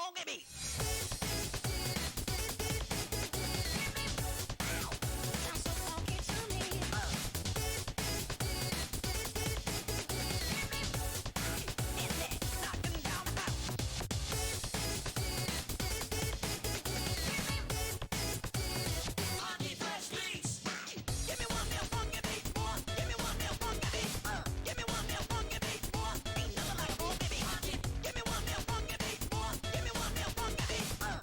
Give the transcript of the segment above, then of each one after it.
funky beat. Sounds so funky to me. Is it knocking down the house? Funky fresh beats. Give me one real funky beat, boy. Give me one real funky beat. Give me one real funky beat, boy. Ain't nothing like a funky beat. Give me one real funky beat, boy. Give me one real funky beat.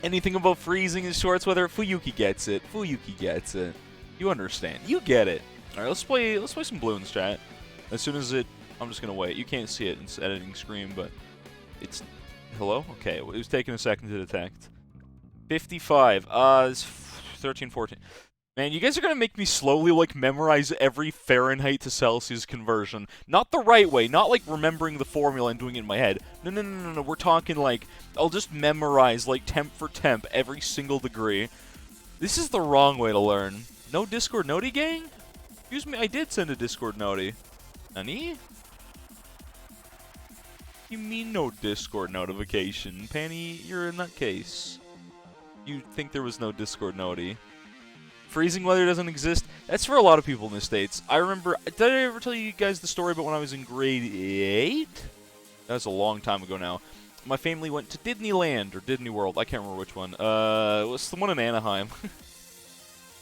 Anything about freezing in shorts weather, Fuyuki gets it. Fuyuki gets it. You understand. You get it. Alright, let's play some balloons, chat. As soon as I'm just gonna wait. You can't see it in editing screen, but it's... Hello? Okay, it was taking a second to detect. 55. It's 13, 14. Man, you guys are gonna make me slowly, like, memorize every Fahrenheit to Celsius conversion. Not the right way, not like remembering the formula and doing it in my head. No. We're talking, like, I'll just memorize, like, temp for temp, every single degree. This is the wrong way to learn. No Discord noti, gang? Excuse me, I did send a Discord noti. Nani? You mean no Discord notification? Panny, you're a nutcase. You think there was no Discord noti. Freezing weather doesn't exist. That's for a lot of people in the States. I remember... Did I ever tell you guys the story about when I was in grade 8? That was a long time ago now. My family went to Disneyland, or Disney World. I can't remember which one. What's the one in Anaheim?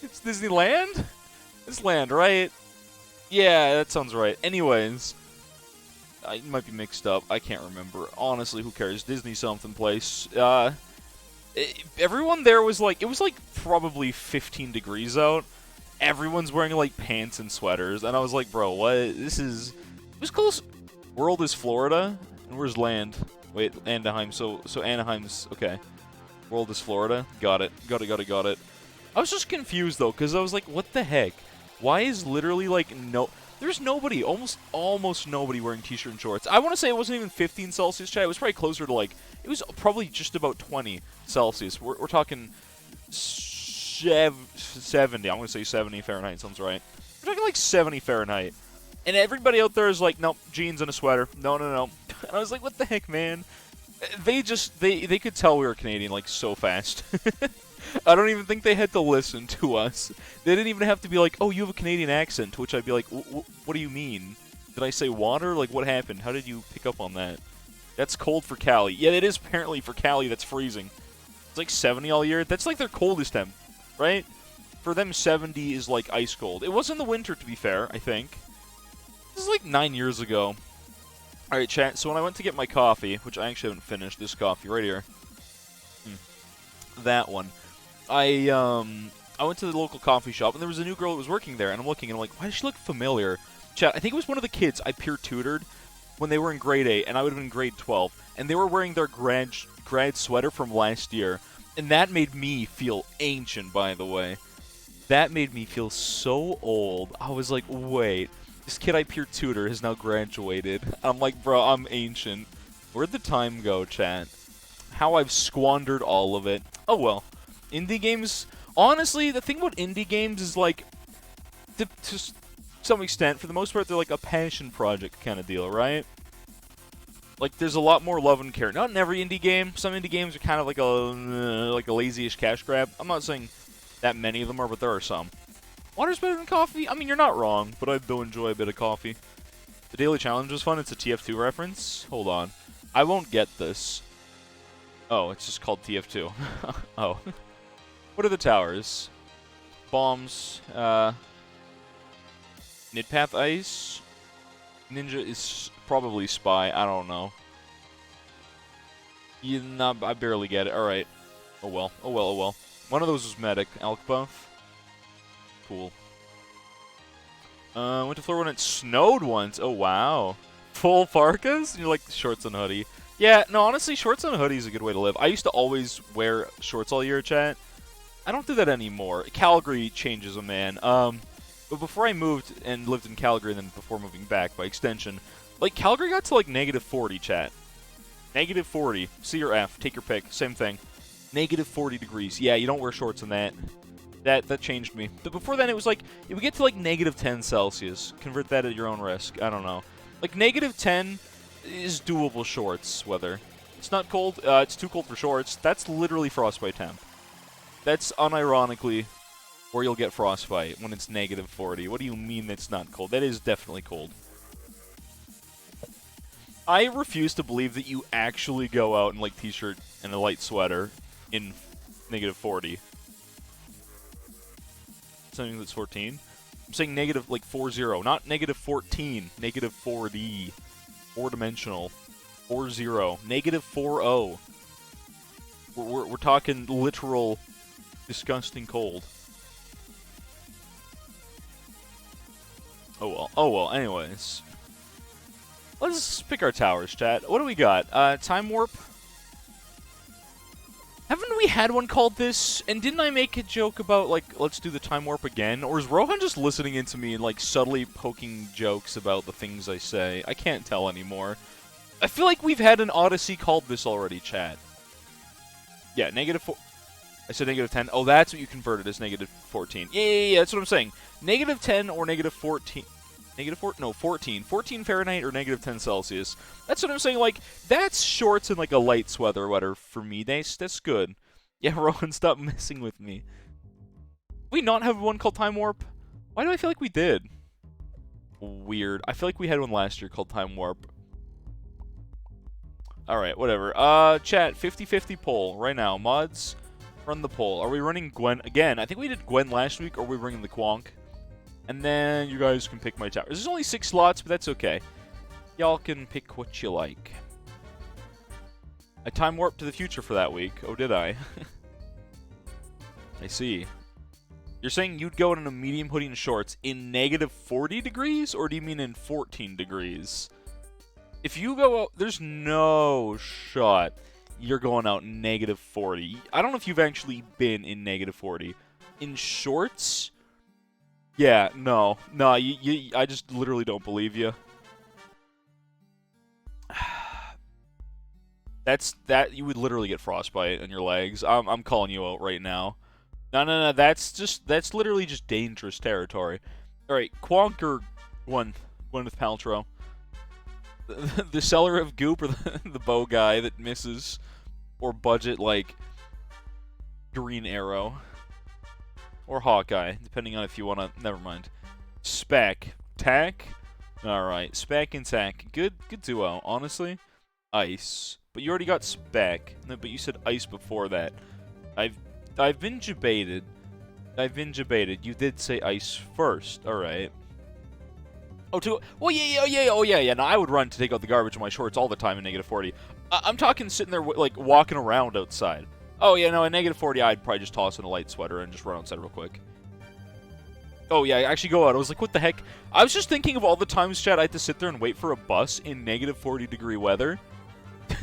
It's Disneyland? Disneyland, right? Yeah, that sounds right. Anyways, I might be mixed up. I can't remember. Honestly, who cares? Disney something place. Everyone there was like, it was like probably 15 degrees out. Everyone's wearing like pants and sweaters, and I was like, bro, what? This is... It was close. World is Florida, and where's land? Wait, Anaheim. So Anaheim's okay. World is Florida. Got it. Got it. I was just confused though, because I was like, what the heck? Why is literally like no... There's nobody, almost nobody wearing t-shirt and shorts. I want to say it wasn't even 15 Celsius, chat. It was probably closer to like, it was probably just about 20 Celsius. We're talking 70. I'm going to say 70 Fahrenheit, sounds right. We're talking like 70 Fahrenheit. And everybody out there is like, nope, jeans and a sweater. No. And I was like, what the heck, man? They could tell we were Canadian like so fast. I don't even think they had to listen to us. They didn't even have to be like, oh, you have a Canadian accent, which I'd be like, what do you mean? Did I say water? Like, what happened? How did you pick up on that? That's cold for Cali. Yeah, it is apparently for Cali, that's freezing. It's like 70 all year. That's like their coldest temp, right? For them, 70 is like ice cold. It was in the winter, to be fair, I think. This is like 9 years ago. Alright, chat, so when I went to get my coffee, which I actually haven't finished, this coffee right here. That one. I went to the local coffee shop, and there was a new girl that was working there, and I'm looking, and I'm like, why does she look familiar? Chat, I think it was one of the kids I peer tutored when they were in grade 8, and I would have been in grade 12, and they were wearing their grad sweater from last year, and that made me feel ancient, by the way. That made me feel so old. I was like, wait, this kid I peer tutor has now graduated. I'm like, bro, I'm ancient. Where'd the time go, chat? How I've squandered all of it. Oh well. Indie games, honestly, the thing about indie games is like, to some extent, for the most part, they're like a passion project kind of deal, right? Like, there's a lot more love and care. Not in every indie game. Some indie games are kind of like a lazy-ish cash grab. I'm not saying that many of them are, but there are some. Water's better than coffee? I mean, you're not wrong, but I do enjoy a bit of coffee. The daily challenge was fun. It's a TF2 reference. Hold on. I won't get this. Oh, it's just called TF2. Oh. What are the towers? Bombs. Nidpath Ice. Ninja is probably Spy. I don't know. I barely get it. Alright. Oh well. One of those was Medic. Alk Buff. Cool. Went to Florida when it snowed once. Oh, wow. Full parkas? You like shorts and hoodie. Yeah, no, honestly, shorts and hoodie is a good way to live. I used to always wear shorts all year, chat. I don't do that anymore. Calgary changes a man. But before I moved and lived in Calgary, and then before moving back by extension, like, Calgary got to, like, -40, chat. -40. C or F. Take your pick. Same thing. -40 degrees. Yeah, you don't wear shorts in that. That changed me. But before then, it was like, it would get to, like, -10 Celsius. Convert that at your own risk. I don't know. Like, -10 is doable shorts weather. It's not cold. It's too cold for shorts. That's literally frostbite temp. That's unironically where you'll get frostbite when it's -40. What do you mean that's not cold? That is definitely cold. I refuse to believe that you actually go out in, like, t-shirt and a light sweater in -40. Something that's 14. I'm saying negative, like, 40, not -14. -40. 4-dimensional. 40. -40. We're talking literal, disgusting cold. Oh well. Oh well. Anyways, let's pick our towers, chat. What do we got? Time warp. Haven't we had one called this? And didn't I make a joke about, like, let's do the time warp again? Or is Rohan just listening into me and, like, subtly poking jokes about the things I say? I can't tell anymore. I feel like we've had an Odyssey called this already, chat. Yeah, -4. I said -10. Oh, that's what you converted as -14. Yeah, that's what I'm saying. -10 or -14. -4? No, 14. 14 Fahrenheit or -10 Celsius. That's what I'm saying. Like, that's shorts and, like, a light sweater for me. That's good. Yeah, Rowan, stop messing with me. We not have one called Time Warp? Why do I feel like we did? Weird. I feel like we had one last year called Time Warp. Alright, whatever. Chat, 50-50 poll right now. Mods, run the poll. Are we running Gwen again? I think we did Gwen last week, or are we bringing the Quonk? And then you guys can pick my towers. There's only 6 slots, but that's okay. Y'all can pick what you like. I time warped to the future for that week. Oh, did I? I see. You're saying you'd go in a medium hoodie and shorts in -40 degrees, or do you mean in 14 degrees? If you go out, there's no shot you're going out -40. I don't know if you've actually been in -40. In shorts? Yeah, no, I just literally don't believe you. That you would literally get frostbite on your legs. I'm calling you out right now. No, that's literally just dangerous territory. All right, Quonk or Gwyneth Paltrow, the seller of goop or the bow guy that misses, or budget like Green Arrow. Or Hawkeye, depending on if you want to... Never mind. Spec. Tack? Alright. Spec and Tack. Good duo, honestly. Ice. But you already got Spec. No, but you said Ice before that. I've been debated. You did say Ice first. Alright. Oh, oh, yeah. No, I would run to take out the garbage in my shorts all the time in -40. I'm talking sitting there, like, walking around outside. Oh, yeah, no, at -40, I'd probably just toss in a light sweater and just run outside real quick. Oh, yeah, I actually go out. I was like, what the heck? I was just thinking of all the times, chat, I had to sit there and wait for a bus in -40 degree weather,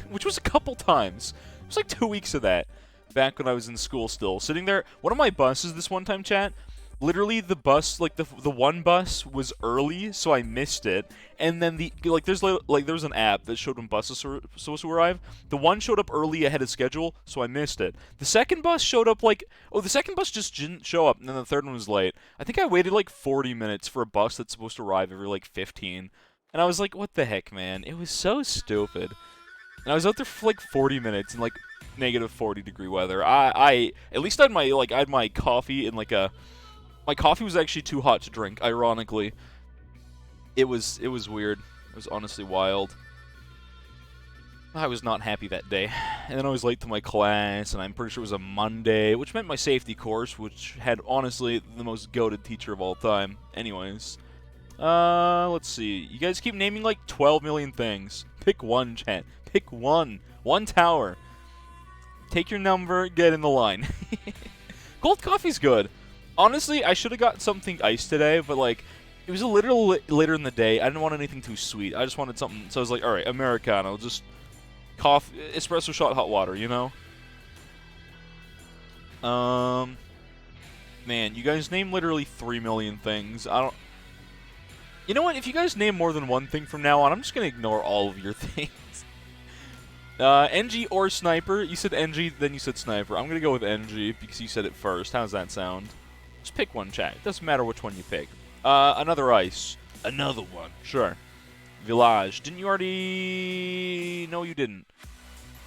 which was a couple times. It was like 2 weeks of that back when I was in school still. Sitting there, one of my buses this one time, chat, literally the bus, like the one bus was early, so I missed it. And then there was an app that showed when buses were supposed to arrive. The one showed up early ahead of schedule, so I missed it. The second bus showed up the second bus just didn't show up, and then the third one was late. I think I waited like 40 minutes for a bus that's supposed to arrive every like 15. And I was like, what the heck, man? It was so stupid. And I was out there for like 40 minutes in like -40 degree weather. I at least I had my coffee in like a... My coffee was actually too hot to drink, ironically. It was weird. It was honestly wild. I was not happy that day. And then I was late to my class, and I'm pretty sure it was a Monday, which meant my safety course, which had, honestly, the most goated teacher of all time. Anyways. Let's see. You guys keep naming, like, 12 million things. Pick one, chat. Pick one. One tower. Take your number, get in the line. Cold coffee's good. Honestly, I should have got something iced today, but, like, it was a little later in the day. I didn't want anything too sweet. I just wanted something, so I was like, alright, Americano, just coffee, espresso shot, hot water, you know? Man, you guys name literally 3 million things. You know what? If you guys name more than one thing from now on, I'm just gonna ignore all of your things. NG or Sniper. You said NG, then you said Sniper. I'm gonna go with NG because you said it first. How does that sound? Just pick one, chat. It doesn't matter which one you pick. Another ice. Another one. Sure. Village. Didn't you already... No, you didn't.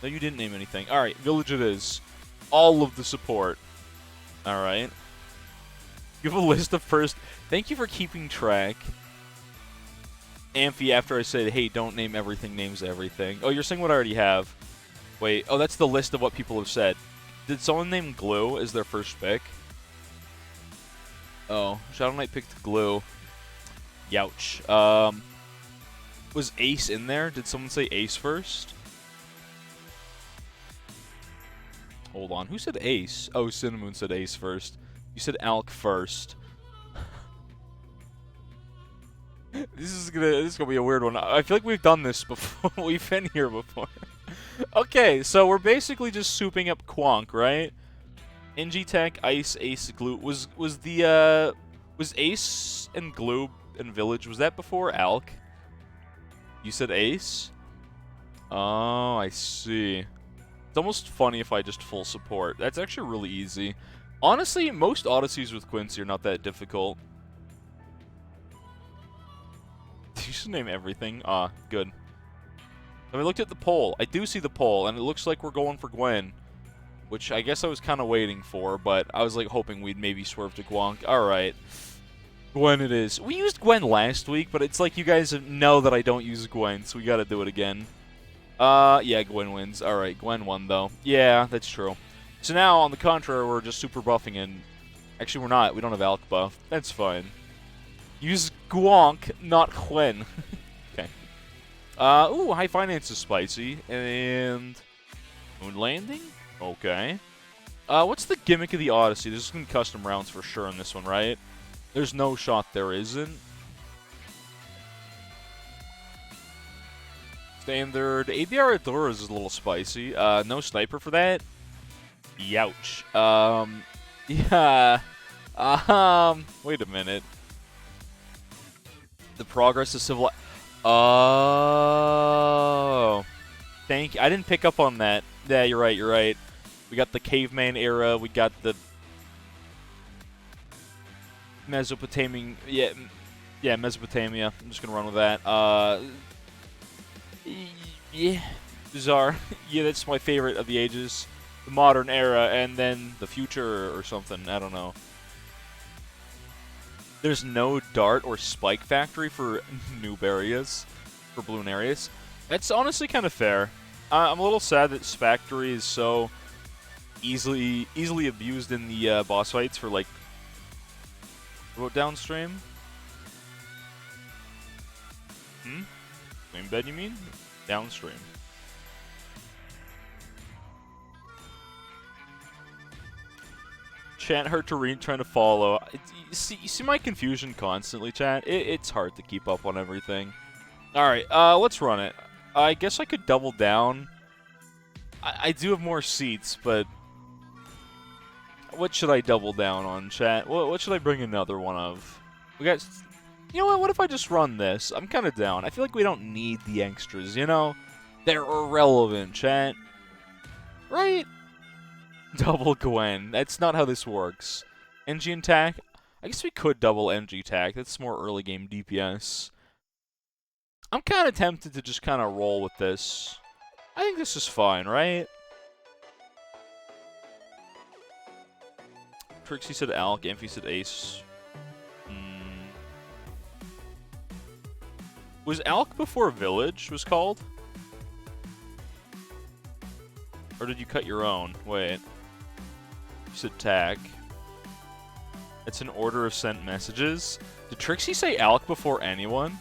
No, you didn't name anything. Alright, Village it is. All of the support. Alright. You have a list of first... Thank you for keeping track. Amphi, after I said, hey, don't name everything, names everything. Oh, you're saying what I already have. Wait. Oh, that's the list of what people have said. Did someone name Glue as their first pick? Oh, Shadow Knight picked Glue. Youch. Was Ace in there? Did someone say Ace first? Hold on. Who said Ace? Oh, Cinnamon said Ace first. You said Alk first. This is gonna be a weird one. I feel like we've done this before. We've been here before. Okay, so we're basically just souping up Quonk, right? NG Tech, Ice, Ace, Glue. Was Ace and Glue and Village, was that before Alk? You said Ace? Oh, I see. It's almost funny if I just full support. That's actually really easy. Honestly, most Odysseys with Quincy are not that difficult. You should name everything. Ah, good. Have I looked at the poll? I do see the poll, and it looks like we're going for Gwen. Which I guess I was kind of waiting for, but I was like hoping we'd maybe swerve to Gwonk. Alright. Gwen it is. We used Gwen last week, but it's like you guys know that I don't use Gwen, so we gotta do it again. Yeah, Gwen wins. Alright, Gwen won, though. Yeah, that's true. So now, on the contrary, we're just super buffing, and... Actually, we're not. We don't have Alk buff. That's fine. Use Gwonk, not Gwen. Okay. Ooh, High Finance is spicy. And... Moon Landing? Okay. What's the gimmick of the Odyssey? There's going to be custom rounds for sure in this one, right? There's no shot there isn't. Standard. ABR Adora is a little spicy. No sniper for that? Youch. Yeah. Wait a minute. The progress of civil... Oh. Thank you. I didn't pick up on that. Yeah, you're right, you're right. We got the caveman era, we got the... Mesopotamian... Yeah, Mesopotamia. I'm just gonna run with that. Yeah. Bizarre. Yeah, that's my favorite of the ages. The modern era, and then the future or something. I don't know. There's no dart or spike factory for noob areas, for balloon areas. That's honestly kind of fair. I'm a little sad that Spactory is so easily abused in the boss fights for like what downstream? Swing bed, you mean? Downstream. Chat hurt to read, trying to follow. You see my confusion constantly, chat? It's hard to keep up on everything. Alright, let's run it. I guess I could double down. I do have more seats, but... What should I double down on, chat? What should I bring another one of? We got... You know what if I just run this? I'm kind of down. I feel like we don't need the extras, you know? They're irrelevant, chat. Right? Double Gwen. That's not how this works. NG and TAC? I guess we could double NG TAC. That's more early game DPS. I'm kind of tempted to just kind of roll with this. I think this is fine, right? Trixie said Alk, Amphi said Ace. Was Alk before Village was called? Or did you cut your own? Wait. You said TAC. It's an order of sent messages. Did Trixie say Alk before anyone?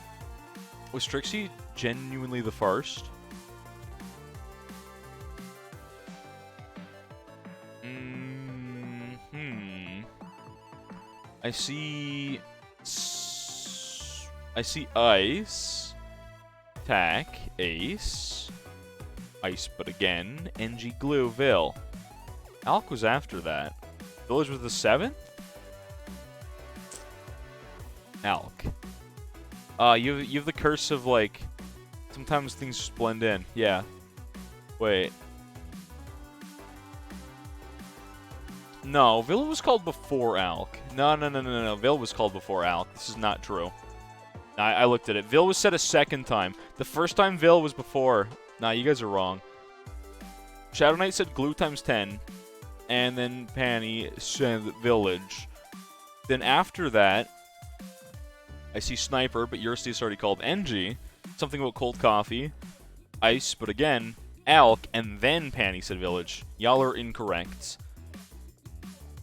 Was Trixie genuinely the first? I see Ice, TAC, Ace, Ice, but again, NG Glue, Vil. Alk was after that. Village was the 7th? Alk. You have the curse of, like, sometimes things just blend in. Yeah. Wait. No, Vil was called before Alk. No. Vil was called before Alk. This is not true. I looked at it. Vil was said a second time. The first time Vil was before. Nah, you guys are wrong. Shadow Knight said glue times 10. And then Panny said Village. Then after that, I see Sniper, but Yursti is already called NG. Something about cold coffee. Ice, but again, Alk, and then Panny said Village. Y'all are incorrect.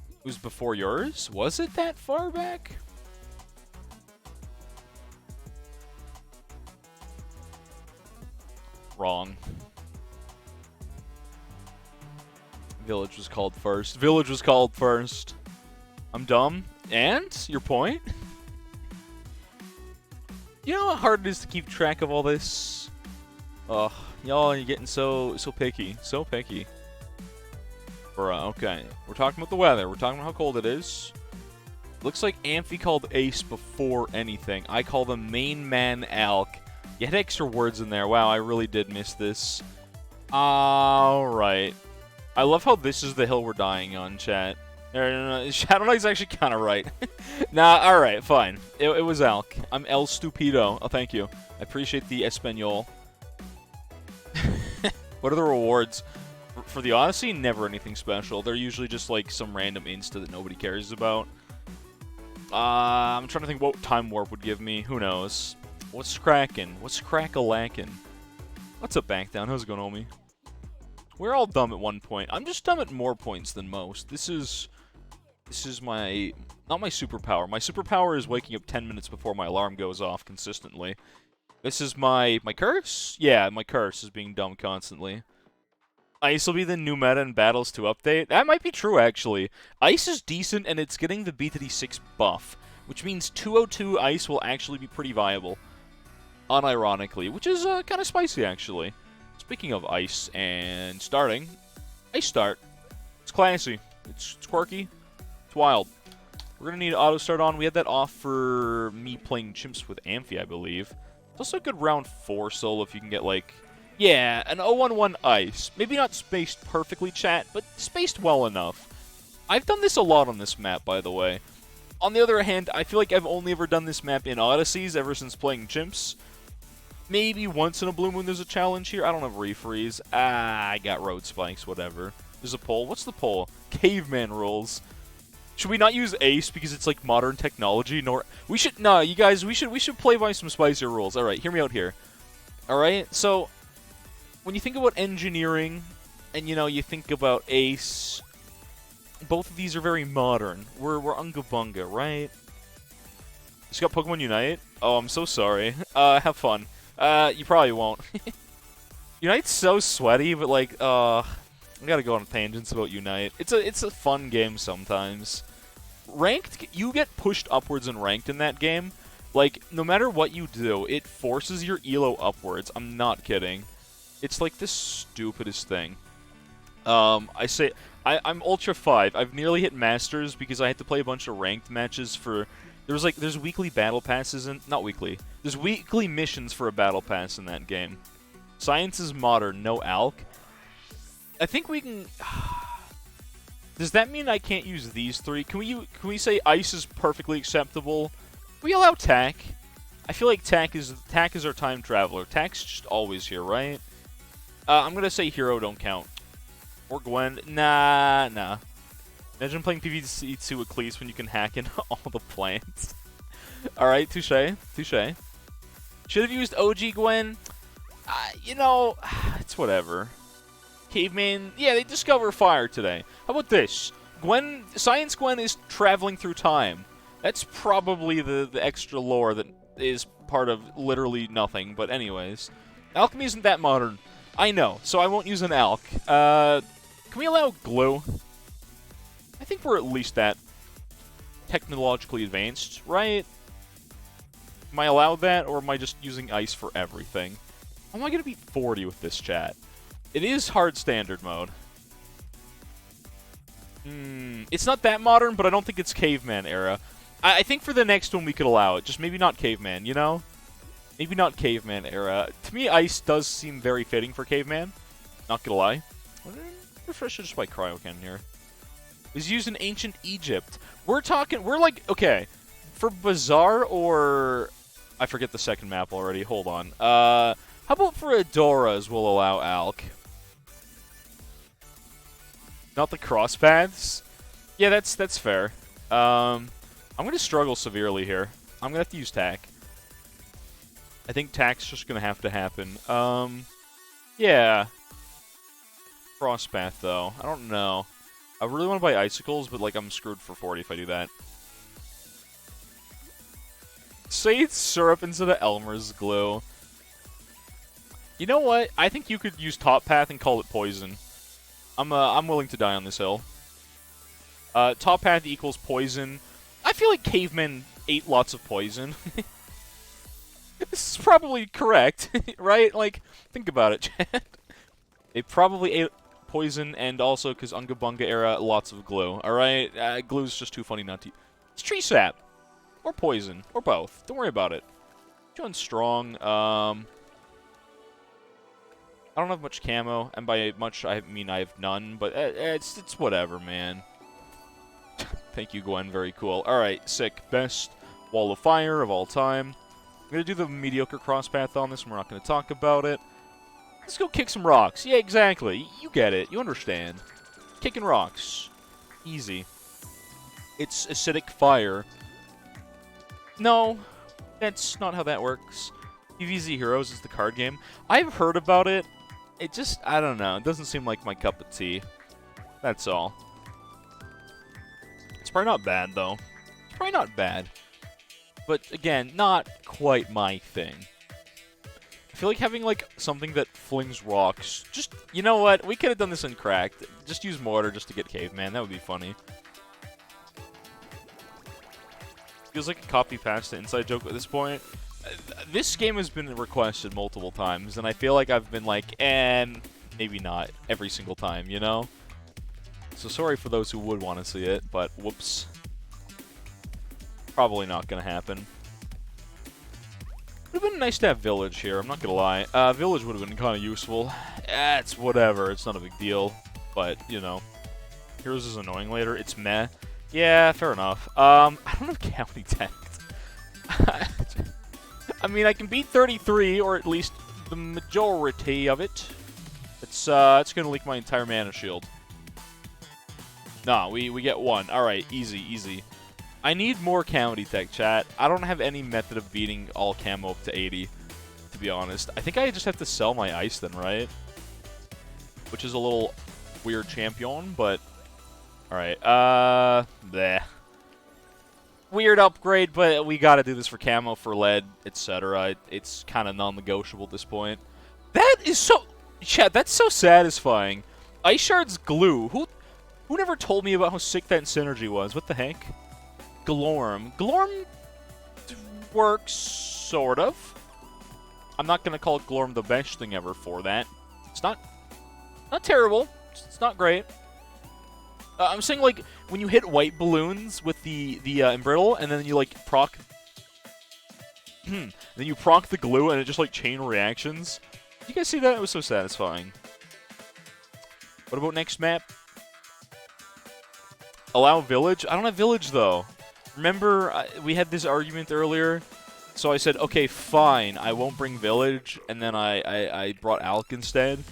It was before yours? Was it that far back? Wrong. Village was called first. Village was called first. I'm dumb. And? Your point? You know how hard it is to keep track of all this? Ugh. Y'all are getting so picky. So picky. Bruh, okay. We're talking about the weather. We're talking about how cold it is. Looks like Amphi called Ace before anything. I call the main man Alk. You had extra words in there. Wow, I really did miss this. Alright. I love how this is the hill we're dying on, chat. Shadow Knight's actually kind of right. Nah, alright, fine. It was Alk. I'm El Stupido. Oh, thank you. I appreciate the Espanol. What are the rewards? For the Odyssey, never anything special. They're usually just like some random insta that nobody cares about. I'm trying to think what Time Warp would give me. Who knows? What's crackin'? What's crack-a-lackin'? What's up, Bankdown? How's it going, homie? We're all dumb at one point. I'm just dumb at more points than most. This is my... not my superpower. My superpower is waking up 10 minutes before my alarm goes off consistently. This is my curse? Yeah, my curse is being dumb constantly. Ice will be the new meta in Battles 2 update. That might be true, actually. Ice is decent, and it's getting the BTD6 buff, which means 202 Ice will actually be pretty viable. Unironically, which is kind of spicy, actually. Speaking of Ice and starting, Ice start. It's classy. It's quirky. It's wild. We're going to need auto start on. We had that off for me playing Chimps with Amphi, I believe. It's also a good round 4 solo if you can get, like... yeah, an 0-1-1 Ice. Maybe not spaced perfectly, chat, but spaced well enough. I've done this a lot on this map, by the way. On the other hand, I feel like I've only ever done this map in Odysseys ever since playing Chimps. Maybe once in a blue moon there's a challenge here. I don't have refreeze. I got road spikes, whatever. There's a poll. What's the poll? Caveman rules. Should we not use Ace because it's like modern technology? Nor we should you guys, we should play by some spicier rules. Alright, hear me out here. Alright, so when you think about engineering and you think about Ace, both of these are very modern. We're Unga Bunga, right? Just got Pokemon Unite? Oh, I'm so sorry. Have fun. You probably won't. Unite's so sweaty, but like, I gotta go on tangents about Unite. It's a fun game sometimes. Ranked, you get pushed upwards in Ranked in that game. Like, no matter what you do, it forces your elo upwards. I'm not kidding. It's like the stupidest thing. I'm Ultra 5. I've nearly hit Masters because I had to play a bunch of Ranked matches for... There's weekly battle passes in... not weekly. There's weekly missions for a battle pass in that game. Science is modern, no Alk. I think we can... Does that mean I can't use these three? Can we say Ice is perfectly acceptable? We allow Tack. I feel like Tack is our time traveler. Tack's just always here, right? I'm gonna say Hero don't count. Or Gwen. Nah. Imagine playing PvC2 Ecclese when you can hack in all the plants. Alright, touche. Should have used OG Gwen. It's whatever. Caveman, yeah, they discover fire today. How about this? Science Gwen is traveling through time. That's probably the extra lore that is part of literally nothing, but anyways. Alchemy isn't that modern. I know, so I won't use an Alk. Can we allow Glue? I think we're at least that technologically advanced, right? Am I allowed that, or am I just using Ice for everything? How am I going to beat 40 with this, chat? It is hard standard mode. It's not that modern, but I don't think it's Caveman era. I think for the next one we could allow it. Just maybe not Caveman, you know? Maybe not Caveman era. To me, Ice does seem very fitting for Caveman. Not gonna lie. I wonder if I should just buy Cryocan here. It was used in ancient Egypt. We're like, okay. For Bazaar or... I forget the second map already. Hold on. How about for Adora's we'll allow Alk? Not the cross paths? Yeah, that's fair. I'm going to struggle severely here. I'm going to have to use Tack. I think Tack's just going to have to happen. Yeah. Cross path, though. I don't know. I really want to buy Icicles, but like I'm screwed for 40 if I do that. Say it's Syrup instead of Elmer's Glue. You know what? I think you could use Top Path and call it Poison. I'm willing to die on this hill. Top path equals poison. I feel like cavemen ate lots of poison. This is probably correct, right? Like, think about it, Chad. They probably ate poison, and also, because Unga Bunga era, lots of glue, alright? Glue's just too funny not to... It's tree sap. Or poison. Or both. Don't worry about it. Doing strong. I don't have much camo, and by much, I mean I have none, but it's whatever, man. Thank you, Gwen. Very cool. Alright, sick. Best wall of fire of all time. I'm going to do the mediocre crosspath on this, and we're not going to talk about it. Let's go kick some rocks. Yeah, exactly. You get it. You understand. Kicking rocks. Easy. It's acidic fire. No, that's not how that works. PvZ Heroes is the card game. I've heard about it. It just, I don't know. It doesn't seem like my cup of tea. That's all. It's probably not bad, though. It's probably not bad. But, again, not quite my thing. I feel like having, like, something that flings rocks. Just, you know what? We could have done this in Cracked. Just use Mortar just to get Caveman. That would be funny. Feels like a copy-pasta inside joke at this point. This game has been requested multiple times, and I feel like I've been like, maybe not every single time, you know? So sorry for those who would want to see it, but whoops. Probably not going to happen. Would have been nice to have Village here, I'm not going to lie. Village would have been kind of useful. It's whatever, it's not a big deal. But, you know, Heroes is annoying later, it's meh. Yeah, fair enough. I don't have County Tech. I mean, I can beat 33, or at least the majority of it. It's going to leak my entire mana shield. Nah, we get one. Alright, easy, easy. I need more County Tech, chat. I don't have any method of beating all camo up to 80, to be honest. I think I just have to sell my ice then, right? Which is a little weird champion, but... Alright, bleh. Weird upgrade, but we gotta do this for camo, for lead, etc. It's kind of non-negotiable at this point. That is so... Chat, that's so satisfying. Ice Shard's glue. Who never told me about how sick that synergy was? What the heck? Glorm. Glorm works, sort of. I'm not gonna call Glorm the best thing ever for that. It's not terrible. It's not great. I'm saying, like, when you hit white balloons with the Embrittle, and then you, like, proc... then you proc the glue, and it just, like, chain reactions. Did you guys see that? It was so satisfying. What about next map? Allow Village? I don't have Village, though. Remember, we had this argument earlier? So I said, okay, fine, I won't bring Village, and then I brought Alk instead.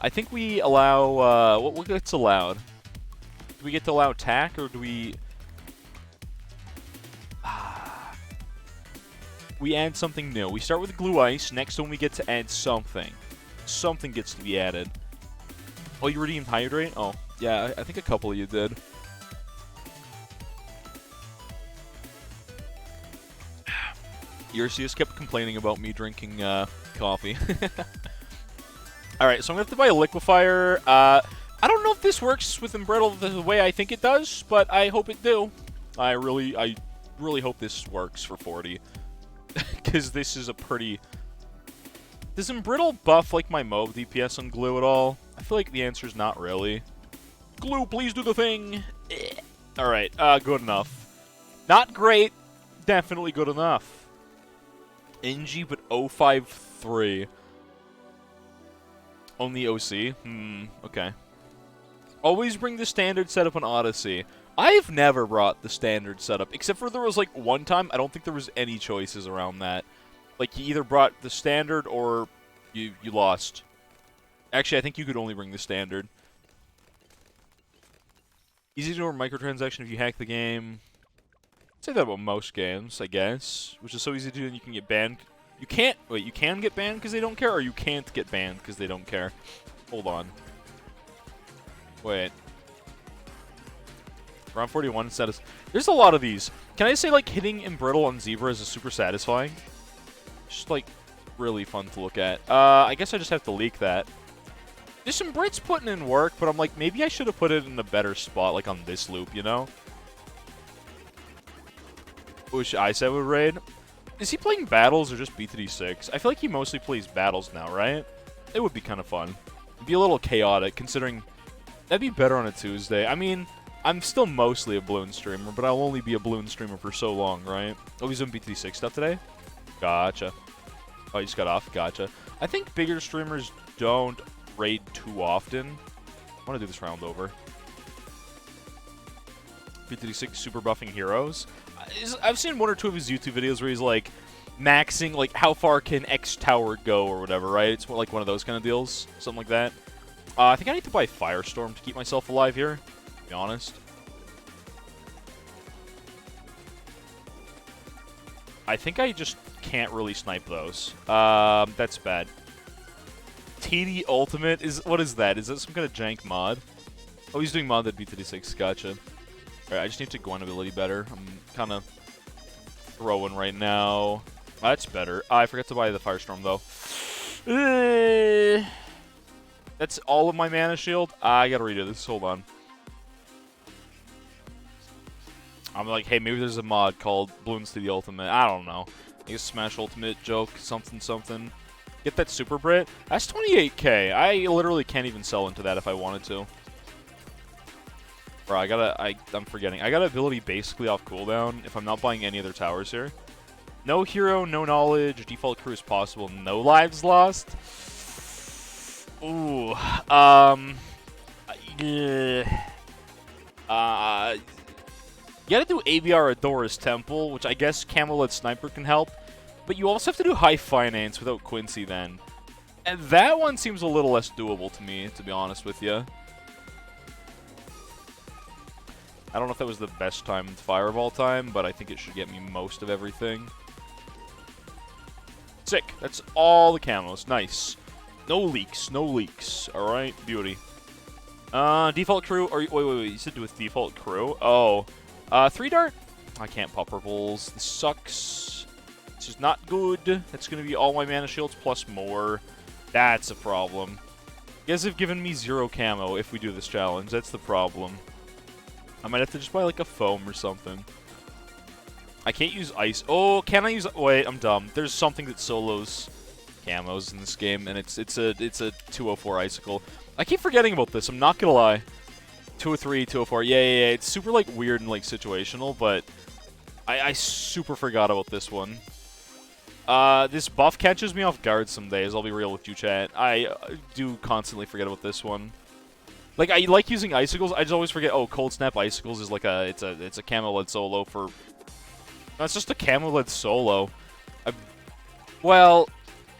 I think we allow... what gets allowed? Do we get to allow attack, or do we... We add something new. We start with Glue Ice. Next one we get to add something. Something gets to be added. Oh, you redeemed Hydrate? Oh, yeah, I think a couple of you did. Odysseys kept complaining about me drinking coffee. Alright, so I'm going to have to buy a Liquefier. I don't know if this works with Embrittle the way I think it does, but I hope it do. I really hope this works for 40. Because this is a pretty... Does Embrittle buff, like, my MOAB DPS on Glue at all? I feel like the answer is not really. Glue, please do the thing! Alright, good enough. Not great, definitely good enough. NG, but 053. Only OC? Okay. Always bring the standard setup on Odyssey. I've never brought the standard setup, except for there was, like, one time. I don't think there was any choices around that. Like, you either brought the standard or you lost. Actually, I think you could only bring the standard. Easy to do a microtransaction if you hack the game. I'd say that about most games, I guess. Which is so easy to do, and you can get banned. You can't... Wait, you can get banned because they don't care, or you can't get banned because they don't care? Hold on. Wait. Round 41 status. There's a lot of these. Can I say, like, hitting Embrittle on Zebra is super satisfying? Just, like, really fun to look at. I guess I just have to leak that. There's some Brits putting in work, but I'm like, maybe I should have put it in a better spot, like on this loop, you know? Wish I said would raid. Is he playing battles or just B3D6? I feel like he mostly plays battles now, right? It would be kind of fun. It'd be a little chaotic, considering that'd be better on a Tuesday. I mean, I'm still mostly a Bloon streamer, but I'll only be a Bloon streamer for so long, right? Oh, he's doing B3D6 stuff today? Gotcha. Oh, he just got off. Gotcha. I think bigger streamers don't raid too often. I want to do this round over. B3D6 super buffing heroes. I've seen one or two of his YouTube videos where he's like maxing, like how far can X tower go or whatever, right? It's more like one of those kind of deals, something like that. I think I need to buy Firestorm to keep myself alive here, to be honest. I think I just can't really snipe those. That's bad. TD Ultimate is, what is that? Is that some kind of jank mod? Oh, he's doing mod that B3D6. Gotcha. Alright, I just need to go on ability better. I'm kind of throwing right now. Oh, that's better. I forgot to buy the Firestorm, though. That's all of my mana shield. I gotta redo this. Hold on. I'm like, hey, maybe there's a mod called Bloons to the Ultimate. I don't know. I guess Smash Ultimate joke, something, something. Get that Super Brit. That's 28k. I literally can't even sell into that if I wanted to. Bro, I'm forgetting. I got ability basically off cooldown if I'm not buying any other towers here. No hero, no knowledge, default crew is possible, no lives lost. Ooh. You gotta do ABR Adora's Temple, which I guess Camelot Sniper can help. But you also have to do High Finance without Quincy then. And that one seems a little less doable to me, to be honest with you. I don't know if that was the best timed fire of all time, but I think it should get me most of everything. Sick. That's all the camos. Nice. No leaks. No leaks. Alright. Beauty. Default crew. Or, wait. You said do with default crew? Oh. 3 dart? I can't pop purples. This sucks. This is not good. That's going to be all my mana shields plus more. That's a problem. You guys have given me 0 camo if we do this challenge. That's the problem. I might have to just buy, like, a foam or something. I can't use ice. Oh, can I use... Wait, I'm dumb. There's something that solos camos in this game, and it's a 204 icicle. I keep forgetting about this. I'm not gonna lie. 203, 204. Yeah. It's super, like, weird and, like, situational, but I super forgot about this one. This buff catches me off guard some days. I'll be real with you, chat. I do constantly forget about this one. Like, I like using icicles. I just always forget. Oh, cold snap icicles is like it's a camo-led solo for. No, it's just a camo-led solo. Well,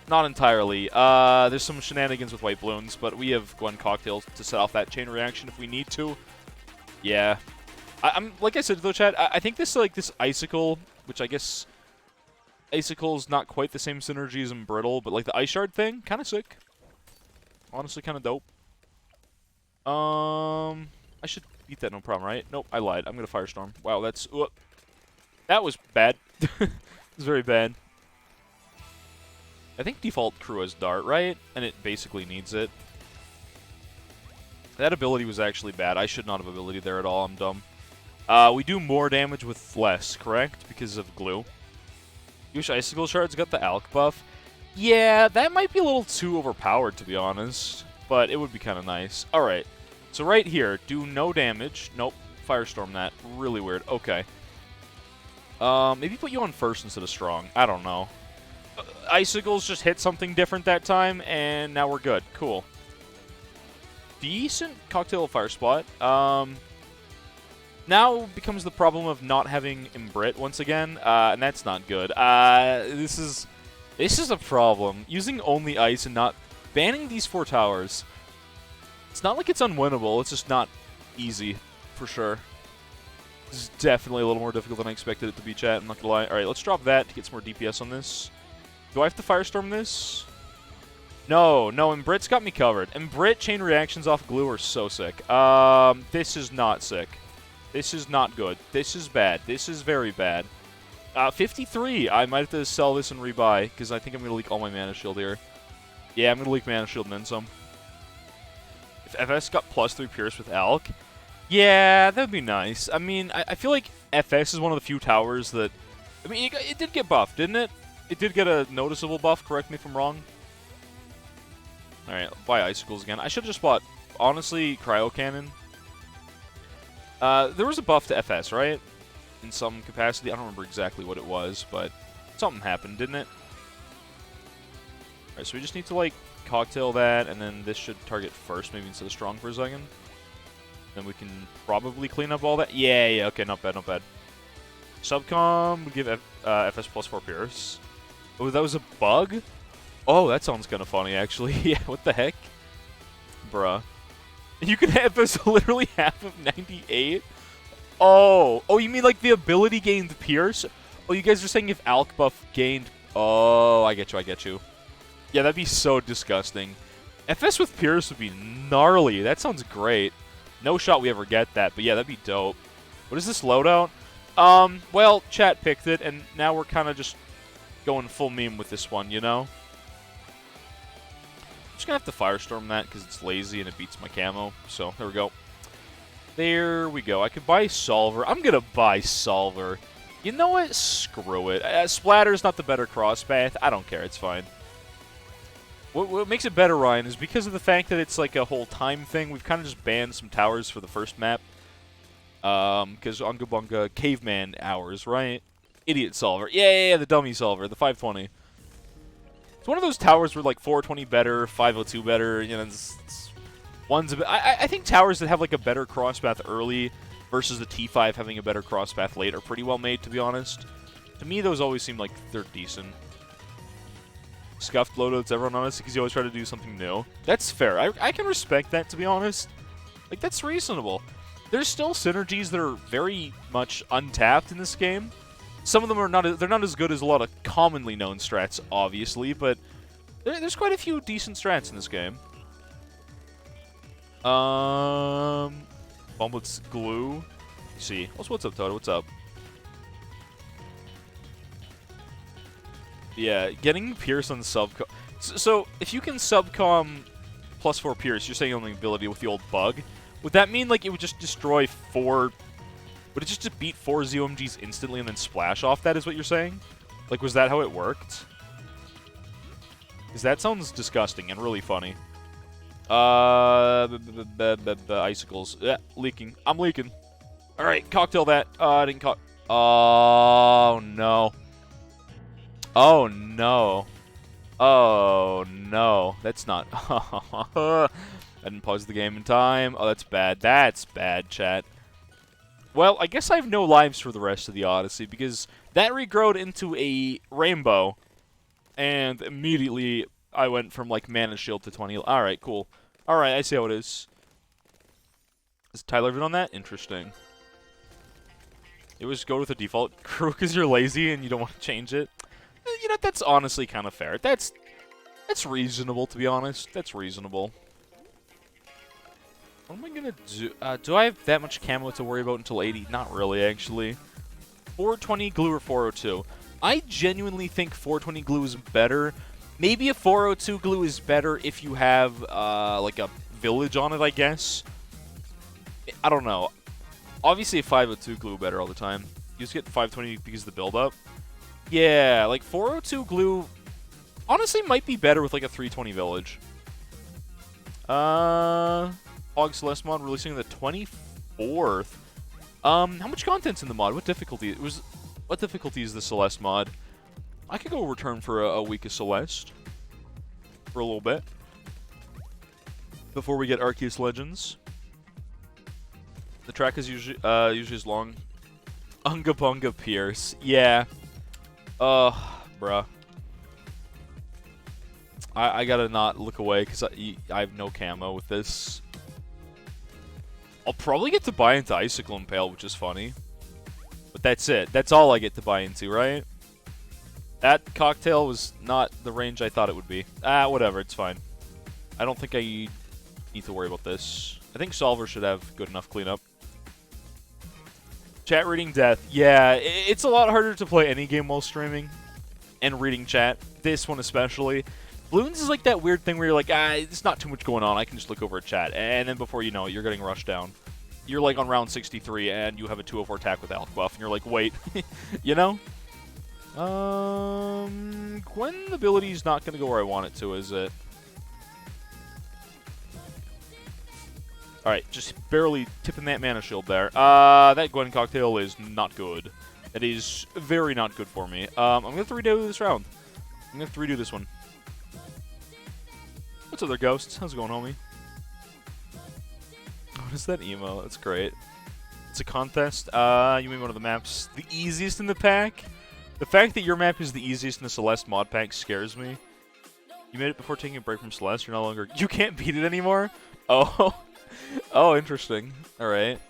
not entirely. There's some shenanigans with white balloons, but we have Gwen Cocktail to set off that chain reaction if we need to. Yeah, I'm like I said though, chat. I think this icicle, which I guess icicle's not quite the same synergy as Brittle, but like the ice shard thing, kind of sick. Honestly, kind of dope. I should beat that, no problem, right? Nope, I lied. I'm gonna Firestorm. Wow, that was bad. It was very bad. I think default crew has Dart, right? And it basically needs it. That ability was actually bad. I should not have ability there at all. I'm dumb. We do more damage with less, correct? Because of glue. Wish Icicle Shards got the Alk buff. Yeah, that might be a little too overpowered, to be honest. But it would be kind of nice. Alright. So right here, do no damage. Nope. Firestorm that. Really weird. Okay. Maybe put you on first instead of strong. I don't know. Icicles just hit something different that time, and now we're good. Cool. Decent Cocktail Fire Spot. Now becomes the problem of not having Imbrit once again, and that's not good. This is a problem. Using only ice and not banning these 4 towers. It's not like it's unwinnable. It's just not easy, for sure. This is definitely a little more difficult than I expected it to be, chat. I'm not gonna lie. All right, let's drop that to get some more DPS on this. Do I have to Firestorm this? No, and Brit's got me covered. And Brit chain reactions off glue are so sick. This is not sick. This is not good. This is bad. This is very bad. 53. I might have to sell this and rebuy, because I think I'm going to leak all my Mana Shield here. Yeah, I'm going to leak Mana Shield and then some. if FS got +3 Pierce with Alk, yeah, that'd be nice. I mean, I feel like FS is one of the few towers that... I mean, it did get buffed, didn't it? It did get a noticeable buff, correct me if I'm wrong. Alright, buy Icicles again. I should have just bought, honestly, Cryo Cannon. There was a buff to FS, right? In some capacity. I don't remember exactly what it was, but something happened, didn't it? Alright, so we just need to, like, cocktail that, and then this should target first, maybe instead of strong for a second. Then we can probably clean up all that. Yeah, okay, not bad, not bad. Subcom would give FS +4 Pierce. Oh, that was a bug? Oh, that sounds kind of funny, actually. Yeah, what the heck? Bruh. You can have FS literally half of 98? Oh, you mean like the ability gained Pierce? Oh, you guys are saying if Alk buff gained... Oh, I get you. Yeah, that'd be so disgusting. FS with Pierce would be gnarly. That sounds great. No shot we ever get that, but yeah, that'd be dope. What is this loadout? Well, chat picked it, and now we're kind of just going full meme with this one, you know? I'm just gonna have to Firestorm that because it's lazy and it beats my camo. So, there we go. There we go. I could buy Solver. I'm gonna buy Solver. You know what? Screw it. Splatter's not the better crosspath. I don't care. It's fine. What makes it better, Ryan, is because of the fact that it's like a whole time thing, we've kind of just banned some towers for the first map. Because Unga Bunga caveman hours, right? Idiot Solver. Yeah, the dummy Solver, the 520. It's one of those towers where like 420 better, 502 better, you know, one's a bit... I think towers that have like a better crosspath early versus the T5 having a better crosspath late are pretty well made, to be honest. To me, those always seem like they're decent. Scuffed loadouts, everyone honestly, because you always try to do something new. That's fair. I can respect that, to be honest. Like, that's reasonable. There's still synergies that are very much untapped in this game. Some of them are not. They're not as good as a lot of commonly known strats, obviously, but there's quite a few decent strats in this game. Bumble's glue. Let's see. Also, what's up, Toto? What's up? Yeah, getting Pierce on subcom. So, if you can subcom +4 Pierce, you're saying on the ability with the old bug. Would that mean, like, it would just destroy 4... Would it just beat 4 ZOMGs instantly and then splash off that, is what you're saying? Like, was that how it worked? Because that sounds disgusting and really funny. Icicles. Yeah, leaking. I'm leaking. Alright, cocktail that. I didn't Oh, no. Oh, no. Oh, no. That's not... I didn't pause the game in time. Oh, that's bad. That's bad, chat. Well, I guess I have no lives for the rest of the Odyssey, because that regrowed into a rainbow, and immediately I went from, like, Mana Shield to 20. Alright, cool. Alright, I see how it is. Is Tyler even on that? Interesting. It was go with the default crew because you're lazy and you don't want to change it. You know, that's honestly kind of fair. That's reasonable, to be honest. That's reasonable. What am I going to do? Do I have that much camo to worry about until 80? Not really, actually. 420 glue or 402? I genuinely think 420 glue is better. Maybe a 402 glue is better if you have, like, a village on it, I guess. I don't know. Obviously, a 502 glue better all the time. You just get 520 because of the build-up. Yeah, like, 402 glue honestly might be better with, like, a 320 village. Hog Celeste mod releasing the 24th. How much content's in the mod? What difficulty? What difficulty is the Celeste mod? I could go return for a week of Celeste. For a little bit. Before we get Arceus Legends. The track is usually as long. Unga Bunga Pierce. Yeah. Bruh. I gotta not look away because I have no camo with this. I'll probably get to buy into Icicle Impale, which is funny. But that's it. That's all I get to buy into, right? That cocktail was not the range I thought it would be. Whatever. It's fine. I don't think I need to worry about this. I think Solver should have good enough cleanup. Chat reading death. Yeah, it's a lot harder to play any game while streaming and reading chat. This one especially. Bloons is like that weird thing where you're like, it's not too much going on. I can just look over a chat. And then before you know it, you're getting rushed down. You're like on round 63 and you have a 204 attack with Alk buff. And you're like, wait. You know? Gwen ability's not going to go where I want it to, is it? Alright, just barely tipping that mana shield there. That Gwen cocktail is not good. It is very not good for me. I'm going to have to redo this round. I'm going to have to redo this one. What's up there, Ghosts? How's it going, homie? What is that emo? That's great. It's a contest. You mean one of the maps the easiest in the pack? The fact that your map is the easiest in the Celeste mod pack scares me. You made it before taking a break from Celeste. You're no longer... You can't beat it anymore? Oh. Oh, interesting. Alright.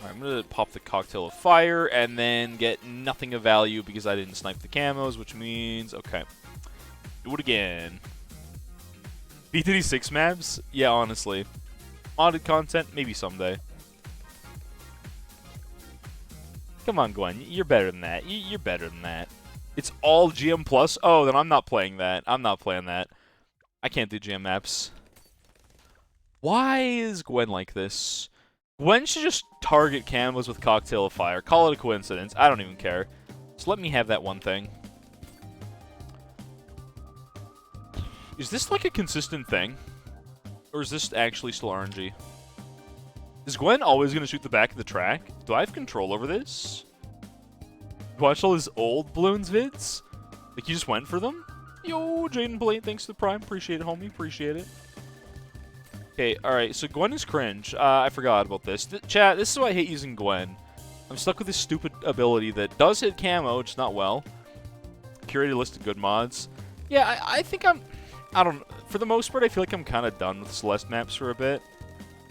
I'm going to pop the Cocktail of Fire and then get nothing of value because I didn't snipe the camos, which means... Okay. Do it again. B36 maps? Yeah, honestly. Modded content? Maybe someday. Come on, Gwen. You're better than that. You're better than that. It's all GM+? Plus? Oh, then I'm not playing that. I'm not playing that. I can't do GM maps. Why is Gwen like this? Gwen should just target camos with Cocktail of Fire. Call it a coincidence. I don't even care. Just let me have that one thing. Is this like a consistent thing? Or is this actually still RNG? Is Gwen always going to shoot the back of the track? Do I have control over this? Watch all his old Bloons vids? Like, you just went for them? Yo, Jaden Blade, thanks to the Prime. Appreciate it, homie. Appreciate it. Okay, alright, so Gwen is cringe. I forgot about this. Chat, this is why I hate using Gwen. I'm stuck with this stupid ability that does hit camo, just not well. Curated list of good mods. Yeah, I think I don't... For the most part, I feel like I'm kind of done with Celeste maps for a bit.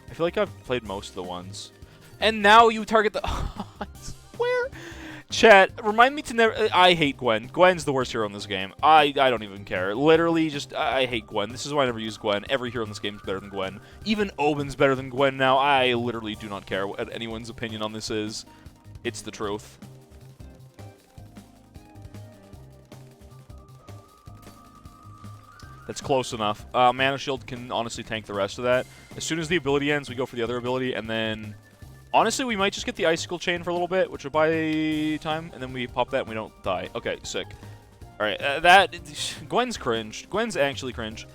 I feel like I've played most of the ones. And now you target the... I swear... Chat, remind me to never... I hate Gwen. Gwen's the worst hero in this game. I don't even care. Literally, just... I hate Gwen. This is why I never use Gwen. Every hero in this game is better than Gwen. Even Oben's better than Gwen now. I literally do not care what anyone's opinion on this is. It's the truth. That's close enough. Mana Shield can honestly tank the rest of that. As soon as the ability ends, we go for the other ability, and then... Honestly, we might just get the Icicle Chain for a little bit, which will buy time, and then we pop that and we don't die. Okay, sick. Alright, Gwen's cringe. Gwen's actually cringe.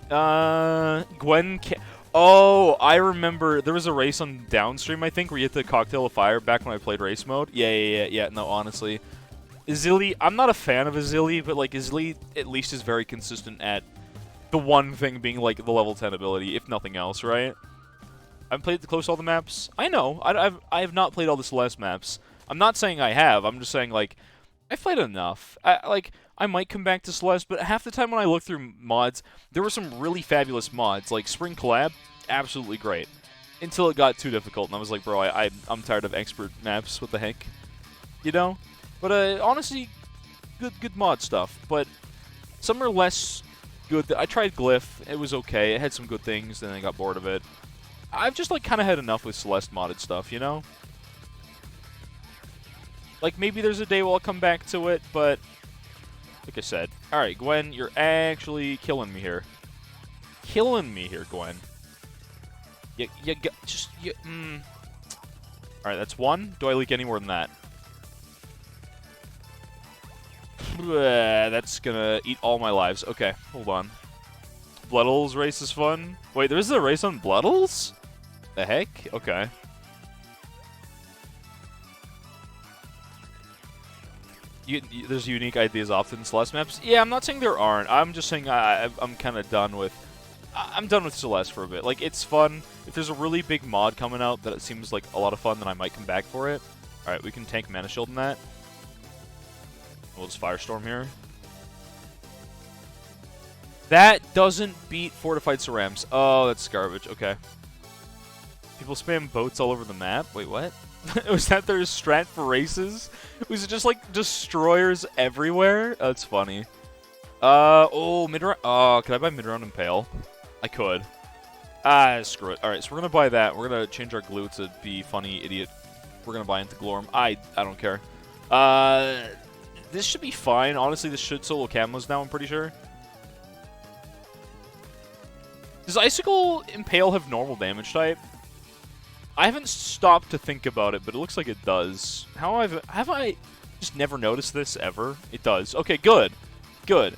Gwen can't... Oh, I remember. There was a race on Downstream, I think, where you hit the Cocktail of Fire back when I played race mode. Yeah. No, honestly. Izili, I'm not a fan of Izili, but, like, Izili at least is very consistent at the one thing being, like, the level 10 ability, if nothing else, right? I haven't played close to all the maps. I know. I have not played all the Celeste maps. I'm not saying I have. I'm just saying, like, I've played enough. I might come back to Celeste, but half the time when I look through mods, there were some really fabulous mods. Like, Spring Collab, absolutely great. Until it got too difficult, and I was like, bro, I'm tired of expert maps. What the heck? You know? But, honestly, good mod stuff. But some are less good. I tried Glyph. It was okay. It had some good things, then I got bored of it. I've just, like, kind of had enough with Celeste modded stuff, you know? Like, maybe there's a day where I'll come back to it, but... Like I said. Alright, Gwen, you're actually killing me here. Killing me here, Gwen. Alright, that's one. Do I leak any more than that? That's gonna eat all my lives. Okay, hold on. Bloodles race is fun. Wait, there's a race on Bloodles? The heck? Okay. There's unique ideas often in Celeste maps. Yeah, I'm not saying there aren't. I'm just saying I'm kind of done with... I'm done with Celeste for a bit. Like, it's fun. If there's a really big mod coming out that it seems like a lot of fun, then I might come back for it. Alright, we can tank Mana Shield in that. We'll just Firestorm here. That doesn't beat Fortified Cerams. Oh, that's garbage. Okay. People spam boats all over the map? Wait, what? Was that their strat for races? Was it just, like, destroyers everywhere? That's funny. Oh, mid-round. Oh, can I buy mid-round Impale? I could. Screw it. Alright, so we're gonna buy that. We're gonna change our glue to be funny idiot. We're gonna buy into Glorm. I don't care. This should be fine. Honestly, this should solo camos now, I'm pretty sure. Does Icicle Impale have normal damage type? I haven't stopped to think about it, but it looks like it does. Have I just never noticed this ever? It does. Okay, good. Good.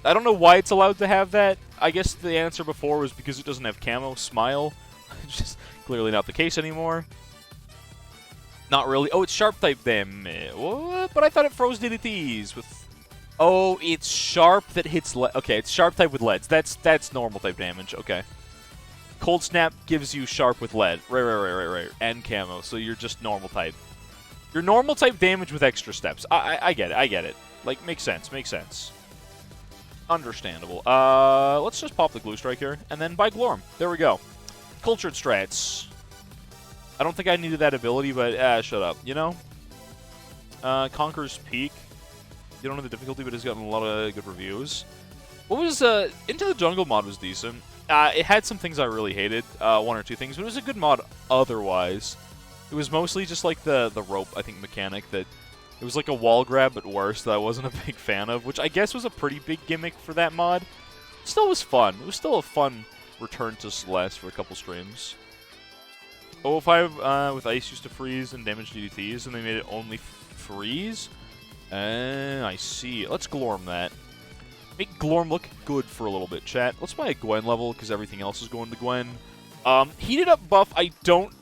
I don't know why it's allowed to have that. I guess the answer before was because it doesn't have camo. Smile. Just clearly not the case anymore. Not really. Oh, it's sharp type damage. What? But I thought it froze DDTs with... Oh, it's sharp that hits lead. Okay, it's sharp type with leads. That's normal type damage. Okay. Cold Snap gives you sharp with lead. Right. And camo, so you're just normal type. You're normal type damage with extra steps. I get it. I get it. Like, makes sense. Makes sense. Understandable. Let's just pop the Glue Strike here, and then buy Glorm. There we go. Cultured Strats. I don't think I needed that ability, but shut up. You know? Conqueror's Peak. You don't know the difficulty, but it's gotten a lot of good reviews. What was, Into the Jungle mod was decent. It had some things I really hated, one or two things, but it was a good mod otherwise. It was mostly just like the rope, I think, mechanic that... It was like a wall grab, but worse, that I wasn't a big fan of, which I guess was a pretty big gimmick for that mod. It still was fun. It was still a fun return to Celeste for a couple streams. 005 with Ice used to freeze and damage DDTs, and they made it only freeze? I see. Let's Glorm that. Make Glorm look good for a little bit, chat. Let's buy a Gwen level, because everything else is going to Gwen. Heated up buff, I don't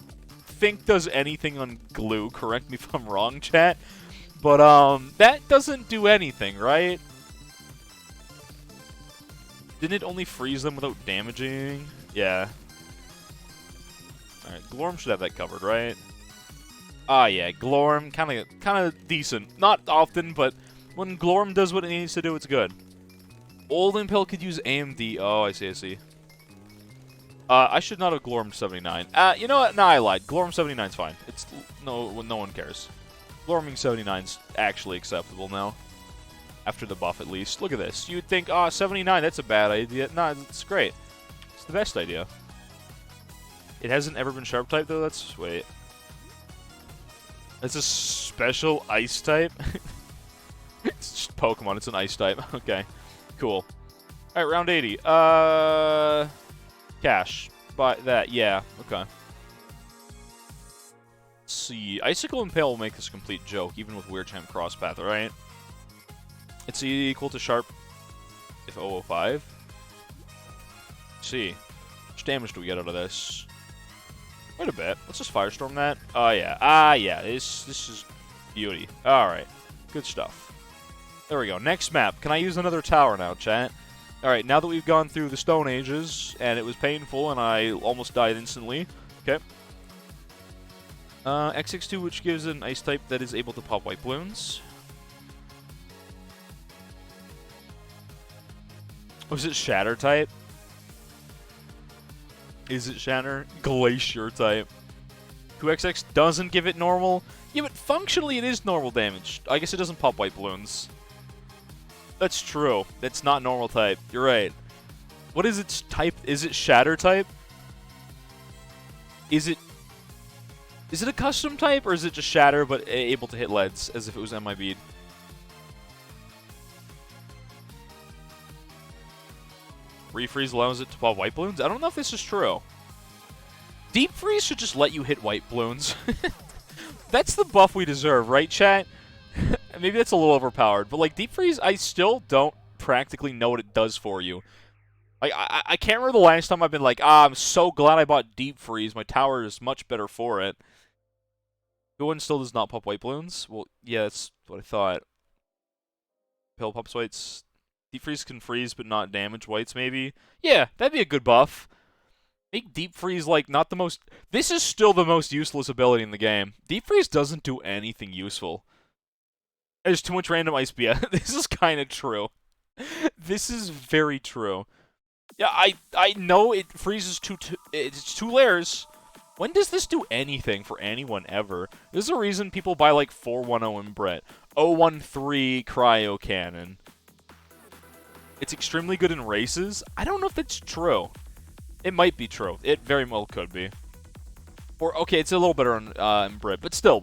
think does anything on glue. Correct me if I'm wrong, chat. But, that doesn't do anything, right? Didn't it only freeze them without damaging? Yeah. Alright, Glorm should have that covered, right? Ah, yeah, Glorm, kind of decent. Not often, but when Glorm does what it needs to do, it's good. Old Impel could use AMD. Oh, I see. I should not have Glorm 79. You know what? Nah, I lied. Glorm 79's fine. It's no one cares. Glorming 79's actually acceptable now. After the buff, at least. Look at this. You'd think, 79, that's a bad idea. Nah, it's great. It's the best idea. It hasn't ever been Sharp type, though? That's... Wait. It's a special Ice type? It's just Pokemon. It's an Ice type. Okay. Cool. Alright, round 80. Cash. Buy that. Yeah. Okay. Let's see. Icicle Impale will make this a complete joke, even with Weird Champ Crosspath, alright? It's equal to Sharp if 005. Let's see. How much damage do we get out of this? Quite a bit. Let's just Firestorm that. Oh, yeah. Yeah. This is beauty. Alright. Good stuff. There we go. Next map. Can I use another tower now, chat? Alright, now that we've gone through the Stone Ages, and it was painful, and I almost died instantly. Okay. XX2, which gives an Ice type that is able to pop White Balloons. Was it Shatter type? Is it Shatter? Glacier type. 2XX doesn't give it normal? Yeah, but functionally it is normal damage. I guess it doesn't pop White Balloons. That's true. That's not normal type. You're right. What is its type? Is it Shatter type? Is it a custom type, or is it just Shatter but able to hit leads as if it was MIB'd? Refreeze allows it to pop White Balloons? I don't know if this is true. Deep Freeze should just let you hit White Balloons. That's the buff we deserve, right, chat? Maybe that's a little overpowered, but like Deep Freeze, I still don't practically know what it does for you. Like I can't remember the last time I've been like, I'm so glad I bought Deep Freeze. My tower is much better for it. Good one still does not pop White Balloons. Well, yeah, that's what I thought. Pill pops whites. Deep Freeze can freeze but not damage whites, maybe. Yeah, that'd be a good buff. Make Deep Freeze like not the most. This is still the most useless ability in the game. Deep Freeze doesn't do anything useful. There's too much random ice. Yeah, this is kind of true. This is very true. Yeah, I know it freezes it's 2 layers. When does this do anything for anyone ever? There's a reason people buy like 410 and Brett. 013 Cryo Cannon. It's extremely good in races. I don't know if that's true. It might be true. It very well could be. Or okay, it's a little better in Brit, but still.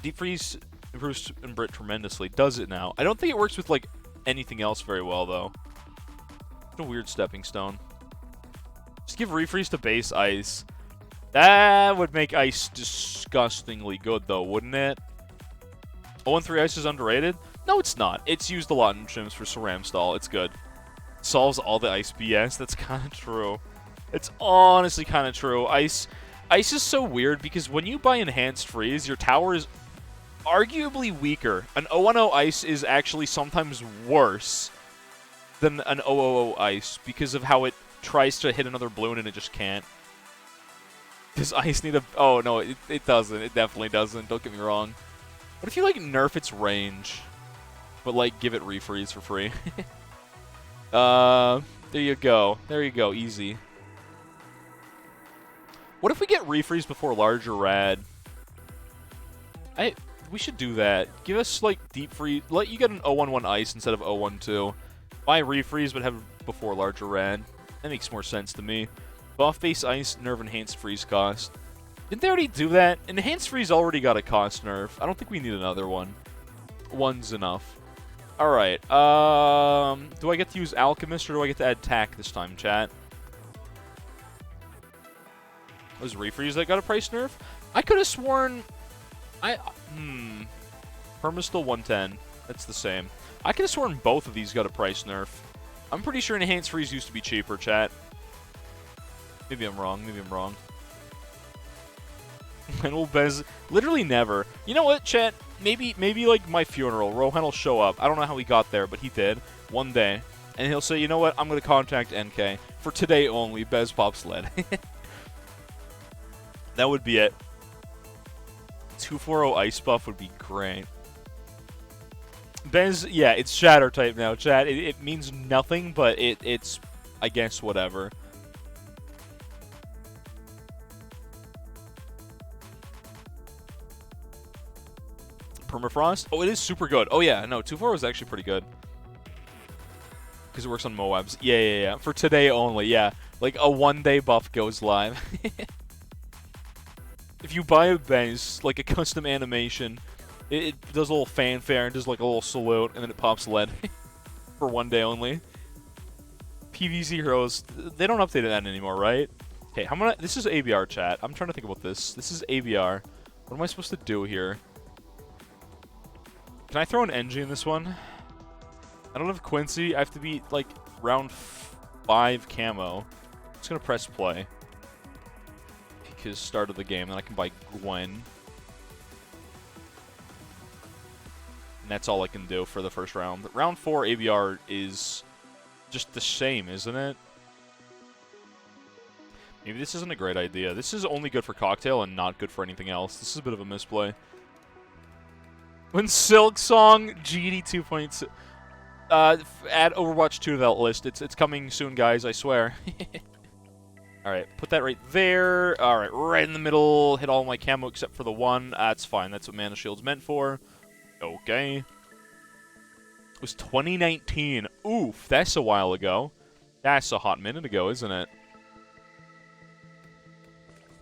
Deep freeze improves in Brit tremendously. Does it now? I don't think it works with like anything else very well though. What a weird stepping stone. Just give refreeze to base ice. That would make ice disgustingly good though, wouldn't it? 0-3 ice is underrated? No, it's not. It's used a lot in gyms for Ceram stall. It's good. Solves all the ice BS. That's kind of true. It's honestly kind of true. Ice is so weird because when you buy enhanced freeze, your tower is arguably weaker. An 0-1-0 ice is actually sometimes worse than an 0-0-0 ice because of how it tries to hit another balloon and it just can't. Does ice need a... Oh, no, it doesn't. It definitely doesn't. Don't get me wrong. What if you, like, nerf its range, but, like, give it refreeze for free? There you go. There you go. Easy. What if we get refreeze before larger rad? We should do that. Give us, like, deep freeze. Let you get an 0-1-1 ice instead of 0-1-2. Buy refreeze, but have it before larger rad. That makes more sense to me. Buff base ice, nerf enhanced freeze cost. Didn't they already do that? Enhanced freeze already got a cost nerf. I don't think we need another one. One's enough. Alright, do I get to use Alchemist or do I get to add Tack this time, chat? Was refreeze that got a price nerf? I could have sworn... Perma's still 110. That's the same. I could have sworn both of these got a price nerf. I'm pretty sure enhanced freeze used to be cheaper, chat. Maybe I'm wrong. Maybe I'm wrong. And will Bez... Literally never. You know what, chat? Maybe like my funeral. Rohan will show up. I don't know how he got there, but he did. One day. And he'll say, you know what? I'm going to contact NK. For today only, Bez pops lead. That would be it. 240 ice buff would be great. Bez, yeah, it's shatter type now, chat. It means nothing, but it's, I guess, whatever. Permafrost? Oh, it is super good. Oh, yeah. No, 2-4 was actually pretty good. Because it works on Moabs. Yeah. For today only, yeah. Like, a one-day buff goes live. If you buy a base, like a custom animation, it does a little fanfare and does, like, a little salute, and then it pops lead. For one day only. PvZ heroes, they don't update that anymore, right? Okay, this is ABR, chat. I'm trying to think about this. This is ABR. What am I supposed to do here? Can I throw an NG in this one? I don't have Quincy. I have to be, like, round 5 camo. I'm just going to press play. Because start of the game, then I can buy Gwen. And that's all I can do for the first round. Round 4 ABR is just the same, isn't it? Maybe this isn't a great idea. This is only good for Cocktail and not good for anything else. This is a bit of a misplay. When Silk Song GD 2.6, add Overwatch 2 to that list. It's coming soon, guys. I swear. All right, put that right there. All right, right in the middle. Hit all my camo except for the one. That's fine. That's what Mana Shield's meant for. Okay. It was 2019. Oof, that's a while ago. That's a hot minute ago, isn't it?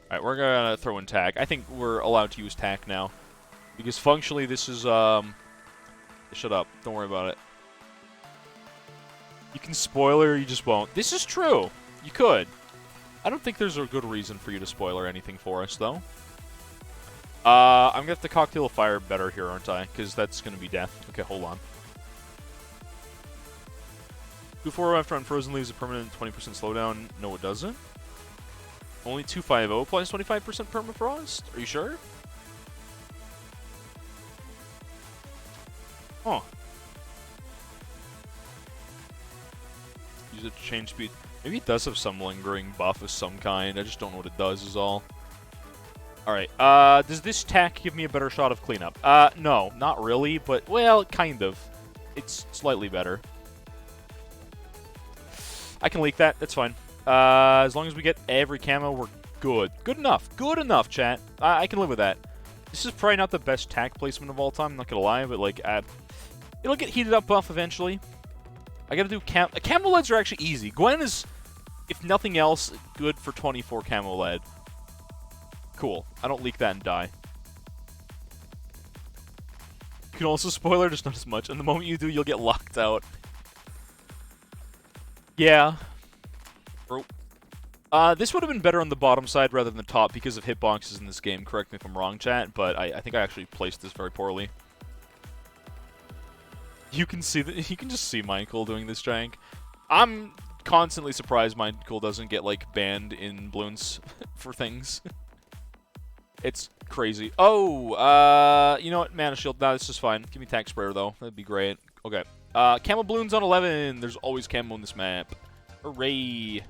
All right, we're gonna throw in Tack. I think we're allowed to use Tack now. Because functionally, this is, shut up. Don't worry about it. You can spoiler, you just won't. This is true. You could. I don't think there's a good reason for you to spoiler anything for us, though. I'm going to have to Cocktail Fire better here, aren't I? Because that's going to be death. Okay, hold on. 2-4 after Unfrozen leaves a permanent 20% slowdown. No, it doesn't. Only 2-5-0 applies 25% permafrost? Are you sure? Huh. Use it to change speed. Maybe it does have some lingering buff of some kind. I just don't know what it does is all. Alright, does this Tack give me a better shot of cleanup? No, not really, but, well, kind of. It's slightly better. I can leak that, that's fine. As long as we get every camo, we're good. Good enough. Good enough, chat. I can live with that. This is probably not the best Tack placement of all time, I'm not gonna lie, but, like, it'll get heated up buff eventually. I gotta do camo leads are actually easy. Gwen is, if nothing else, good for 24 camo lead. Cool. I don't leak that and die. You can also spoiler, just not as much. And the moment you do, you'll get locked out. Yeah. This would have been better on the bottom side rather than the top because of hitboxes in this game. Correct me if I'm wrong, chat, but I think I actually placed this very poorly. You can see that. You can just see Mindcool doing this jank. I'm constantly surprised Mindcool doesn't get like banned in Bloons for things. It's crazy. Oh, you know what? Mana Shield. Nah, this is fine. Give me Tack Sprayer though. That'd be great. Okay. Camo Bloons on 11. There's always camo on this map. Hooray.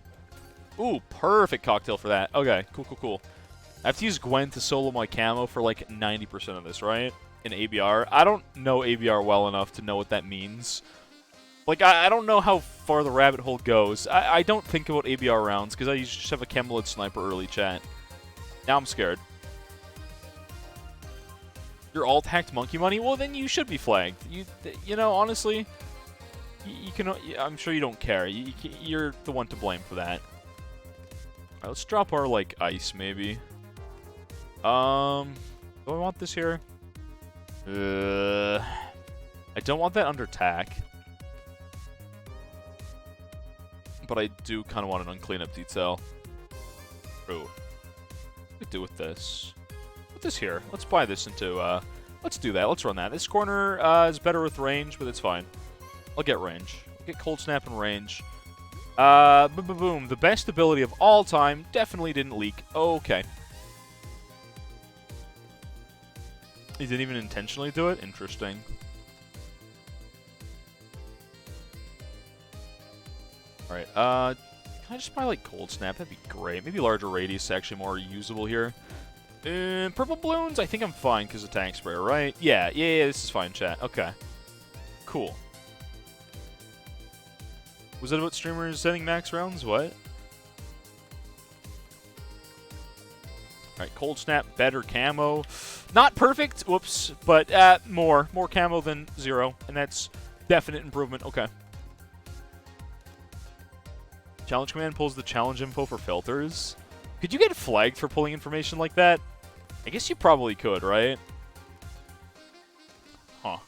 Ooh, perfect cocktail for that. Okay, cool. I have to use Gwen to solo my camo for like 90% of this, right? In ABR. I don't know ABR well enough to know what that means. Like, I don't know how far the rabbit hole goes. I don't think about ABR rounds because I just have a Camelot Sniper early, chat. Now I'm scared. You're alt hacked Monkey Money? Well, then you should be flagged. You know, honestly, you can. I'm sure you don't care. You're the one to blame for that. Alright, let's drop our, like, ice, maybe. Do I want this here? I don't want that under tack. But I do kind of want an unclean-up detail. Ooh. What do we do with this? Put this here. Let's buy this into, let's do that. Let's run that. This corner, is better with range, but it's fine. I'll get range. I'll get Cold Snap and range. Boom. The best ability of all time definitely didn't leak. Okay. He didn't even intentionally do it? Interesting. Alright, can I just buy, like, Cold Snap? That'd be great. Maybe larger radius is actually more usable here. Purple Balloons? I think I'm fine because of Tank Sprayer, right? Yeah, this is fine, chat. Okay. Cool. Was that about streamers setting max rounds? What? Alright, Cold Snap, better camo. Not perfect, whoops, but more camo than 0, and that's definite improvement. Okay. Challenge command pulls the challenge info for filters. Could you get flagged for pulling information like that? I guess you probably could, right? Huh.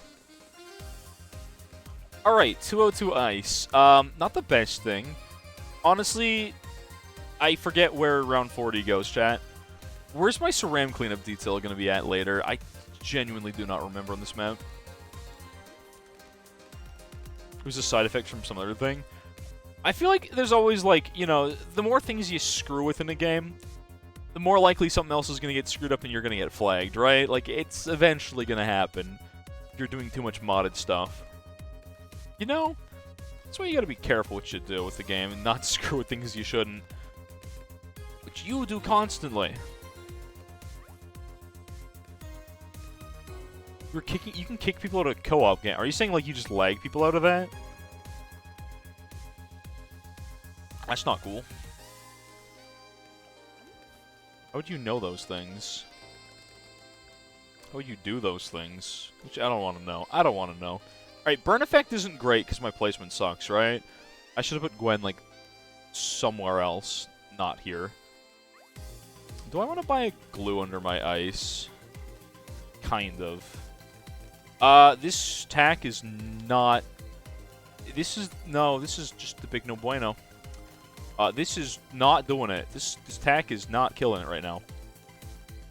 Alright, 202 ice. Not the best thing. Honestly, I forget where round 40 goes, chat. Where's my Ceram cleanup detail going to be at later? I genuinely do not remember on this map. It was a side effect from some other thing. I feel like there's always, like, you know, the more things you screw with in a game, the more likely something else is going to get screwed up and you're going to get flagged, right? Like, it's eventually going to happen if you're doing too much modded stuff. You know? That's why you got to be careful what you do with the game and not screw with things you shouldn't. Which you do constantly. You can kick people out of a co-op game. Are you saying, like, you just lag people out of that? That's not cool. How would you know those things? How would you do those things? Which I don't want to know. I don't want to know. Alright, burn effect isn't great because my placement sucks, right? I should have put Gwen, like, somewhere else. Not here. Do I want to buy a glue under my ice? Kind of. This tack is not... This is just the big no bueno. This is not doing it. This tack is not killing it right now.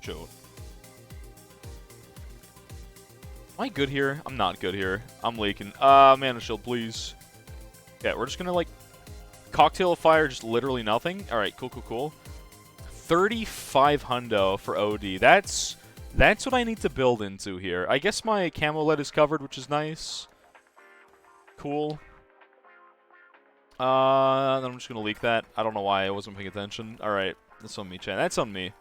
Show. Am I good here? I'm not good here. I'm leaking. Mana Shield, please. Yeah, we're just gonna, like, Cocktail of Fire, just literally nothing. Alright, cool. 35 hundo for OD. That's what I need to build into here. I guess my camo lead is covered, which is nice. Cool. Then I'm just gonna leak that. I don't know why I wasn't paying attention. Alright, that's on me, chat. That's on me.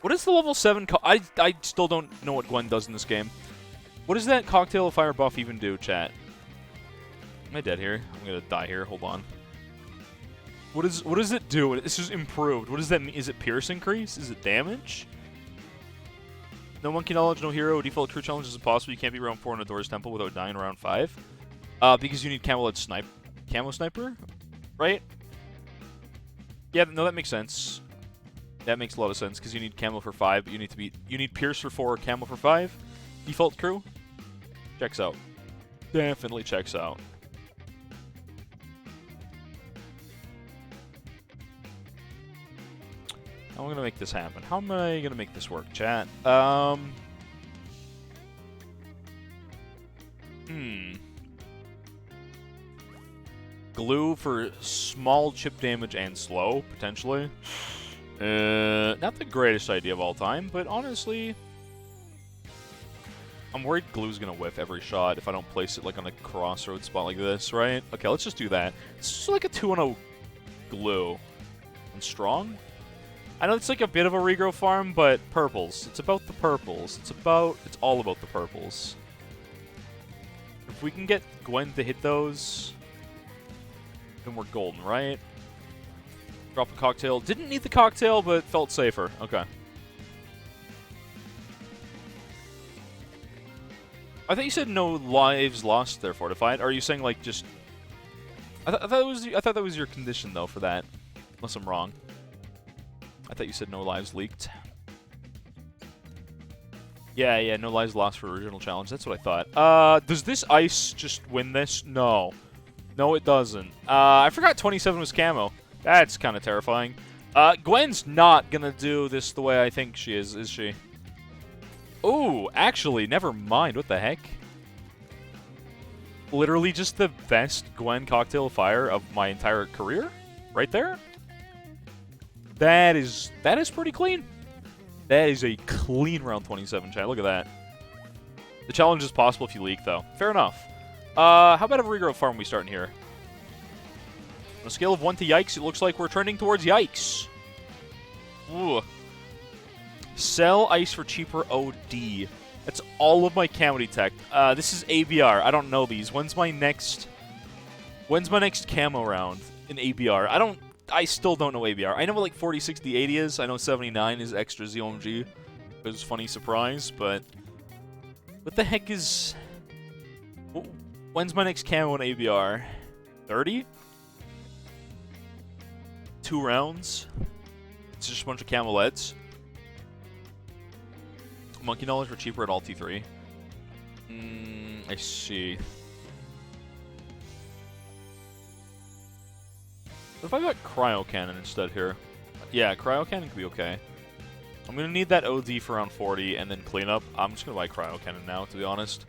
What is the level 7 I still don't know what Gwen does in this game. What does that Cocktail of Fire buff even do, chat? Am I dead here? I'm gonna die here. Hold on. What does it do? This is improved. What does that mean? Is it pierce increase? Is it damage? No monkey knowledge, no hero. Default crew challenge is impossible. You can't beat round 4 in a Doors Temple without dying round 5. Because you need camo sniper, right? Yeah, no, that makes sense. That makes a lot of sense because you need camo for 5, but you need pierce for 4, camo for 5. Default crew? Checks out. Definitely checks out. How am I gonna make this happen? How am I gonna make this work, chat? Glue for small chip damage and slow, potentially. Not the greatest idea of all time, but honestly, I'm worried glue's gonna whiff every shot if I don't place it like on a crossroad spot like this, right? Okay, let's just do that. It's just like a 2-0 glue. And strong? I know it's like a bit of a regrow farm, but purples. It's about the purples. It's all about the purples. If we can get Gwen to hit those, then we're golden, right? Drop a cocktail. Didn't need the cocktail, but felt safer. Okay. I thought you said no lives lost, they're fortified. Are you saying like just? I thought that was your condition though for that. Unless I'm wrong. I thought you said no lives leaked. Yeah, no lives lost for original challenge. That's what I thought. Does this ice just win this? No. No, it doesn't. I forgot 27 was camo. That's kind of terrifying. Gwen's not gonna do this the way I think she is she? Ooh, actually, never mind. What the heck? Literally just the best Gwen cocktail of fire of my entire career? Right there? That is pretty clean. That is a clean round 27, chat. Look at that. The challenge is possible if you leak, though. Fair enough. How about a regrow farm we starting here? On a scale of 1 to yikes, it looks like we're trending towards yikes. Ooh. Sell ice for cheaper OD. That's all of my camo detect. This is ABR. I don't know these. When's my next camo round in ABR? I still don't know ABR. I know what like 40, 60, 80 is. I know 79 is extra ZOMG. It was a funny surprise, but what the heck is... When's my next camo in ABR? 30? 2 rounds? It's just a bunch of camo leads. Monkey knowledge for cheaper at all T3. I see. What if I got cryo cannon instead here? Yeah, cryo cannon could be okay. I'm gonna need that OD for around 40 and then cleanup. I'm just gonna buy cryo cannon now, to be honest.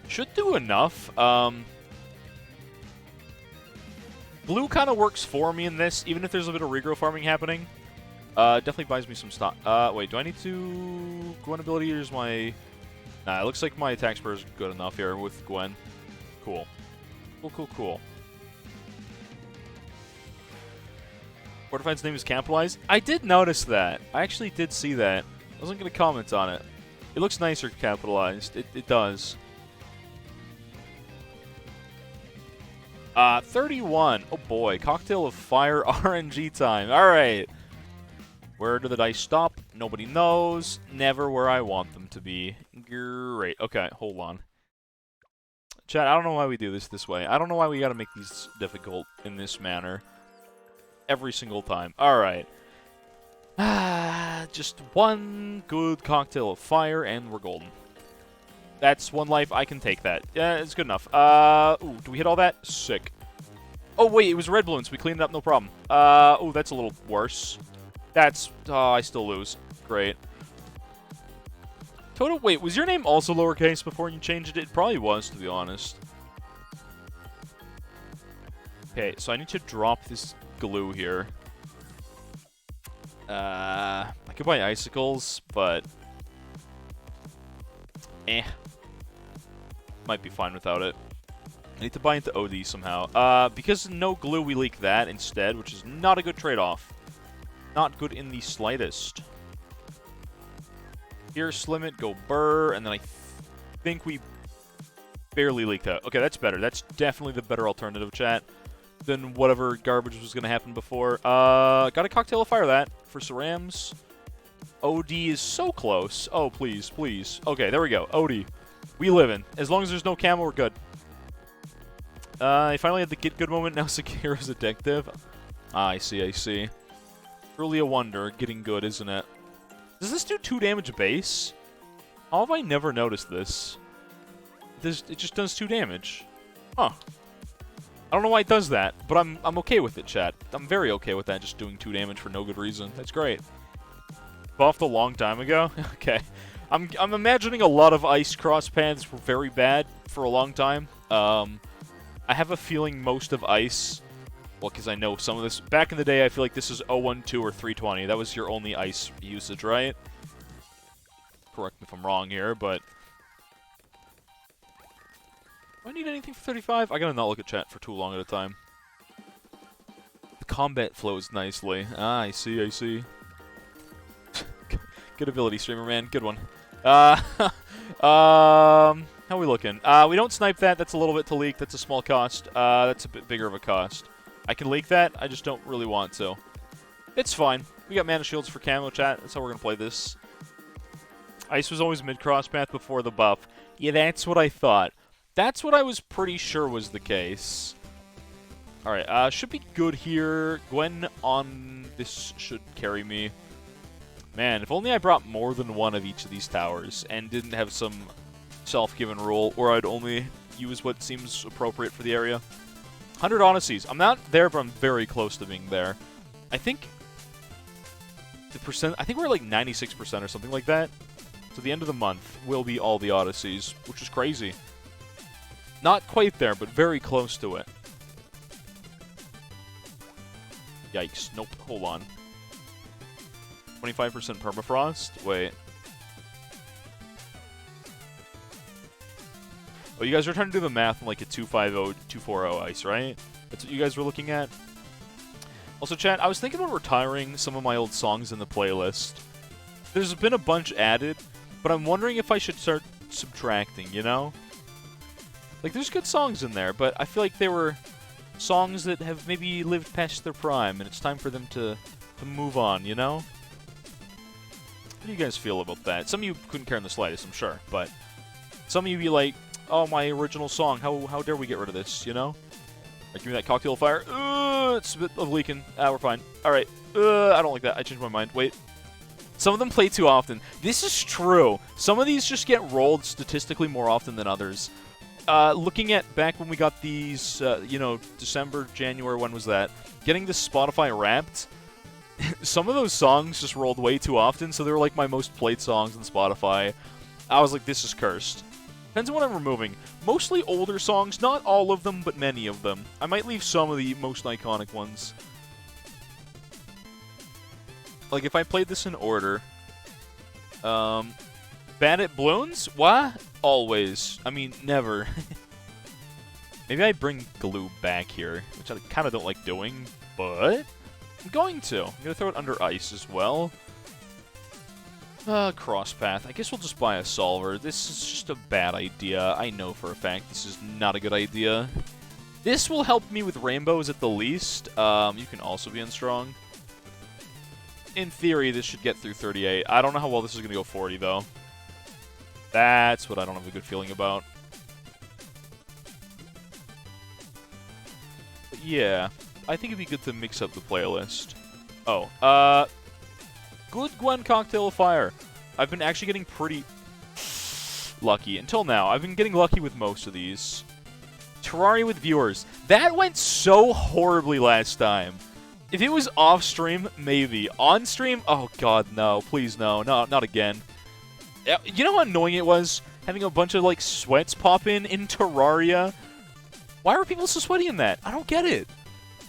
Should do enough. Blue kind of works for me in this, even if there's a bit of regrow farming happening. Definitely buys me some stock. Wait, do I need to... Gwen ability? Here's my... Nah, it looks like my attack spur is good enough here with Gwen. Cool. Cool. Fortified's name is capitalized? I did notice that. I actually did see that. I wasn't going to comment on it. It looks nicer capitalized. It does. 31. Oh boy. Cocktail of Fire RNG time. Alright. Where do the dice stop? Nobody knows. Never where I want them to be. Great. Okay, hold on. Chat, I don't know why we do this way. I don't know why we gotta make these difficult in this manner. Every single time. Alright. Just one good cocktail of fire and we're golden. That's one life. I can take that. Yeah, it's good enough. Ooh, do we hit all that? Sick. Oh, wait, it was red balloons. We cleaned it up, no problem. Oh, that's a little worse. That's... Oh, I still lose. Great. Toto, wait, was your name also lowercase before you changed it? It probably was, to be honest. Okay, so I need to drop this glue here. I could buy icicles, but... Might be fine without it. I need to buy into OD somehow. Because no glue, we leak that instead, which is not a good trade-off. Not good in the slightest. Here, slim it, go burr, and then I think we barely leaked that. Okay, that's better. That's definitely the better alternative, chat, than whatever garbage was going to happen before. Got a cocktail of fire that for Cerams. OD is so close. Oh, please, please. Okay, there we go. OD. We live in. As long as there's no camo, we're good. I finally had the get good moment. Now Sekira's addictive. I see. Truly a wonder. Getting good, isn't it? Does this do 2 damage base? How have I never noticed this? It just does 2 damage. Huh. I don't know why it does that, but I'm okay with it, chat. I'm very okay with that, just doing 2 damage for no good reason. That's great. Buffed a long time ago? Okay. I'm imagining a lot of ice cross paths were very bad for a long time. I have a feeling most of ice... Well, because I know some of this... Back in the day, I feel like this is 012 or 320. That was your only ice usage, right? Correct me if I'm wrong here, but... Do I need anything for 35? I gotta not look at chat for too long at a time. The combat flows nicely. Ah, I see, I see. Good ability, streamer man. Good one. How we looking? We don't snipe that. That's a little bit to leak. That's a small cost. That's a bit bigger of a cost. I can leak that. I just don't really want to. It's fine. We got mana shields for camo, chat. That's how we're gonna play this. Ice was always mid-cross path before the buff. Yeah, that's what I thought. That's what I was pretty sure was the case. Alright, should be good here. Gwen on this should carry me. Man, if only I brought more than one of each of these towers and didn't have some self-given rule, or I'd only use what seems appropriate for the area. 100 Odysseys. I'm not there, but I'm very close to being there. I think the percent... I think we're like 96% or something like that. So the end of the month will be all the Odysseys, which is crazy. Not quite there, but very close to it. Yikes. Nope. Hold on. 25% permafrost? Wait. Oh, you guys are trying to do the math on like a 250, 240 ice, right? That's what you guys were looking at? Also, chat, I was thinking about retiring some of my old songs in the playlist. There's been a bunch added, but I'm wondering if I should start subtracting, you know? Like, there's good songs in there, but I feel like they were songs that have maybe lived past their prime, and it's time for them to move on, you know? How do you guys feel about that? Some of you couldn't care in the slightest, I'm sure, but some of you be like, oh, my original song, how dare we get rid of this, you know? Like, give me that cocktail of fire. It's a bit of leaking. We're fine. Alright. I don't like that. I changed my mind. Wait. Some of them play too often. This is true. Some of these just get rolled statistically more often than others. Looking at back when we got these, you know, December, January, when was that? Getting this Spotify Wrapped, some of those songs just rolled way too often, so they were like my most played songs on Spotify. I was like, this is cursed. Depends on what I'm removing. Mostly older songs, not all of them, but many of them. I might leave some of the most iconic ones. Like, if I played this in order... Bandit Bloons? What? Always. I mean, never. Maybe I bring glue back here, which I kind of don't like doing, but I'm going to. I'm going to throw it under ice as well. Cross path. I guess we'll just buy a solver. This is just a bad idea. I know for a fact this is not a good idea. This will help me with rainbows at the least. You can also be unstrong. In theory, this should get through 38. I don't know how well this is going to go 40, though. That's what I don't have a good feeling about. But yeah, I think it'd be good to mix up the playlist. Oh, good Gwen Cocktail of Fire. I've been actually getting pretty lucky. Until now, I've been getting lucky with most of these. Terraria with viewers. That went so horribly last time. If it was off-stream, maybe. On-stream? Oh god, no. Please, no. No, not again. You know how annoying it was? Having a bunch of, like, sweats pop in Terraria? Why are people so sweaty in that? I don't get it.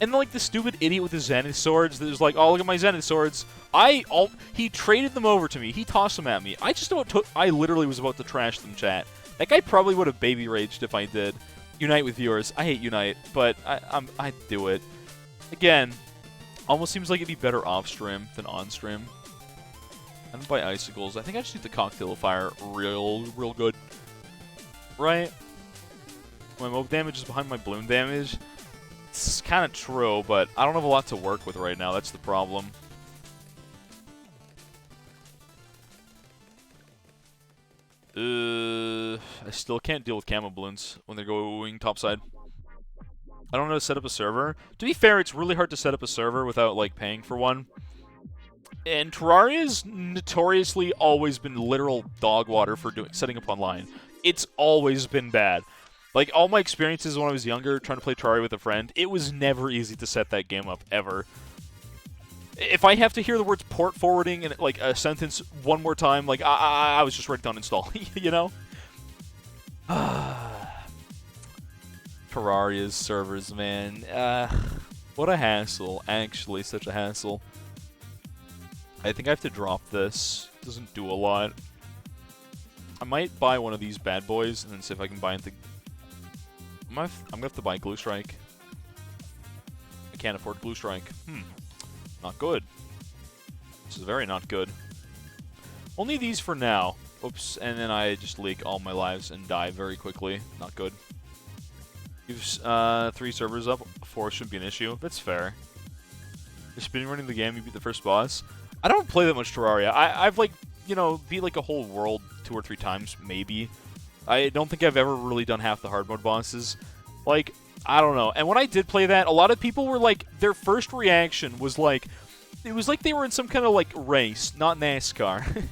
And, like, the stupid idiot with the Zenith swords that was like, oh, look at my Zenith swords. He traded them over to me. He tossed them at me. I literally was about to trash them, chat. That guy probably would have baby raged if I did. Unite with viewers. I hate Unite, but I'd do it. Again, almost seems like it'd be better off-stream than on-stream. And by icicles, I think I just need the Cocktail of Fire real good. Right? My mob damage is behind my bloom damage. It's kind of true, but I don't have a lot to work with right now. That's the problem. I still can't deal with camo balloons when they're going topside. I don't know how to set up a server. To be fair, it's really hard to set up a server without, like, paying for one. And Terraria's notoriously always been literal dog water for setting up online. It's always been bad. Like, all my experiences when I was younger trying to play Terraria with a friend, it was never easy to set that game up, ever. If I have to hear the words port forwarding in, like, a sentence one more time, like, I was just ready to uninstall, you know? Terraria's servers, man. What a hassle. Actually, such a hassle. I think I have to drop this. Doesn't do a lot. I might buy one of these bad boys and then see if I can buy into... I'm gonna have to buy Glue Strike. I can't afford Glue Strike. Not good. This is very not good. Only these for now. Oops, and then I just leak all my lives and die very quickly. Not good. Gives 3 servers up. 4 shouldn't be an issue. That's fair. You're speedrunning the game, you beat the first boss. I don't play that much Terraria. I've, like, you know, beat, like, a whole world 2 or 3 times, maybe. I don't think I've ever really done half the hard mode bosses. Like, I don't know. And when I did play that, a lot of people were, like, their first reaction was, like, it was like they were in some kind of, like, race, not NASCAR.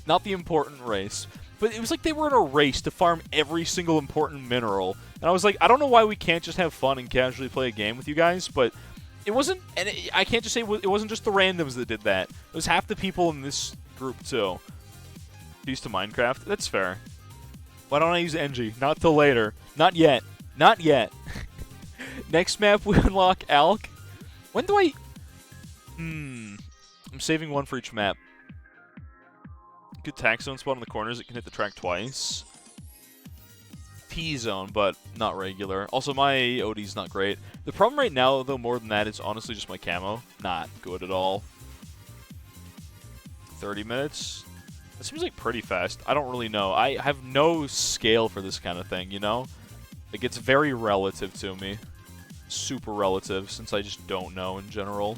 Not the important race. But it was like they were in a race to farm every single important mineral. And I was like, I don't know why we can't just have fun and casually play a game with you guys, but it wasn't, and I can't just say it wasn't just the randoms that did that. It was half the people in this group, too. Used to Minecraft. That's fair. Why don't I use NG? Not till later. Not yet. Not yet. Next map, we unlock Alk. When do I... I'm saving one for each map. Good tax zone spot on the corners. It can hit the track twice. T-zone, but not regular. Also, my OD's not great. The problem right now, though, more than that, is honestly just my camo. Not good at all. 30 minutes? That seems like pretty fast. I don't really know. I have no scale for this kind of thing, you know? Like, it's very relative to me. Super relative, since I just don't know in general.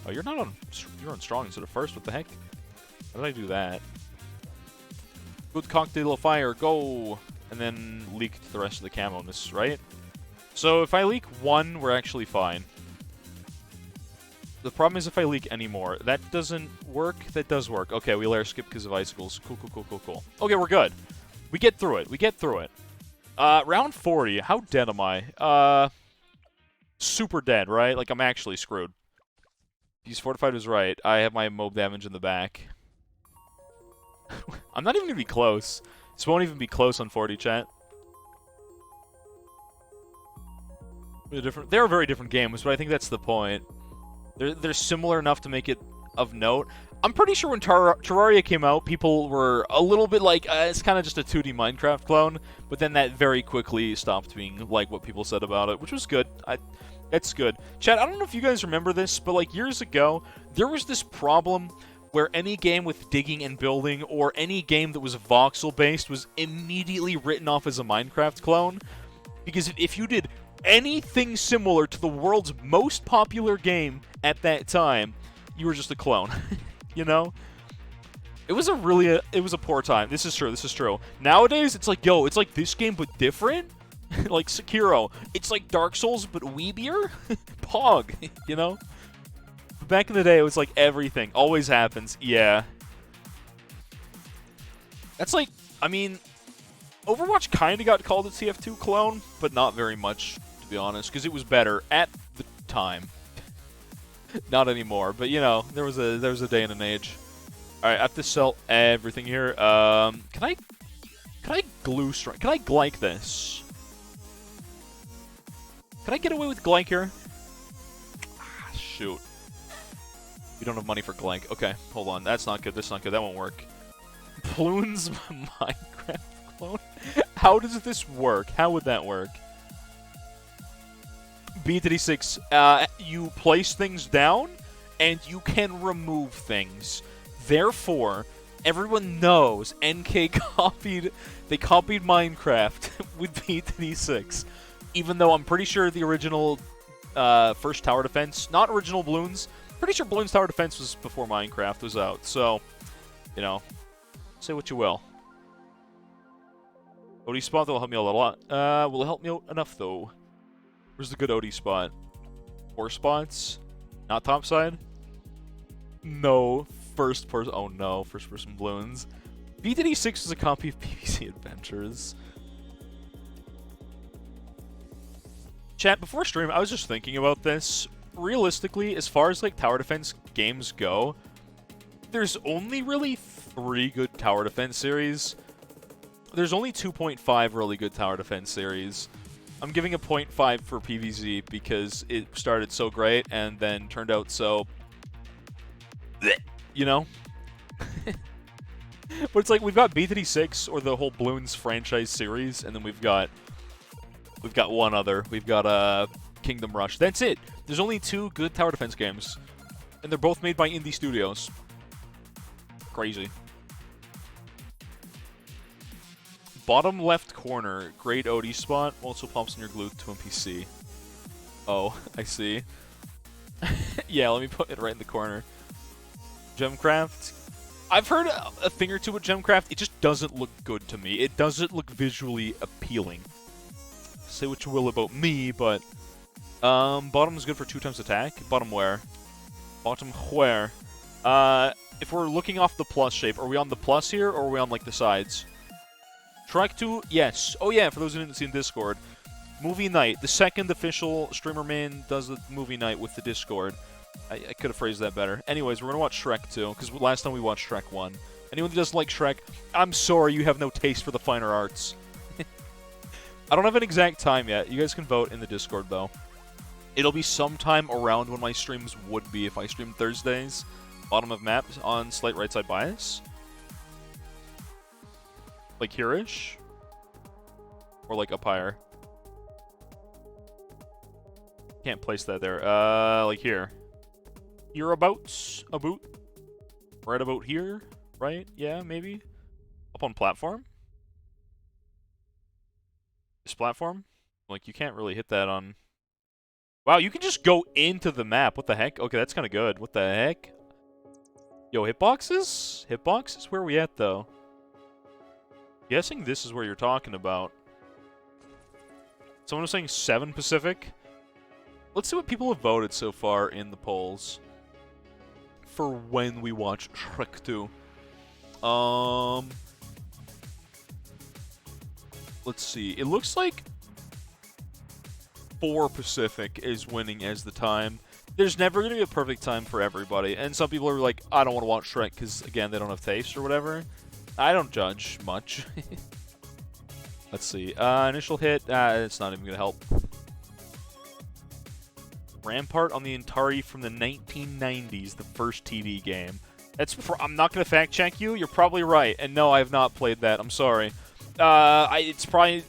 Oh, you're not on... You're on strong instead of first. What the heck? How did I do that? Good cocktail of fire. Go! And then leak the rest of the camo-ness, right? So if I leak one, we're actually fine. The problem is if I leak any more. That doesn't work. That does work. Okay, we layer skip because of icicles. Cool, cool, cool, cool, cool. Okay, we're good. We get through it. We get through it. Round 40. How dead am I? Super dead, right? Like, I'm actually screwed. He's fortified was right. I have my mob damage in the back. I'm not even going to be close. This won't even be close on 40, chat. They're very different games, but I think that's the point. They're similar enough to make it of note. I'm pretty sure when Terraria came out, people were a little bit like, it's kind of just a 2D Minecraft clone, but then that very quickly stopped being like what people said about it, which was good. That's good. Chat, I don't know if you guys remember this, but like years ago, there was this problem where any game with digging and building, or any game that was voxel-based, was immediately written off as a Minecraft clone. Because if you did anything similar to the world's most popular game at that time, you were just a clone. You know? It was a poor time. This is true, this is true. Nowadays, it's like, yo, it's like this game but different? Like Sekiro. It's like Dark Souls but weebier? Pog, you know? Back in the day, it was like everything. Always happens. Yeah. That's like, I mean, Overwatch kind of got called a TF2 clone, but not very much, to be honest, because it was better at the time. Not anymore, but you know, there was a day and an age. All right, I have to sell everything here. Can I glue strike? Can I glyke this? Can I get away with glyke here? Ah, shoot. We don't have money for glyke. Okay, hold on. That's not good. That's not good. That won't work. Bloons Minecraft clone? How does this work? How would that work? B36, you place things down, and you can remove things. Therefore, everyone knows NK copied Minecraft with B36. Even though I'm pretty sure the original first tower defense, not original Bloons, pretty sure Bloons Tower Defense was before Minecraft was out, so, you know, say what you will. OD spot, that'll help me out a lot. Will it help me out enough, though? Where's the good OD spot? 4 spots? Not topside? No. First person. Oh no. First person balloons. BTD6 is a copy of PvC Adventures. Chat, before stream, I was just thinking about this. Realistically, as far as like tower defense games go, there's only really 3 good tower defense series. There's only 2.5 really good tower defense series. I'm giving a 0.5 for PvZ because it started so great and then turned out so... You know? But it's like, we've got BTD6, or the whole Bloons franchise series, and then we've got one other. We've got Kingdom Rush. That's it. There's only 2 good tower defense games. And they're both made by indie studios. Crazy. Bottom left corner, great OD spot, also pops in your glue to NPC. Oh, I see. Yeah, let me put it right in the corner. Gemcraft. I've heard a thing or two with Gemcraft. It just doesn't look good to me. It doesn't look visually appealing. Say what you will about me, but bottom is good for 2 times attack. Bottom where? Bottom where? If we're looking off the plus shape, are we on the plus here, or are we on like the sides? Track 2, yes. Oh yeah, for those who didn't see in Discord. Movie night. The second official streamer main does the movie night with the Discord. I could have phrased that better. Anyways, we're going to watch Shrek 2, because last time we watched Shrek 1. Anyone who doesn't like Shrek, I'm sorry, you have no taste for the finer arts. I don't have an exact time yet. You guys can vote in the Discord, though. It'll be sometime around when my streams would be if I stream Thursdays. Bottom of map on slight right side bias. Like here-ish? Or like up higher? Can't place that there. Like here. Hereabouts? About? Right about here? Right? Yeah, maybe? Up on platform? This platform? Like, you can't really hit that on... Wow, you can just go into the map. What the heck? Okay, that's kind of good. What the heck? Yo, hitboxes? Hitboxes? Where are we at, though? Guessing this is where you're talking about. Someone was saying 7 Pacific. Let's see what people have voted so far in the polls for when we watch Shrek 2. Let's see. It looks like 4 Pacific is winning as the time. There's never going to be a perfect time for everybody. And some people are like, I don't want to watch Shrek because, again, they don't have taste or whatever. I don't judge much. Let's see. Initial hit. It's not even going to help. Rampart on the Atari from the 1990s, the first TD game. I'm not going to fact check you. You're probably right. And no, I have not played that. I'm sorry. It's probably...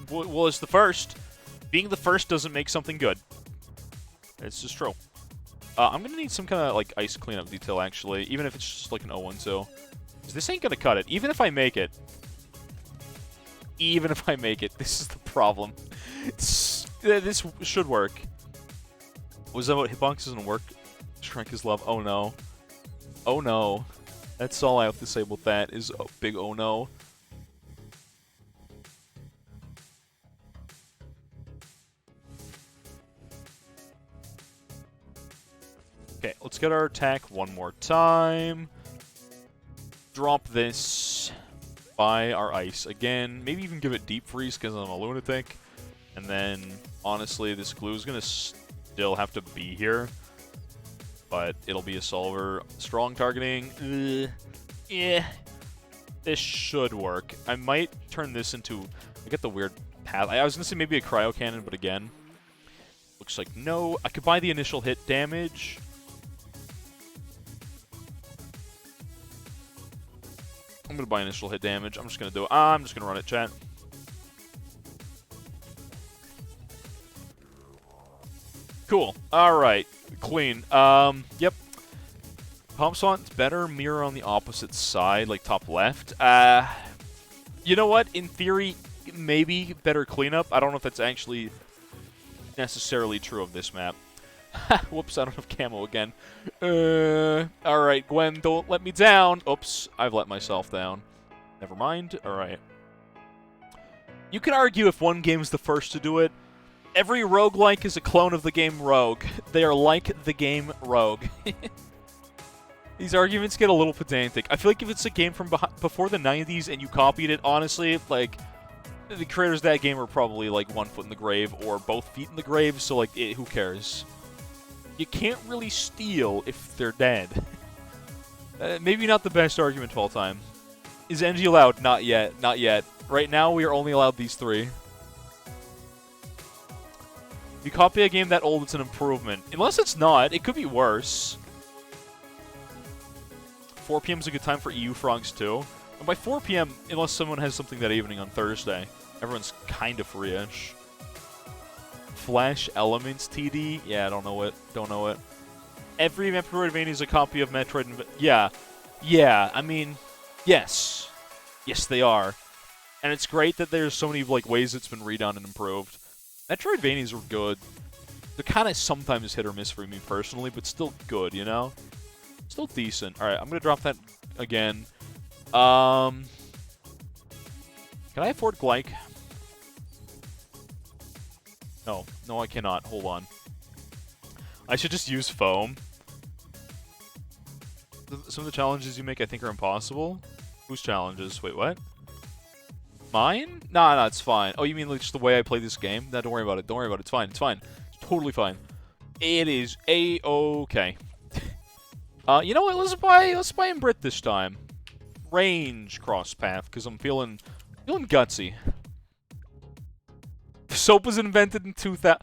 well, it's the first. Being the first doesn't make something good. It's just true. I'm going to need some kind of like ice cleanup detail, actually. Even if it's just like an 0-1-2. This ain't going to cut it. Even if I make it. Even if I make it. This is the problem. This should work. Was that about hitbox doesn't work? Shrek is love. Oh no. Oh no. That's all I have to say about that is a big oh no. Okay, let's get our attack one more time. Drop this. Buy our ice again. Maybe even give it deep freeze because I'm a lunatic. And then, honestly, this glue is going to still have to be here. But it'll be a solver. Strong targeting. Yeah. This should work. I might turn this into... I get the weird path. I was going to say maybe a cryo cannon, but again... Looks like no. I could buy the initial hit damage. I'm going to buy initial hit damage. I'm just going to do it. I'm just going to run it, chat. Cool. Alright. Clean. Yep. Pump Swant's better. Mirror on the opposite side, like top left. You know what? In theory, maybe better cleanup. I don't know if that's actually necessarily true of this map. Whoops, I don't have camo again. Alright, Gwen, don't let me down. Oops, I've let myself down. Never mind. Alright. You can argue if one game's the first to do it, Every roguelike is a clone of the game Rogue. They are like the game Rogue. These arguments get a little pedantic. I feel like if it's a game from before the 90s and you copied it, honestly, like, the creators of that game are probably, like, 1 foot in the grave or both feet in the grave, so, like, who cares? You can't really steal if they're dead. Maybe not the best argument of all time. Is NG allowed? Not yet. Not yet. Right now, we are only allowed these 3. If you copy a game that old, it's an improvement. Unless it's not. It could be worse. 4 p.m. is a good time for EU frogs, too. And by 4 p.m., unless someone has something that evening on Thursday, everyone's kind of free-ish. Flash Elements TD? Yeah, I don't know it. Don't know it. Every Metroidvania is a copy of Metroid... Yeah. Yeah, I mean, yes. Yes, they are. And it's great that there's so many like ways it's been redone and improved. Metroidvanias are good. They're kind of sometimes hit or miss for me personally, but still good, you know? Still decent. Alright, I'm going to drop that again. Can I afford Glyke? No. No, I cannot. Hold on. I should just use foam. Some of the challenges you make, I think, are impossible. Whose challenges? Wait, what? Mine? Nah, it's fine. Oh, you mean like just the way I play this game? Nah, don't worry about it. Don't worry about it. It's fine. It's fine. It's totally fine. It is A-okay. You know what? Let's buy in Brit this time. Range cross path, because I'm feeling gutsy. Soap was invented in 2000.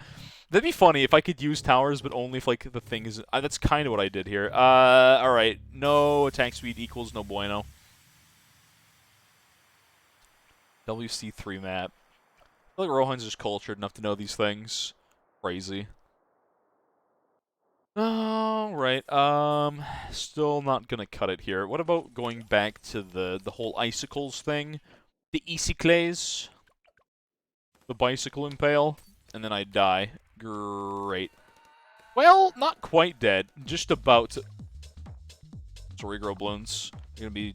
That'd be funny if I could use towers, but only if like the thing is. That's kind of what I did here. All right. No attack speed equals no bueno. WC3 map. I feel like Rohan's just cultured enough to know these things. Crazy. Alright, still not gonna cut it here. What about going back to the whole icicles thing? The Icicles? The bicycle impale? And then I die. Great. Well, not quite dead. Just about to... Sorry, grow balloons. They're gonna be...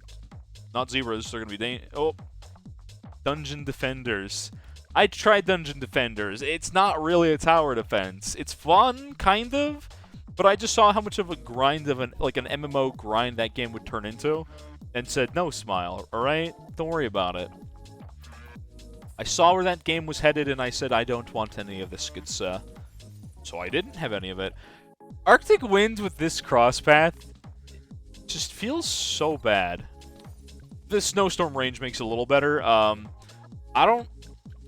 Not zebras, they're gonna be... Oh! Dungeon Defenders. I tried Dungeon Defenders. It's not really a tower defense. It's fun, kind of. But I just saw how much of a grind of an MMO grind that game would turn into, and said, no, Smile, alright? Don't worry about it. I saw where that game was headed, and I said, I don't want any of this good sir. So I didn't have any of it. Arctic Wind with this cross path just feels so bad. The Snowstorm range makes it a little better. I don't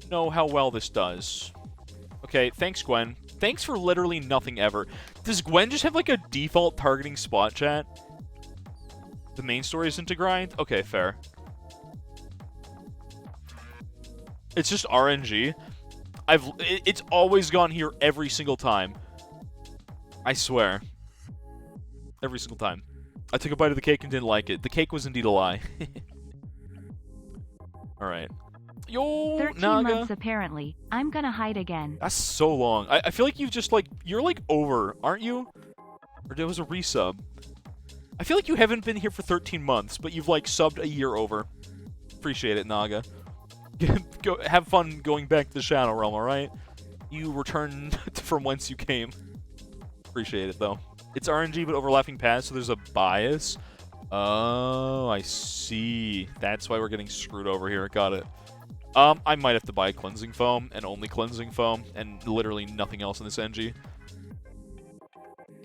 know how well this does. Okay, thanks, Gwen. Thanks for literally nothing ever. Does Gwen just have, like, a default targeting spot chat? The main story isn't to grind? Okay, fair. It's just RNG. It's always gone here every single time. I swear. Every single time. I took a bite of the cake and didn't like it. The cake was indeed a lie. Alright. Yo, 13 Naga. months apparently. I'm gonna hide again. That's so long. I feel like you've just, like, you're, like, over, aren't you? Or there was a resub. I feel like you haven't been here for 13 months, but you've, like, subbed a year over. Appreciate it, Naga. Go have fun going back to the Shadow Realm, alright? You returned from whence you came. Appreciate it, though. It's RNG, but overlapping paths, so there's a bias. Oh, I see. That's why we're getting screwed over here. Got it. I might have to buy cleansing foam, and only cleansing foam, and literally nothing else in this NG.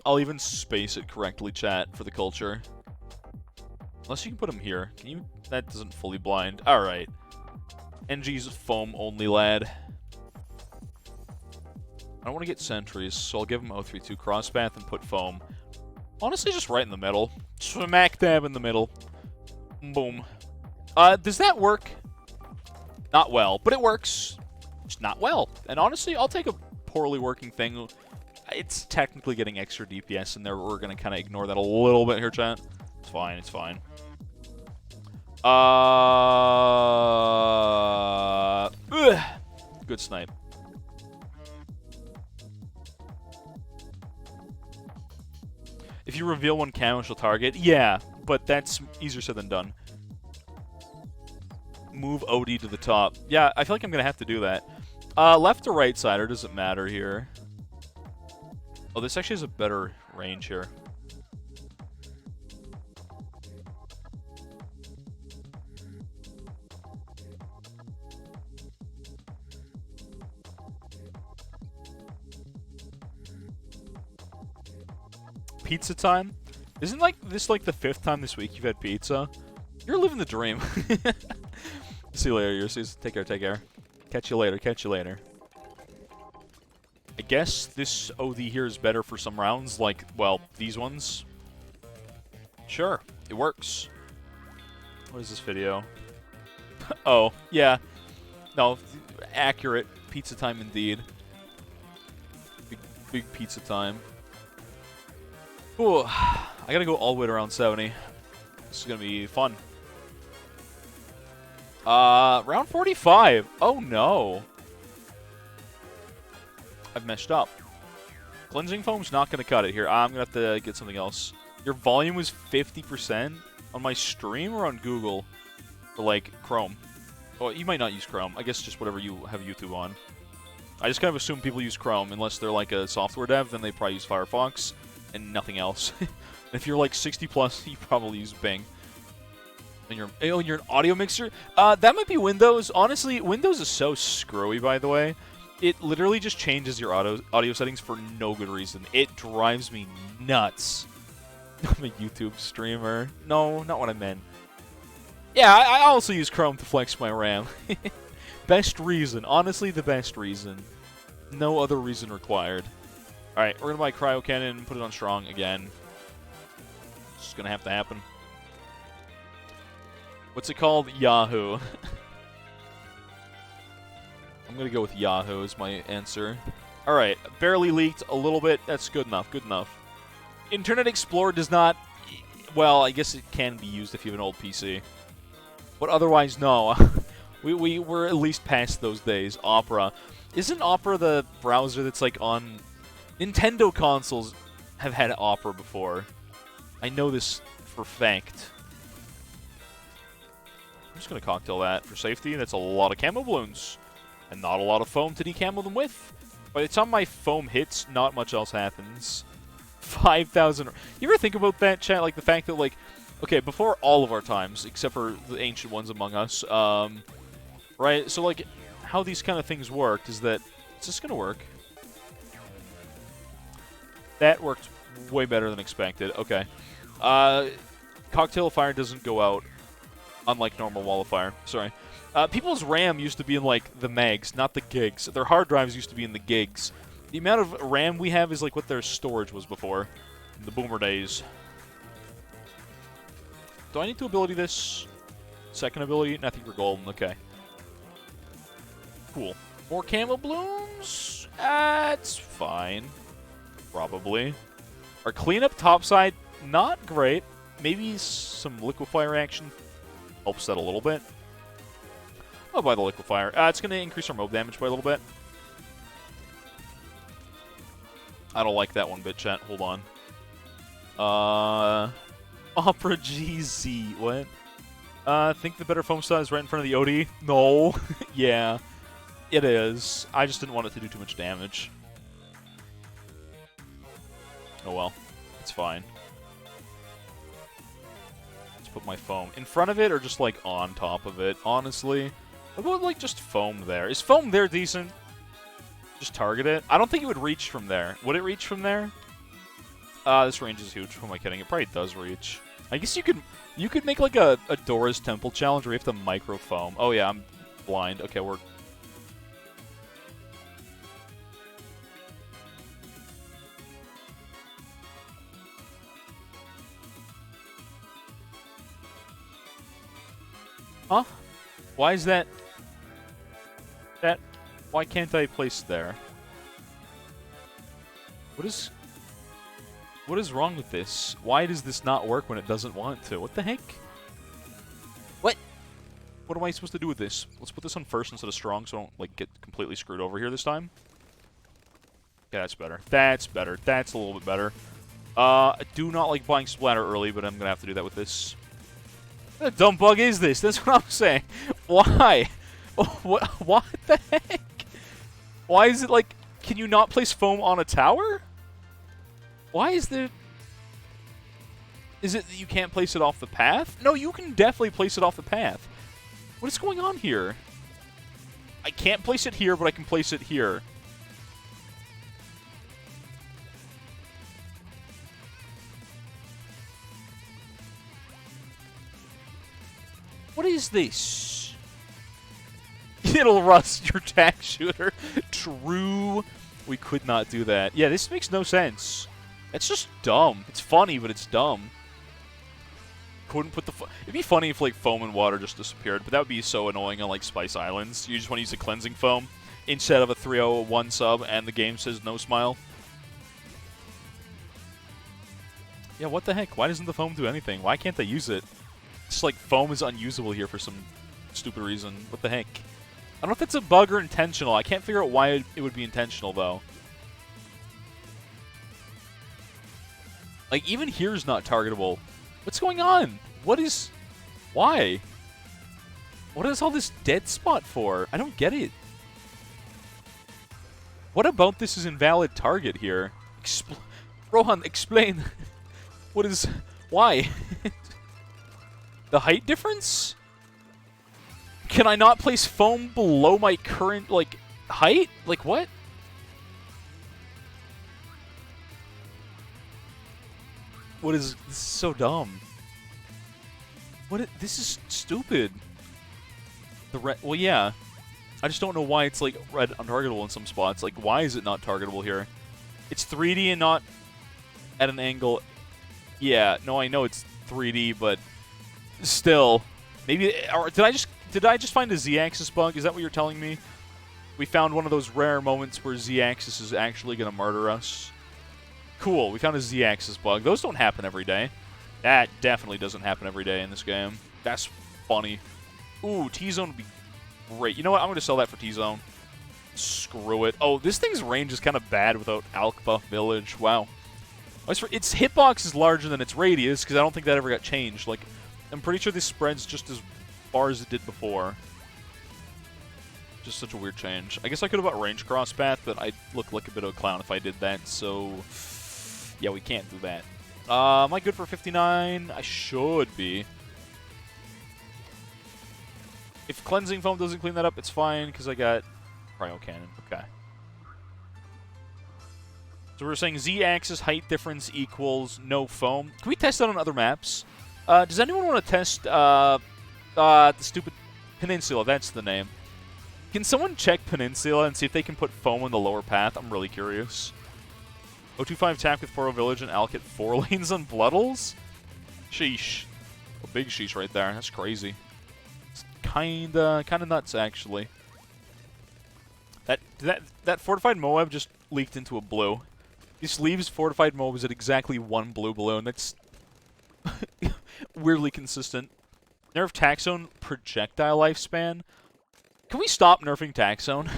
I'll even space it correctly, chat, for the culture. Unless you can put them here. Can you? That doesn't fully blind. Alright. NG's foam only, lad. I don't want to get sentries, so I'll give him 032 crosspath and put foam. Honestly, just right in the middle. Smack dab in the middle. Boom. Does that work? Not well, but it works. Just not well. And honestly, I'll take a poorly working thing. It's technically getting extra DPS in there. We're going to kind of ignore that a little bit here, chat. It's fine, it's fine. Good snipe. If you reveal one camo, she'll target. Yeah, but that's easier said than done. Move OD to the top. Yeah, I feel like I'm going to have to do that. Left or right side, or does it matter here? Oh, this actually has a better range here. Pizza time? Isn't this like the 5th time this week you've had pizza? You're living the dream. See you later, Odysseys. Take care, take care. Catch you later, catch you later. I guess this OD here is better for some rounds, like, well, these ones. Sure, it works. What is this video? Oh, yeah. No, accurate. Pizza time indeed. Big pizza time. Ooh, I gotta go all the way to round 70. This is gonna be fun. Round 45. Oh no. I've messed up. Cleansing foam's not gonna cut it here. I'm gonna have to get something else. Your volume was 50% on my stream or on Google? Or like Chrome? Oh, you might not use Chrome. I guess just whatever you have YouTube on. I just kind of assume people use Chrome unless they're like a software dev, then they probably use Firefox and nothing else. If you're like 60 plus, you probably use Bing. And you're an audio mixer? That might be Windows. Honestly, Windows is so screwy, by the way. It literally just changes your audio settings for no good reason. It drives me nuts. I'm a YouTube streamer. No, not what I meant. Yeah, I also use Chrome to flex my RAM. Best reason. Honestly, the best reason. No other reason required. Alright, we're gonna buy Cryo Cannon and put it on strong again. It's gonna have to happen. What's it called? Yahoo. I'm gonna go with Yahoo as my answer. Alright, barely leaked a little bit. That's good enough, good enough. Internet Explorer does not... Well, I guess it can be used if you have an old PC. But otherwise, no. We're at least past those days. Opera. Isn't Opera the browser that's like on... Nintendo consoles have had Opera before. I know this for fact. I'm just going to cocktail that for safety. That's a lot of camo balloons. And not a lot of foam to decamo them with. By the time my foam hits, not much else happens. 5,000... You ever think about that, chat? Like, the fact that, like... Okay, before all of our times, except for the ancient ones among us, right? So, like, how these kind of things worked is that... Is this going to work? That worked way better than expected. Okay. Cocktail of Fire doesn't go out, unlike normal Wall of Fire. Sorry. People's RAM used to be in, like, the megs, not the gigs. Their hard drives used to be in the gigs. The amount of RAM we have is, like, what their storage was before. In the boomer days. Do I need to ability this? Second ability? I think we're golden. Okay. Cool. More camo balloons? That's fine. Probably. Our cleanup topside, not great. Maybe some liquefier action helps that a little bit. I'll buy the liquefier. It's going to increase our mob damage by a little bit. I don't like that one bit, chat. Hold on. Opera GZ. What? I think the better foam style is right in front of the OD. No. Yeah. It is. I just didn't want it to do too much damage. Oh well. It's fine. Let's put my foam in front of it or just, like, on top of it, honestly. How about, like, just foam there? Is foam there decent? Just target it? I don't think it would reach from there. Would it reach from there? This range is huge. Who am I kidding? It probably does reach. I guess you could make, like, a Dora's Temple challenge where you have to micro foam. Oh, yeah, I'm blind. Okay, we're... Huh? Why is that... Why can't I place there? What is wrong with this? Why does this not work when it doesn't want to? What the heck? What? What am I supposed to do with this? Let's put this on first instead of strong so I don't, like, get completely screwed over here this time. Yeah, that's better. That's better. That's a little bit better. I do not like buying splatter early, but I'm going to have to do that with this. What a dumb bug is this? That's what I'm saying. Why? What the heck? Why is it like, can you not place foam on a tower? Why is there... Is it that you can't place it off the path? No, you can definitely place it off the path. What is going on here? I can't place it here, but I can place it here. What is this? It'll rust your tack shooter. True. We could not do that. Yeah, this makes no sense. It's just dumb. It's funny, but it's dumb. Couldn't put the... It'd be funny if, like, foam and water just disappeared, but that would be so annoying on, like, Spice Islands. You just want to use a cleansing foam instead of a 301 sub, and the game says no smile. Yeah, what the heck? Why doesn't the foam do anything? Why can't they use it? It's like foam is unusable here for some stupid reason. What the heck? I don't know if that's a bug or intentional. I can't figure out why it would be intentional, though. Like, even here's not targetable. What's going on? What is... Why? What is all this dead spot for? I don't get it. What about this is invalid target here? Rohan, explain. What is... Why? The height difference? Can I not place foam below my current, like, height? Like, what? What is... This is so dumb. This is stupid. The red... Well, yeah. I just don't know why it's, like, red untargetable in some spots. Like, why is it not targetable here? It's 3D and not at an angle. Yeah, no, I know it's 3D, but... Still, maybe, or did I just find a Z-axis bug? Is that what you're telling me? We found one of those rare moments where Z-axis is actually going to murder us. Cool, we found a Z-axis bug. Those don't happen every day. That definitely doesn't happen every day in this game. That's funny. Ooh, T-Zone would be great. You know what? I'm going to sell that for T-Zone. Screw it. Oh, this thing's range is kind of bad without Alkbuff Village. Wow. Its hitbox is larger than its radius, because I don't think that ever got changed. Like, I'm pretty sure this spreads just as far as it did before. Just such a weird change. I guess I could have got range crosspath, but I'd look like a bit of a clown if I did that, so... Yeah, we can't do that. Am I good for 59? I should be. If Cleansing Foam doesn't clean that up, it's fine, because I got Cryo Cannon. Okay. So we're saying Z-axis height difference equals no foam. Can we test that on other maps? Does anyone want to test the stupid Peninsula? That's the name. Can someone check Peninsula and see if they can put foam on the lower path? I'm really curious. 025 tap with 4 Village and Alkit 4 lanes on Bloodles? Sheesh. A big sheesh right there. That's crazy. It's kinda nuts, actually. That Fortified Moab just leaked into a blue. This leaves Fortified Moabs at exactly 1 blue balloon. That's... weirdly consistent. Nerf Taxone projectile lifespan. Can we stop nerfing Taxone?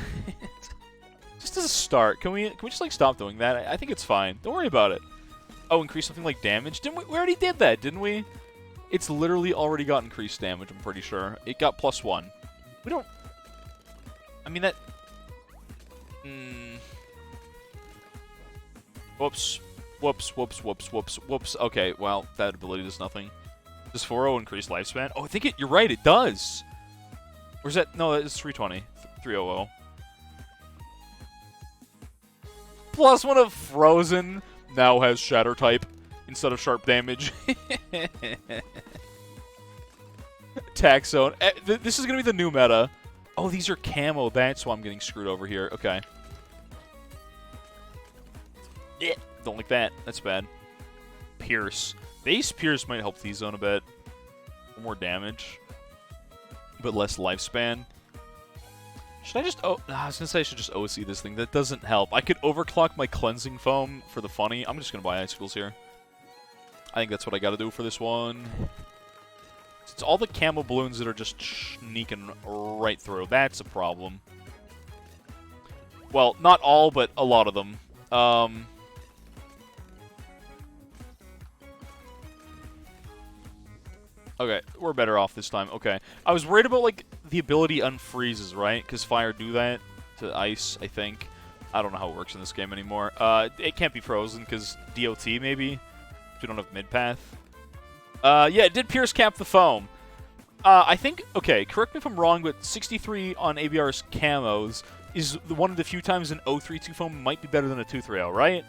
Just as a start, can we just like stop doing that? I think it's fine. Don't worry about it. Oh, increase something like damage. Didn't we? We already did that, didn't we? It's literally already got increased damage. I'm pretty sure it got +1. We don't. I mean that. Whoops. Whoops, whoops, whoops, whoops, whoops. Okay, well, that ability does nothing. Does 4-0 increase lifespan? Oh, I think you're right, it does. Where's that? No, it's 320. 300. +1 of Frozen now has Shatter type instead of sharp damage. Taxone. This is going to be the new meta. Oh, these are camo. That's why I'm getting screwed over here. Okay. Don't like that. That's bad. Pierce. Base Pierce might help T-Zone a bit. More damage. But less lifespan. Should I just... Oh, I was going to say I should just OC this thing. That doesn't help. I could overclock my Cleansing Foam for the funny. I'm just going to buy Icicles here. I think that's what I got to do for this one. It's all the camo balloons that are just sneaking right through. That's a problem. Well, not all, but a lot of them. Okay, we're better off this time. Okay. I was worried about, like, the ability unfreezes, right? Because fire do that. to ice, I think. I don't know how it works in this game anymore. It can't be frozen because DOT maybe. We don't have mid-path. Yeah, it did pierce cap the foam. I think, okay, correct me if I'm wrong, but 63 on ABR's camos is one of the few times an 032 foam might be better than a 230, right?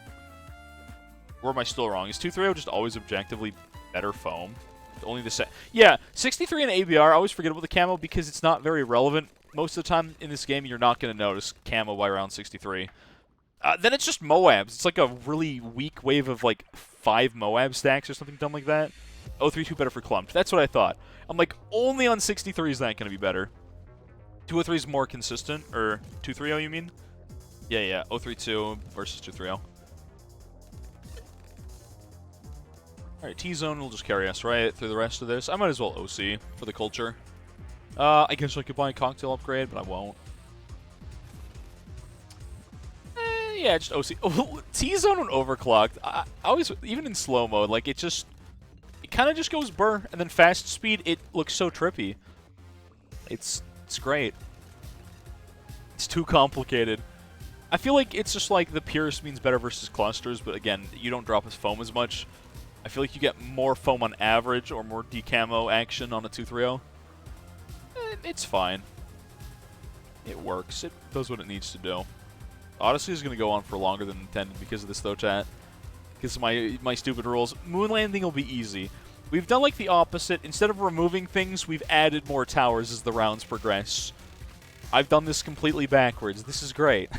Or am I still wrong? Is 230 just always objectively better foam? Only the set. Yeah, 63 and ABR, I always forget about the camo because it's not very relevant. Most of the time in this game, you're not going to notice camo by around 63. Then it's just Moabs. It's like a really weak wave of like 5 Moab stacks or something dumb like that. 032 better for clumped. That's what I thought. I'm like, only on 63 is that going to be better. 203 is more consistent, or 230 you mean? Yeah, 032 versus 230. Alright, T-Zone will just carry us right through the rest of this. I might as well OC for the culture. I guess I could buy a cocktail upgrade, but I won't. Yeah, just OC. T-Zone when overclocked, I always, even in slow mode, like, it kind of just goes burr, and then fast speed, it looks so trippy. It's great. It's too complicated. I feel like it's just like the Pierce means better versus clusters, but again, you don't drop his foam as much. I feel like you get more foam on average or more decamo action on a 230. It's fine. It works. It does what it needs to do. Odyssey is going to go on for longer than intended because of this, though, chat. Because of my stupid rules. Moon landing will be easy. We've done, like, the opposite. Instead of removing things, we've added more towers as the rounds progress. I've done this completely backwards. This is great.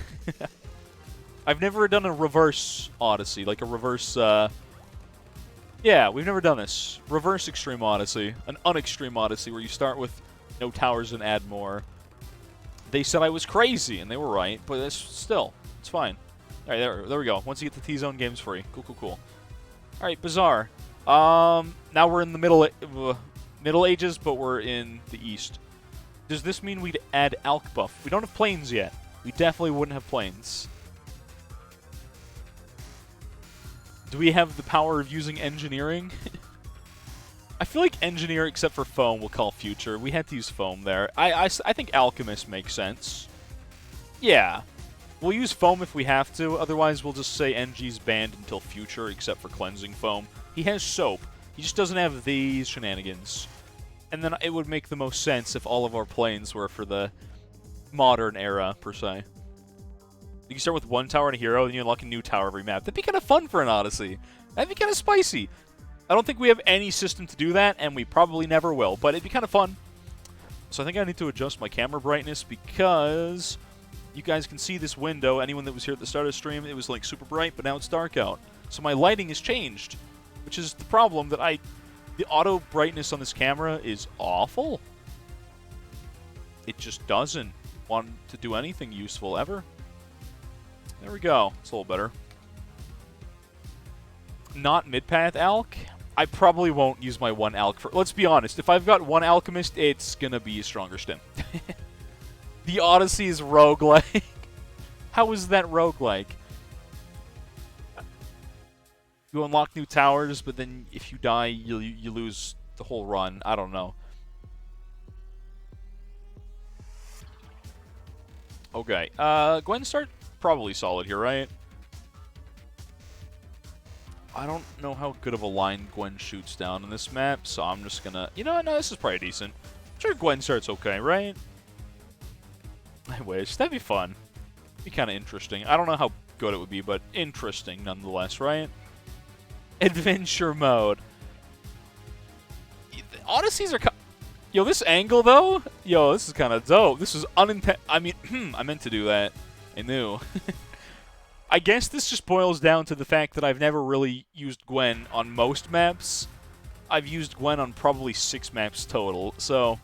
I've never done a reverse Odyssey. Like, a reverse, Yeah, we've never done this. Reverse Extreme Odyssey. An unextreme Odyssey where you start with no towers and add more. They said I was crazy, and they were right, but still, it's fine. Alright, there we go. Once you get the T-Zone games free. Cool. Alright, Bizarre. Now we're in the Middle Ages, but we're in the East. Does this mean we'd add Alk buff? We don't have planes yet. We definitely wouldn't have planes. Do we have the power of using engineering? I feel like engineer, except for foam, we'll call future. We had to use foam there. I think alchemist makes sense. Yeah. We'll use foam if we have to. Otherwise, we'll just say NG's banned until future, except for cleansing foam. He has soap. He just doesn't have these shenanigans. And then it would make the most sense if all of our planes were for the modern era, per se. You can start with one tower and a hero, then you unlock a new tower every map. That'd be kind of fun for an Odyssey. That'd be kind of spicy. I don't think we have any system to do that, and we probably never will, but it'd be kind of fun. So I think I need to adjust my camera brightness because you guys can see this window. Anyone that was here at the start of the stream, it was like super bright, but now it's dark out. So my lighting has changed, which is the problem that the auto brightness on this camera is awful. It just doesn't want to do anything useful ever. There we go. It's a little better. Not mid-path Alk. I probably won't use my one Alk for... Let's be honest. If I've got one Alchemist, it's going to be a stronger stim. The Odyssey is roguelike. How is that roguelike? You unlock new towers, but then if you die, you lose the whole run. I don't know. Okay. Gwen start probably solid here, right? I don't know how good of a line Gwen shoots down in this map, so I'm just gonna... You know what? No, this is probably decent. I'm sure Gwen starts okay, right? I wish. That'd be fun. Be kind of interesting. I don't know how good it would be, but interesting nonetheless, right? Adventure mode. Odysseys are... Yo, this angle, though? Yo, this is kind of dope. This is unintentional. I mean, I meant to do that. I knew. I guess this just boils down to the fact that I've never really used Gwen on most maps. I've used Gwen on probably 6 maps total, so...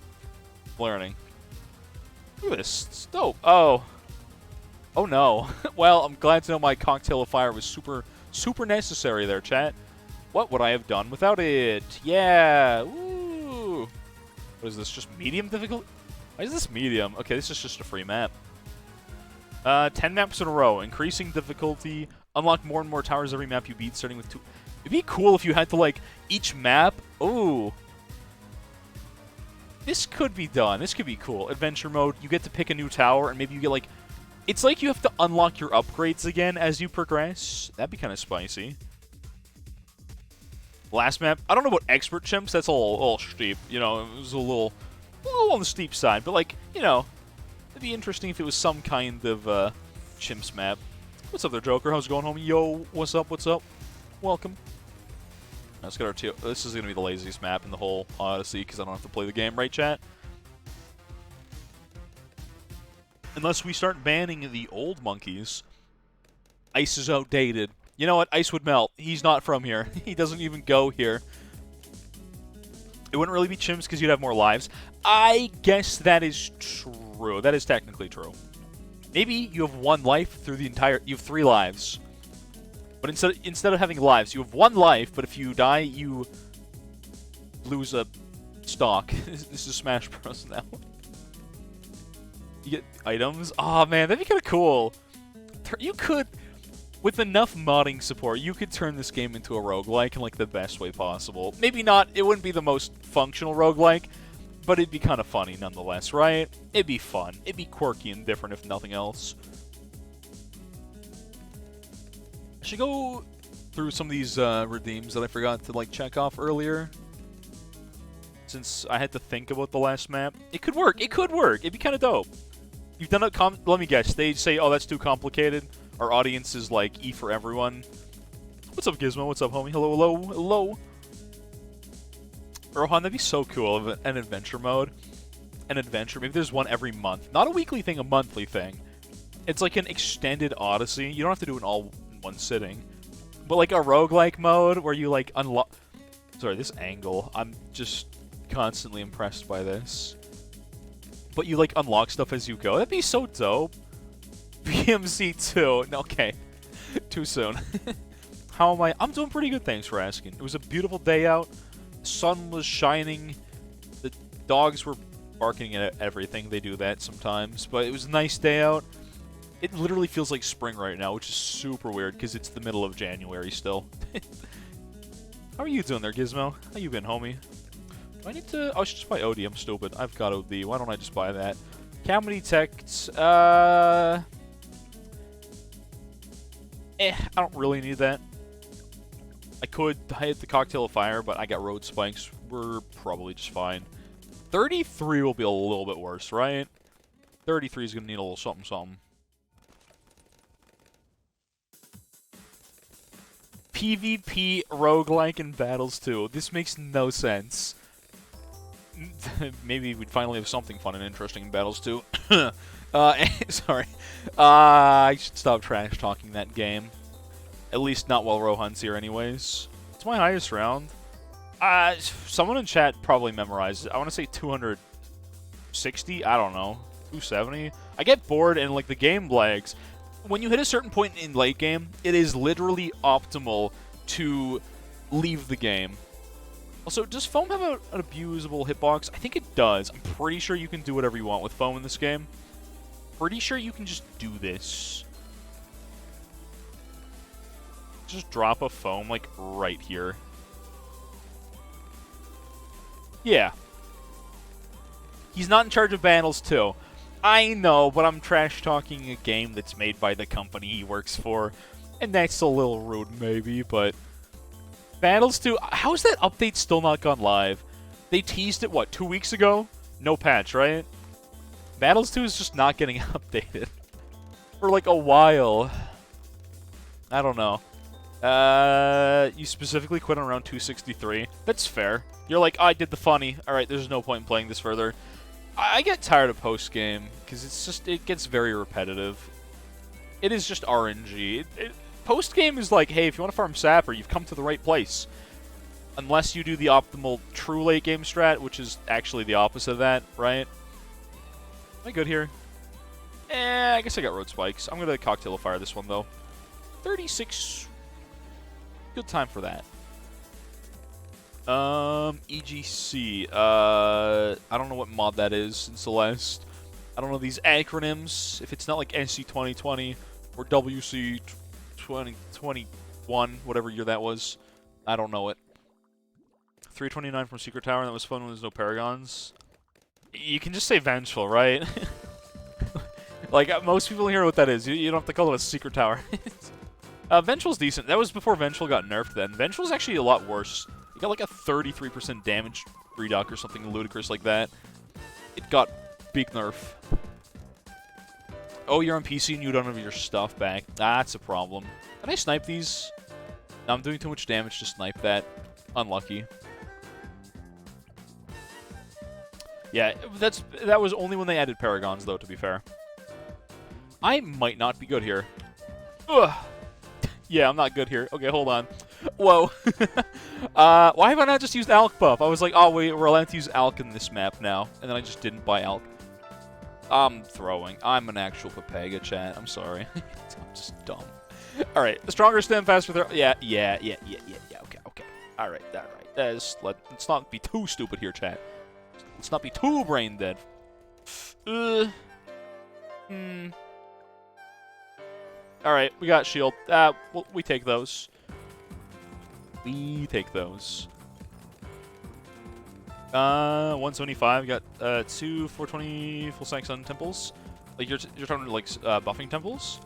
learning. Look at this. It's dope. Oh. Oh, no. Well, I'm glad to know my Cocktail of Fire was super necessary there, chat. What would I have done without it? Yeah. Woo. What is this? Just medium difficulty? Why is this medium? Okay, this is just a free map. 10 maps in a row. Increasing difficulty. Unlock more and more towers every map you beat, starting with 2. It'd be cool if you had to, like, each map... Ooh. This could be done. This could be cool. Adventure mode. You get to pick a new tower, and maybe you get, like, It's like you have to unlock your upgrades again as you progress. That'd be kind of spicy. Last map, I don't know about expert chimps. That's a little steep. You know, it was a little on the steep side. But, like, you know, it'd be interesting if it was some kind of chimps map. What's up there, Joker? How's it going, homie? Yo, what's up? What's up? Welcome. Let's get our two. This is going to be the laziest map in the whole Odyssey because I don't have to play the game, right, chat? Unless we start banning the old monkeys. Ice is outdated. You know what? Ice would melt. He's not from here. He doesn't even go here. It wouldn't really be chimps because you'd have more lives. I guess that is true. That is technically true. Maybe you have 1 life through the entire... You have 3 lives. But instead of having lives, you have 1 life, but if you die, you lose a stock. This is Smash Bros. Now. You get items. Aw, oh, man, that'd be kind of cool. You could... With enough modding support, you could turn this game into a roguelike in, like, the best way possible. Maybe not, it wouldn't be the most functional roguelike, but it'd be kind of funny nonetheless, right? It'd be fun. It'd be quirky and different if nothing else. I should go through some of these redeems that I forgot to, like, check off earlier. Since I had to think about the last map. It could work. It could work. It'd be kind of dope. You've done it, let me guess. They say, oh, that's too complicated. Our audience is like E for everyone. What's up, Gizmo? What's up, homie? Hello, hello, hello. Rohan, that'd be so cool of an adventure mode. An adventure. Maybe there's one every month. Not a weekly thing, a monthly thing. It's like an extended Odyssey. You don't have to do it all in one sitting. But like a roguelike mode where you like unlock... Sorry, this angle. I'm just constantly impressed by this. But you like unlock stuff as you go. That'd be so dope. BMC 2. Okay. Too soon. How am I? I'm doing pretty good, thanks for asking. It was a beautiful day out. The sun was shining. The dogs were barking at everything. They do that sometimes. But it was a nice day out. It literally feels like spring right now, which is super weird because it's the middle of January still. How are you doing there, Gizmo? How you been, homie? Do I need to... Oh, I should just buy OD. I'm stupid. I've got OD. Why don't I just buy that? Camedy Techs. I don't really need that. I could hit the Cocktail of Fire, but I got Road Spikes. We're probably just fine. 33 will be a little bit worse, right? 33 is going to need a little something, something. PvP roguelike in Battles 2. This makes no sense. Maybe we'd finally have something fun and interesting in Battles 2. Sorry. I should stop trash talking that game. At least not while Rohan's here anyways. It's my highest round. Someone in chat probably memorized it. I want to say 260? I don't know. 270? I get bored and like the game lags. When you hit a certain point in late game, it is literally optimal to leave the game. Also, does foam have an abusable hitbox? I think it does. I'm pretty sure you can do whatever you want with foam in this game. Pretty sure you can just do this. Just drop a foam, like, right here. Yeah. He's not in charge of Battles 2. I know, but I'm trash-talking a game that's made by the company he works for. And that's a little rude, maybe, but... Battles 2... How is that update still not gone live? They teased it, what, 2 weeks ago? No patch, right? Battles 2 is just not getting updated. For, like, a while. I don't know. You specifically quit on around 263. That's fair. You're like, oh, I did the funny. Alright, there's no point in playing this further. I get tired of post-game, because it's just, it gets very repetitive. It is just RNG. Post-game is like, hey, if you want to farm Sapper, you've come to the right place. Unless you do the optimal true late-game strat, which is actually the opposite of that, right? Am I good here? I guess I got Road Spikes. I'm going to Cocktail of Fire this one, though. 36... Good time for that. EGC. I don't know what mod that is in Celeste. I don't know these acronyms. If it's not like NC 2020 or WC 2021, whatever year that was, I don't know it. 329 from Secret Tower. That was fun when there's no Paragons. You can just say Vengeful, right? Like, most people here know what that is. You don't have to call it a secret tower. Ventral's decent. That was before Ventral got nerfed then. Ventral's actually a lot worse. It got like a 33% damage reduc or something ludicrous like that. It got big nerf. Oh, you're on PC and you don't have your stuff back. That's a problem. Can I snipe these? No, I'm doing too much damage to snipe that. Unlucky. Yeah, that was only when they added Paragons, though, to be fair. I might not be good here. Ugh. Yeah, I'm not good here. Okay, hold on. Whoa. Why have I not just used Alk buff? I was like, oh, wait, we're allowed to use Alk in this map now. And then I just didn't buy Alk. I'm throwing. I'm an actual Papega, chat. I'm sorry. I'm just dumb. Alright, the stronger stem, faster throw. Yeah. Okay. Alright. Let's not be too stupid here, chat. Let's not be too brain dead. Alright, we got shield. We take those. We take those. 175. We got 2 420 full stack Sun Temples. Like you're talking like buffing temples.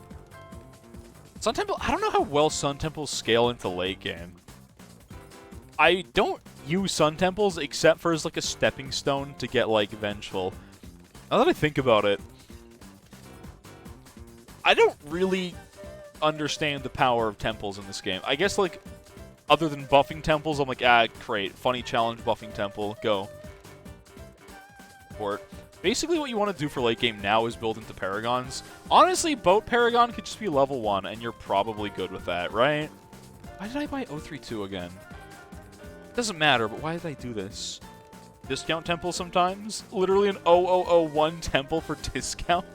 Sun Temple. I don't know how well Sun Temples scale into late game. I don't use Sun Temples except for as like a stepping stone to get like Vengeful. Now that I think about it, I don't really understand the power of temples in this game. I guess like other than buffing temples, I'm like, great, funny challenge buffing temple, go. Port. Basically what you want to do for late game now is build into Paragons. Honestly, Boat Paragon could just be level 1 and you're probably good with that, right? Why did I buy 032 again? Doesn't matter, but why did I do this? Discount temple sometimes? Literally an 0001 temple for discount?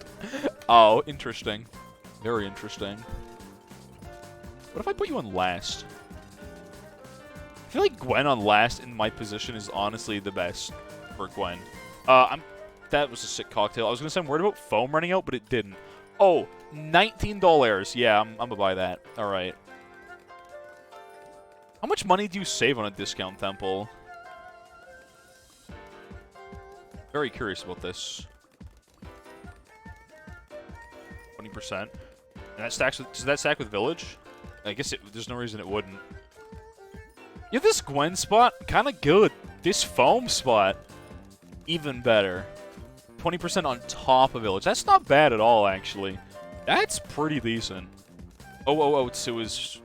Oh, interesting. Very interesting. What if I put you on last? I feel like Gwen on last in my position is honestly the best for Gwen. That was a sick cocktail. I was going to say I'm worried about foam running out, but it didn't. Oh, $19. Yeah, I'm going to buy that. All right. How much money do you save on a discount temple? Very curious about this. 20%. And that stacks with, does that stack with Village? I guess there's no reason it wouldn't. Yeah, this Gwen spot, kind of good. This foam spot, even better. 20% on top of Village. That's not bad at all, actually. That's pretty decent. 0002 is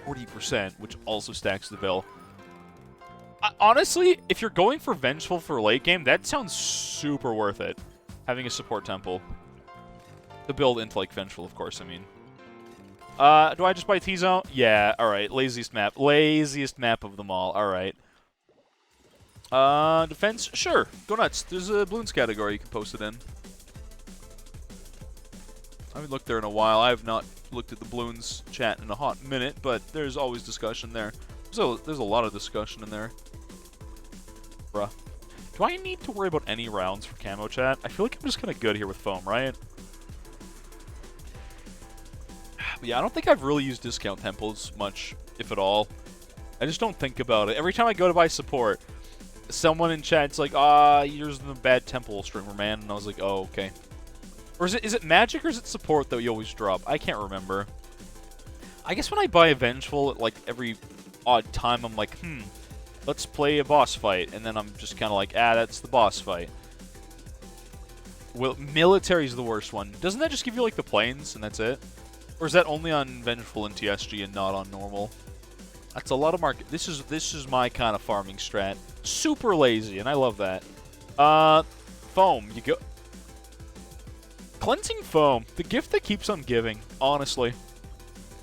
40%, which also stacks the bill. Honestly, if you're going for Vengeful for late game, that sounds super worth it. Having a support temple. To build into, like, Vengeful, of course, I mean. Do I just buy T-Zone? Yeah, alright. Laziest map. Laziest map of them all. Alright. Defense? Sure. Go nuts. There's a Bloons category you can post it in. I haven't looked there in a while. I have not looked at the Bloons chat in a hot minute, but there's always discussion there. There's a lot of discussion in there. Bruh. Do I need to worry about any rounds for camo chat? I feel like I'm just kind of good here with foam, right? But yeah, I don't think I've really used discount temples much, if at all. I just don't think about it. Every time I go to buy support, someone in chat's like, you're the bad temple streamer, man. And I was like, oh, okay. Or is it magic or is it support that you always drop? I can't remember. I guess when I buy a Vengeful, like, every odd time, I'm like, let's play a boss fight. And then I'm just kind of like, that's the boss fight. Well, military's the worst one. Doesn't that just give you, like, the planes and that's it? Or is that only on Vengeful and TSG and not on normal? That's a lot of market. This is my kind of farming strat. Super lazy, and I love that. Foam. You go. Cleansing Foam. The gift that keeps on giving, honestly.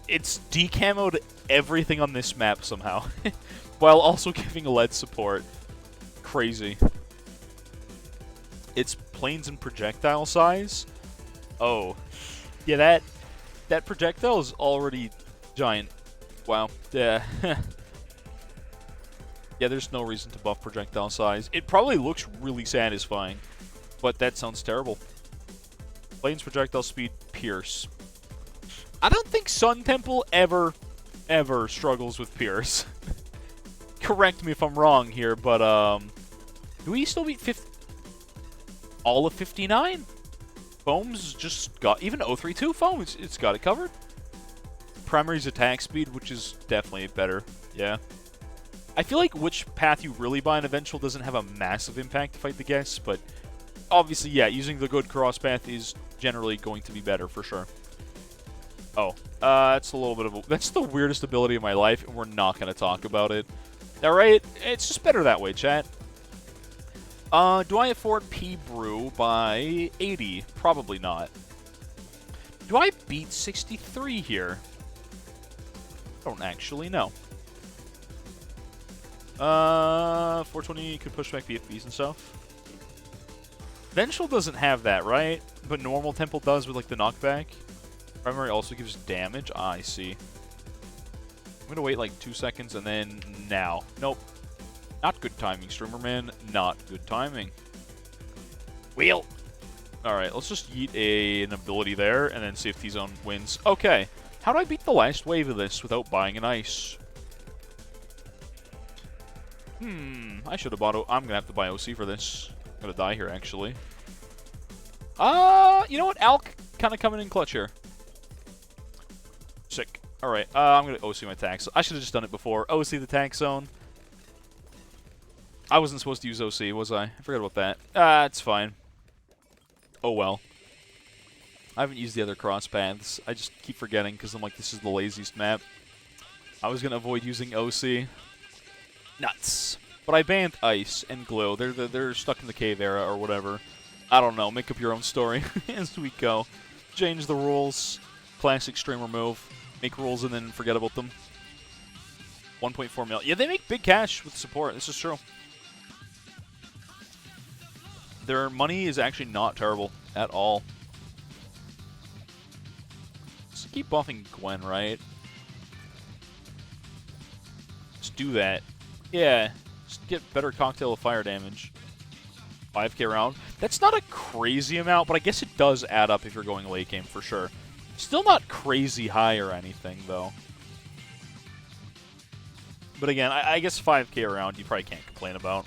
It's decamoed everything on this map somehow. While also giving lead support. Crazy. It's planes and projectile size. Oh. Yeah, that projectile is already giant. Wow. Yeah. Yeah, there's no reason to buff projectile size. It probably looks really satisfying, but that sounds terrible. Planes projectile speed, Pierce. I don't think Sun Temple ever struggles with Pierce. Correct me if I'm wrong here, but, do we still beat all of 59? Foam's just got, even 032 Foam, it's got it covered. Primary's attack speed, which is definitely better, yeah. I feel like which path you really buy in Eventual doesn't have a massive impact to fight the guests, but obviously, yeah, using the good cross path is generally going to be better for sure. Oh, that's a little bit of a, that's the weirdest ability of my life, and we're not going to talk about it. Alright, it's just better that way, chat. Do I afford P-Brew by 80? Probably not. Do I beat 63 here? I don't actually know. 420 could push back BFBs and stuff. Vengeful doesn't have that, right? But normal Temple does with, like, the knockback. Primary also gives damage. Ah, I see. I'm gonna wait, like, 2 seconds and then now. Nope. Not good timing, Streamer Man. Not good timing. Wheel! Alright, let's just yeet an ability there and then see if T-Zone wins. Okay. How do I beat the last wave of this without buying an ice? I should have bought... I'm gonna have to buy OC for this. I'm gonna die here, actually. You know what? Alk kind of coming in clutch here. Sick. Alright, I'm gonna OC my tax. I should have just done it before. OC the tax zone. I wasn't supposed to use OC, was I? I forgot about that. It's fine. Oh well. I haven't used the other cross paths. I just keep forgetting because I'm like, this is the laziest map. I was gonna avoid using OC. Nuts. But I banned Ice and Glow. They're stuck in the cave era or whatever. I don't know. Make up your own story as we go. Change the rules. Classic streamer move. Make rules and then forget about them. 1.4 mil. Yeah, they make big cash with support. This is true. Their money is actually not terrible at all. Just keep buffing Gwen, right? Just do that. Yeah. Just get better cocktail of fire damage. 5k round. That's not a crazy amount, but I guess it does add up if you're going late game for sure. Still not crazy high or anything, though. But again, I guess 5k around you probably can't complain about.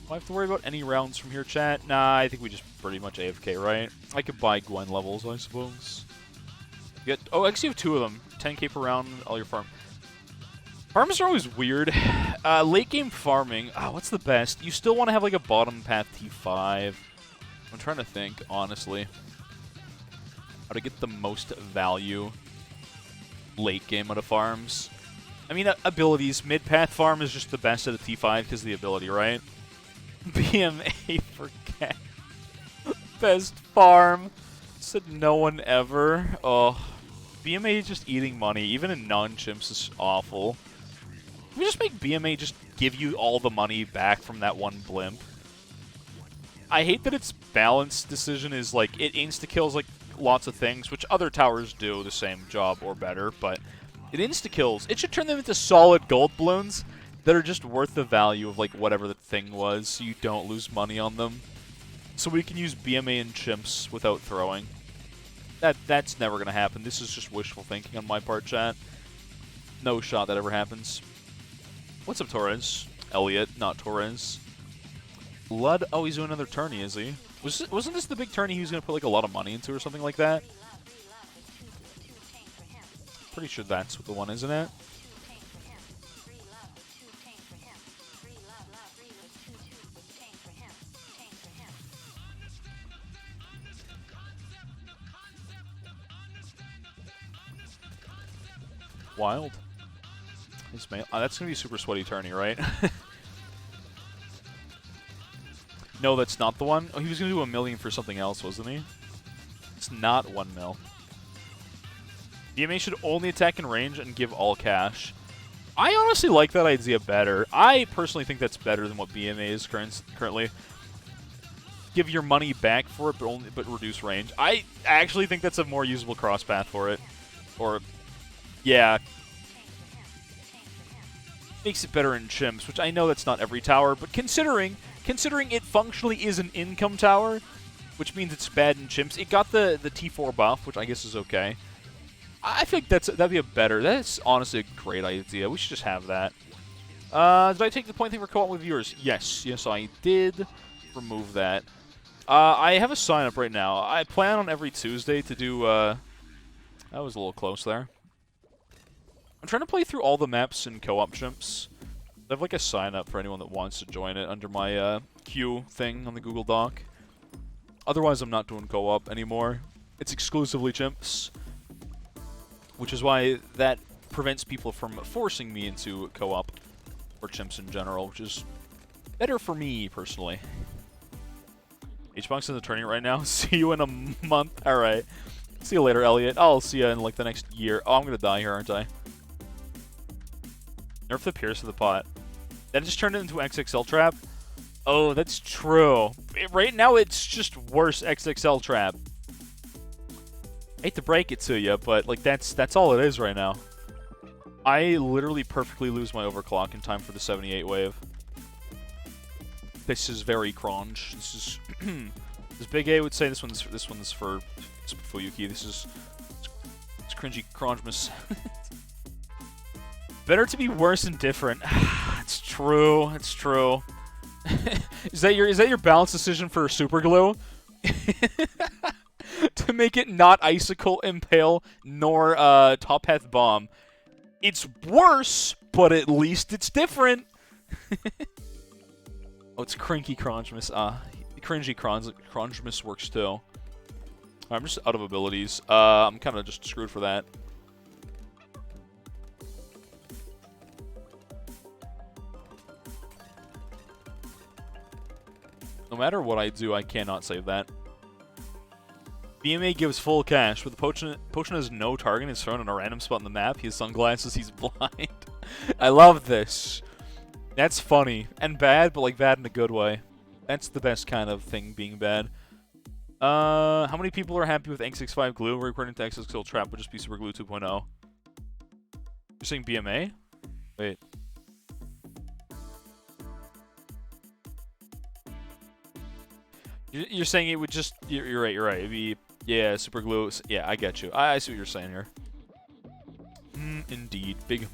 Do I have to worry about any rounds from here, chat? Nah, I think we just pretty much AFK, right? I could buy Gwen levels, I suppose. You get, oh, actually you have 2 of them. 10k per round, all your farm. Farms are always weird. Late game farming, what's the best? You still want to have like a bottom path T5. I'm trying to think, honestly. How to get the most value late game out of farms. I mean, abilities. Mid path farm is just the best at a T5 because of the ability, right? BMA for cat. Best farm. Said no one ever. Oh. BMA is just eating money. Even in non-chimps is awful. Can we just make BMA just give you all the money back from that one blimp? I hate that its balance decision is like, it insta-kills like lots of things, which other towers do the same job or better, but it insta-kills. It should turn them into solid gold balloons that are just worth the value of like whatever the thing was, so you don't lose money on them. So we can use BMA and chimps without throwing. That's never going to happen. This is just wishful thinking on my part, chat. No shot that ever happens. What's up, Torres? Elliot, not Torres. Lud. Oh, he's doing another tourney, is he? Wasn't this the big tourney he was going to put like a lot of money into or something like that? Pretty sure that's what the one, isn't it? Wild. That's going to be a super sweaty tourney, right? No, that's not the one. Oh, he was going to do 1 million for something else, wasn't he? It's not 1 mil. BMA should only attack in range and give all cash. I honestly like that idea better. I personally think that's better than what BMA is currently. Give your money back for it, but reduce range. I actually think that's a more usable cross path for it. Or, yeah. Makes it better in chimps, which I know that's not every tower, but considering it functionally is an income tower, which means it's bad in chimps, it got the T4 buff, which I guess is okay. I think that'd be that's honestly a great idea. We should just have that. Did I take the point thing for co-op with viewers? Yes. Yes, I did remove that. I have a sign-up right now. I plan on every Tuesday to do, That was a little close there. I'm trying to play through all the maps in co-op chimps. I have, like, a sign-up for anyone that wants to join it under my, queue thing on the Google Doc. Otherwise, I'm not doing co-op anymore. It's exclusively chimps. Which is why that prevents people from forcing me into co-op. Or chimps in general, which is better for me, personally. H-Bonk's in the tournament right now. See you in a month. Alright. See you later, Elliot. I'll see you in, like, the next year. Oh, I'm gonna die here, aren't I? Nerf the Pierce of the pot. That just turned it into XXL Trap? Oh, that's true. Right now, it's just worse XXL Trap. I hate to break it to you, but, like, that's all it is right now. I literally perfectly lose my overclock in time for the 78 wave. This is very cronge. This is as Big A would say. This one's for Fuyuki. It's cringy crongemas. Better to be worse and different. It's true. It's true. Is that your balance decision for super glue? To make it not icicle impale nor top path bomb. It's worse, but at least it's different. Oh, it's crinky crongemas. Cringy crongemas works too. I'm just out of abilities. I'm kind of just screwed for that. No matter what I do, I cannot save that. BMA gives full cash, but the potion has no target and is thrown in a random spot on the map. He has sunglasses, he's blind. I love this. That's funny. And bad, but like bad in a good way. That's the best kind of thing being bad. How many people are happy with X65 glue? According to XXL Trap would just be Super Glue 2.0. You're saying BMA? Wait. You're saying it would just... You're right, you're right. It'd be... Yeah, super glue. Yeah, I get you. I see what you're saying here. Indeed. Big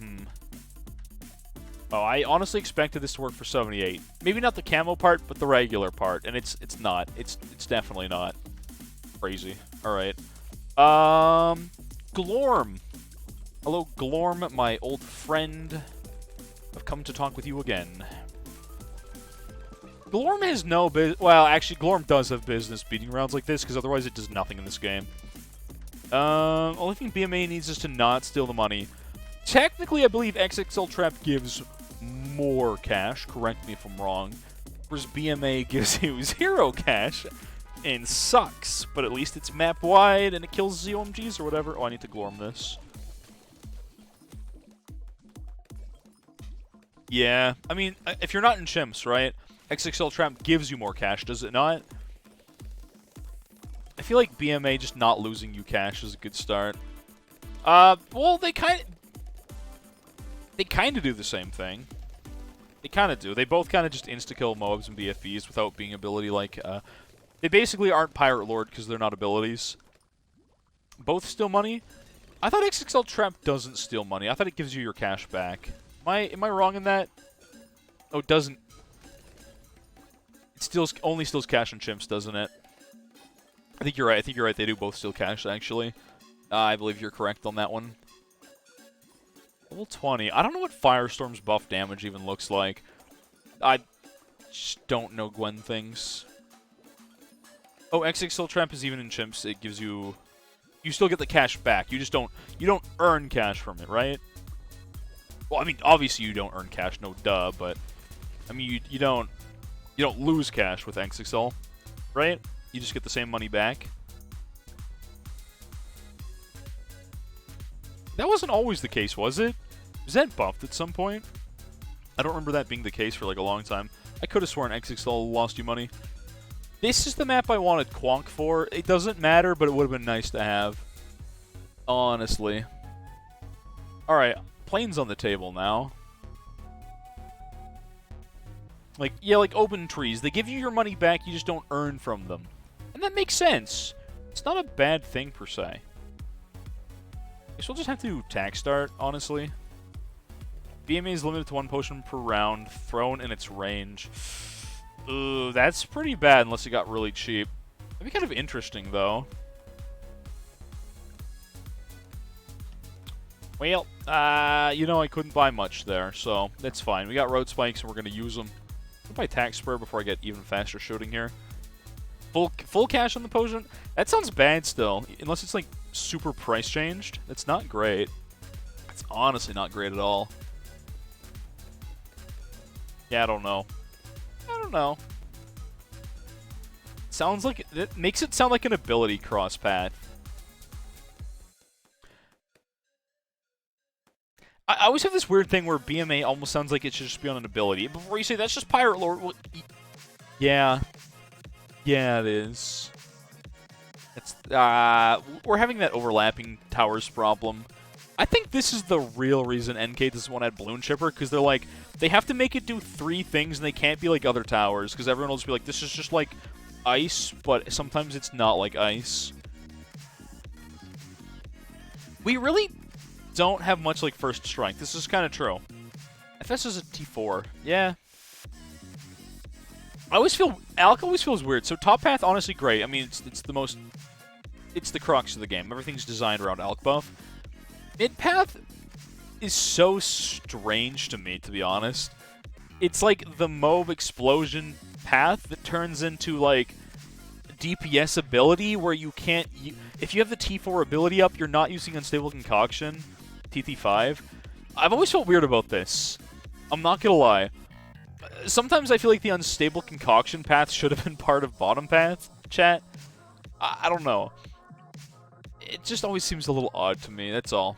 Oh, I honestly expected this to work for 78. Maybe not the camo part, but the regular part. And it's not. It's definitely not. Crazy. Alright. Glorm. Hello, Glorm, my old friend. I've come to talk with you again. Glorm has no business. Well, actually, Glorm does have business beating rounds like this, because otherwise it does nothing in this game. Only thing BMA needs is to not steal the money. Technically, I believe XXL Trap gives more cash. Correct me if I'm wrong. Whereas BMA gives you 0 cash and sucks. But at least it's map wide and it kills ZOMGs or whatever. Oh, I need to Glorm this. Yeah, I mean, if you're not in chimps, right? XXL Trap gives you more cash, does it not? I feel like BMA just not losing you cash is a good start. Well, they kind of do the same thing. They kind of do. They both kind of just insta-kill mobs and BFBs without being ability like, they basically aren't Pirate Lord because they're not abilities. Both steal money? I thought XXL Trap doesn't steal money. I thought it gives you your cash back. Am I wrong in that? Oh, it doesn't. It only steals cash on chimps, doesn't it? I think you're right. I think you're right. They do both steal cash, actually. I believe you're correct on that one. Level 20. I don't know what Firestorm's buff damage even looks like. I just don't know Gwen things. Oh, XXL Trap is even in chimps. It gives you... You still get the cash back. You just don't... You don't earn cash from it, right? Well, I mean, obviously you don't earn cash, no duh, but... I mean, you don't... You don't lose cash with XXL, right? You just get the same money back. That wasn't always the case, was it? Was that buffed at some point? I don't remember that being the case for like a long time. I could have sworn XXL lost you money. This is the map I wanted Quonk for. It doesn't matter, but it would have been nice to have. Honestly. Alright, planes on the table now. Like, yeah, like open trees. They give you your money back, you just don't earn from them. And that makes sense. It's not a bad thing, per se. I guess we'll just have to tax start, honestly. BMA is limited to 1 potion per round, thrown in its range. Ooh, that's pretty bad unless it got really cheap. That'd be kind of interesting, though. Well, you know, I couldn't buy much there, so that's fine. We got road spikes, and we're going to use them. I'll buy tax spur before I get even faster shooting here. Full cash on the potion? That sounds bad still, unless it's, like, super price changed. That's not great. It's honestly not great at all. Yeah, I don't know. I don't know. Sounds like... It makes it sound like an ability cross path. I always have this weird thing where BMA almost sounds like it should just be on an ability. Before you say, that's just Pirate Lord... Well, yeah. Yeah, it is. It's, we're having that overlapping towers problem. I think this is the real reason NK doesn't want to add Balloon Chipper, because they're like, they have to make it do 3 things, and they can't be like other towers, because everyone will just be like, this is just like ice, but sometimes it's not like ice. We really don't have much like first strike. This is kind of true. FS is a T4. Yeah. Alk always feels weird. So top path, honestly, great. I mean, it's the most... It's the crux of the game. Everything's designed around Alk buff. Mid path is so strange to me, to be honest. It's like the Mauve explosion path that turns into, like, DPS ability where you can't... If you have the T4 ability up, you're not using Unstable Concoction, TT5. I've always felt weird about this. I'm not gonna lie. Sometimes I feel like the Unstable Concoction path should have been part of bottom path, chat. I don't know. It just always seems a little odd to me, that's all.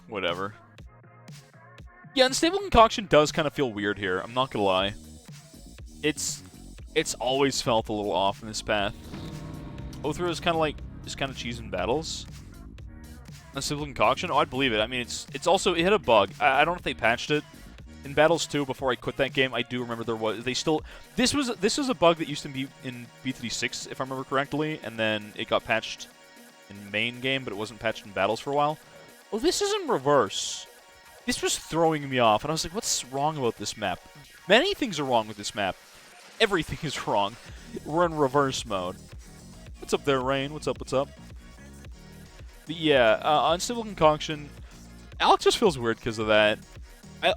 Whatever. Yeah, Unstable Concoction does kind of feel weird here, I'm not gonna lie. It's always felt a little off in this path. Othra is kind of like, just kind of cheese in battles. Unstable Concoction? Oh, I'd believe it. I mean, it's also, it had a bug. I don't know if they patched it. In Battles 2, before I quit that game, I do remember there was... They still... This was a bug that used to be in B36, if I remember correctly, and then it got patched in main game, but it wasn't patched in Battles for a while. Oh, this is in reverse. This was throwing me off, and I was like, what's wrong about this map? Many things are wrong with this map. Everything is wrong. We're in reverse mode. What's up there, Rain? What's up, what's up? But yeah, Unstable Concoction... Alex just feels weird because of that.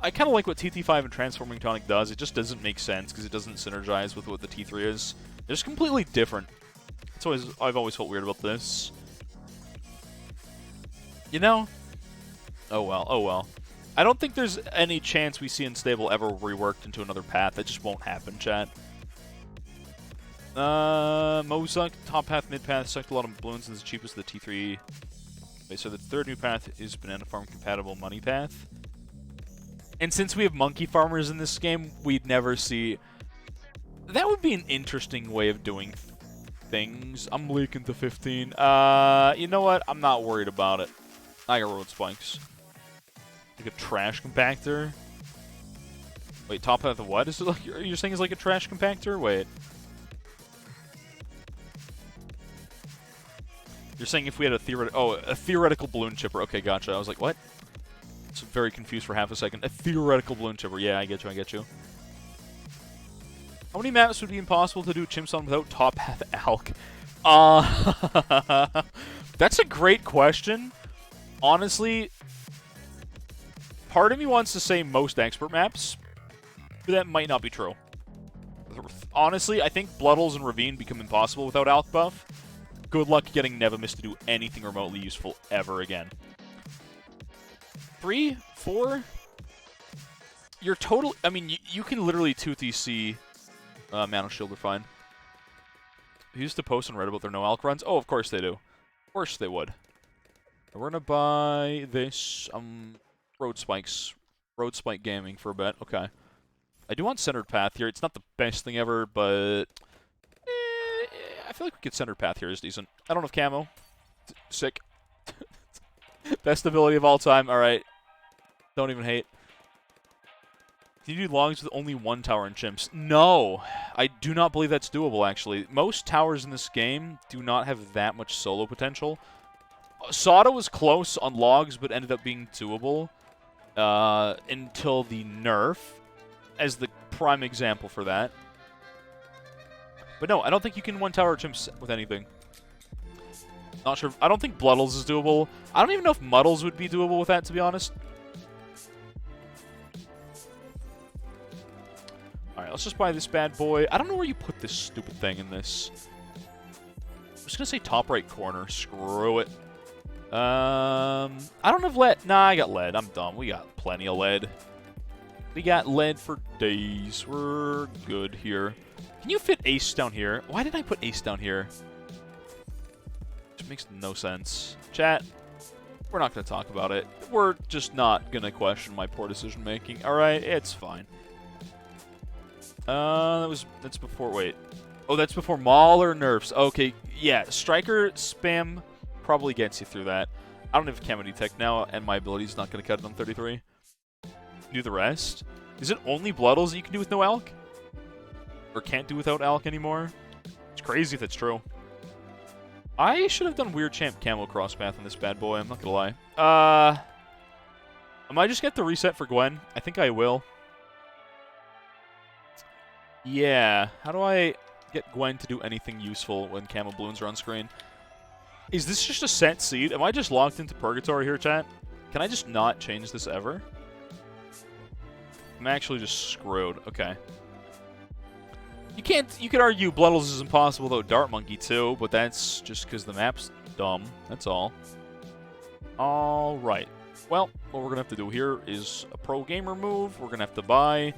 I kind of like what TT5 and Transforming Tonic does. It just doesn't make sense because it doesn't synergize with what the T3 is. They're just completely different. I've always felt weird about this. You know? Oh well, oh well. I don't think there's any chance we see Unstable ever reworked into another path. That just won't happen, chat. Mo sucked. Top path, mid path, sucked a lot of balloons and is the cheapest of the T3. Wait, so the third new path is Banana Farm compatible money path. And since we have monkey farmers in this game, we'd never see... That would be an interesting way of doing things. I'm leaking to 15. You know what? I'm not worried about it. I got road spikes. Like a trash compactor? Wait, top path of what? Is it like, you're saying it's like a trash compactor? Wait. You're saying if we had a theoretical balloon chipper. Okay, gotcha. I was like, what? I was very confused for half a second. A theoretical balloon chipper. Yeah, I get you, I get you. How many maps would be impossible to do chimps on without top path Alk? That's a great question. Honestly, part of me wants to say most expert maps, but that might not be true. Honestly, I think Bloodholes and Ravine become impossible without Alk buff. Good luck getting Nevamis to do anything remotely useful ever again. 3? 4? You're total... I mean, you can literally 2TC Mana Shield are fine. Who used to post on Reddit about their no Alk runs? Oh, of course they do. Of course they would. We're gonna buy this, Road Spikes. Road Spike Gaming for a bit. Okay. I do want Centered Path here. It's not the best thing ever, but... I feel like we get Centered Path here is decent. I don't have camo. Sick. Best ability of all time. Alright. Don't even hate. Can you do longs with only one tower and chimps? No! I do not believe that's doable, actually. Most towers in this game do not have that much solo potential. Sada was close on logs, but ended up being doable until the nerf, as the prime example for that. But no, I don't think you can one-tower chimps with anything. Not sure. I don't think Bloodles is doable. I don't even know if Muddles would be doable with that, to be honest. Alright, let's just buy this bad boy. I don't know where you put this stupid thing in this. I'm just gonna say top right corner. Screw it. I don't have lead. Nah, I got lead. I'm dumb. We got plenty of lead. We got lead for days. We're good here. Can you fit Ace down here? Why did I put Ace down here? It makes no sense. Chat, we're not going to talk about it. We're just not going to question my poor decision making. Alright, it's fine. That's before, wait. Oh, that's before Mauler nerfs. Okay, yeah, Striker spam probably gets you through that. I don't have Camo Detect now, and my ability's not going to cut it on 33. Do the rest. Is it only Bloodles that you can do with no Alk? Or can't do without Alk anymore? It's crazy if that's true. I should have done Weird Champ Camo Crosspath on this bad boy, I'm not gonna lie. I might just get the reset for Gwen. I think I will. Yeah, how do I get Gwen to do anything useful when Camo Balloons are on screen? Is this just a set seed? Am I just locked into Purgatory here, chat? Can I just not change this ever? I'm actually just screwed. Okay. You could argue Bloodles is impossible without Dart Monkey too, but that's just because the map's dumb. That's all. Alright. Well, what we're going to have to do here is a pro gamer move. We're going to have to buy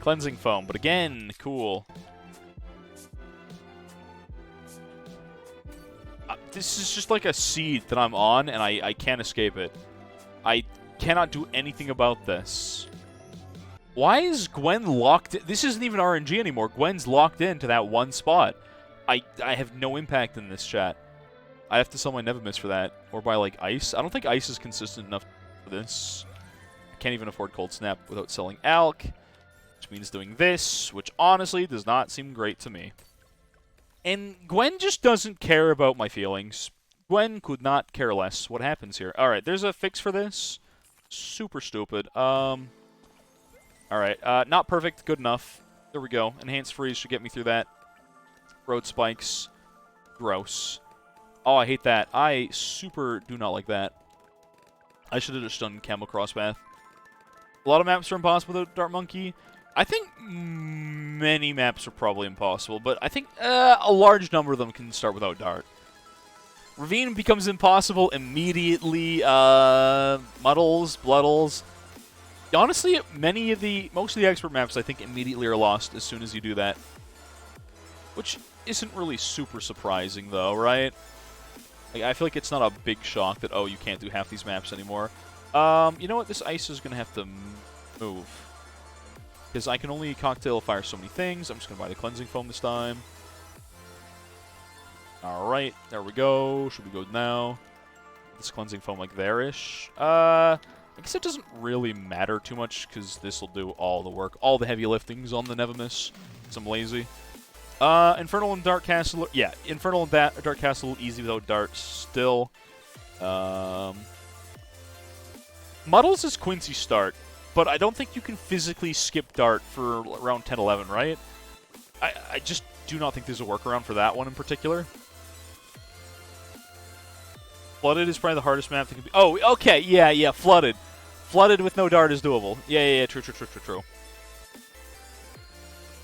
Cleansing Foam. But again, cool. This is just like a seed that I'm on, and I can't escape it. I cannot do anything about this. Why is Gwen locked in? This isn't even RNG anymore. Gwen's locked into that one spot. I have no impact in this, chat. I have to sell my Nevermiss for that. Or buy, like, Ice. I don't think Ice is consistent enough for this. I can't even afford Cold Snap without selling Alk. Which means doing this, which honestly does not seem great to me. And Gwen just doesn't care about my feelings. Gwen could not care less what happens here. Alright, there's a fix for this. Super stupid. Alright, not perfect, good enough. There we go. Enhanced Freeze should get me through that. Road Spikes. Gross. Oh, I hate that. I super do not like that. I should have just done Camo Crosspath. A lot of maps are impossible without Dart Monkey. I think many maps are probably impossible, but I think a large number of them can start without Dart. Ravine becomes impossible immediately. Muddles, Bloodles. Honestly, most of the expert maps I think immediately are lost as soon as you do that. Which isn't really super surprising though, right? Like, I feel like it's not a big shock that, oh, you can't do half these maps anymore. You know what? This ice is going to have to move. Because I can only cocktail fire so many things. I'm just going to buy the Cleansing Foam this time. Alright, there we go. Should we go now? This Cleansing Foam like there-ish. I guess it doesn't really matter too much, because this will do all the work. All the heavy liftings on the Nevermiss, because I'm lazy. Infernal and Dark Castle... Yeah, Infernal and Dark Castle, easy without Dart still. Muddles is Quincy start, but I don't think you can physically skip Dart for around 10-11, right? I just do not think there's a workaround for that one in particular. Flooded is probably the hardest map that can be... Oh, okay, yeah, Flooded. Flooded with no Dart is doable. Yeah, true.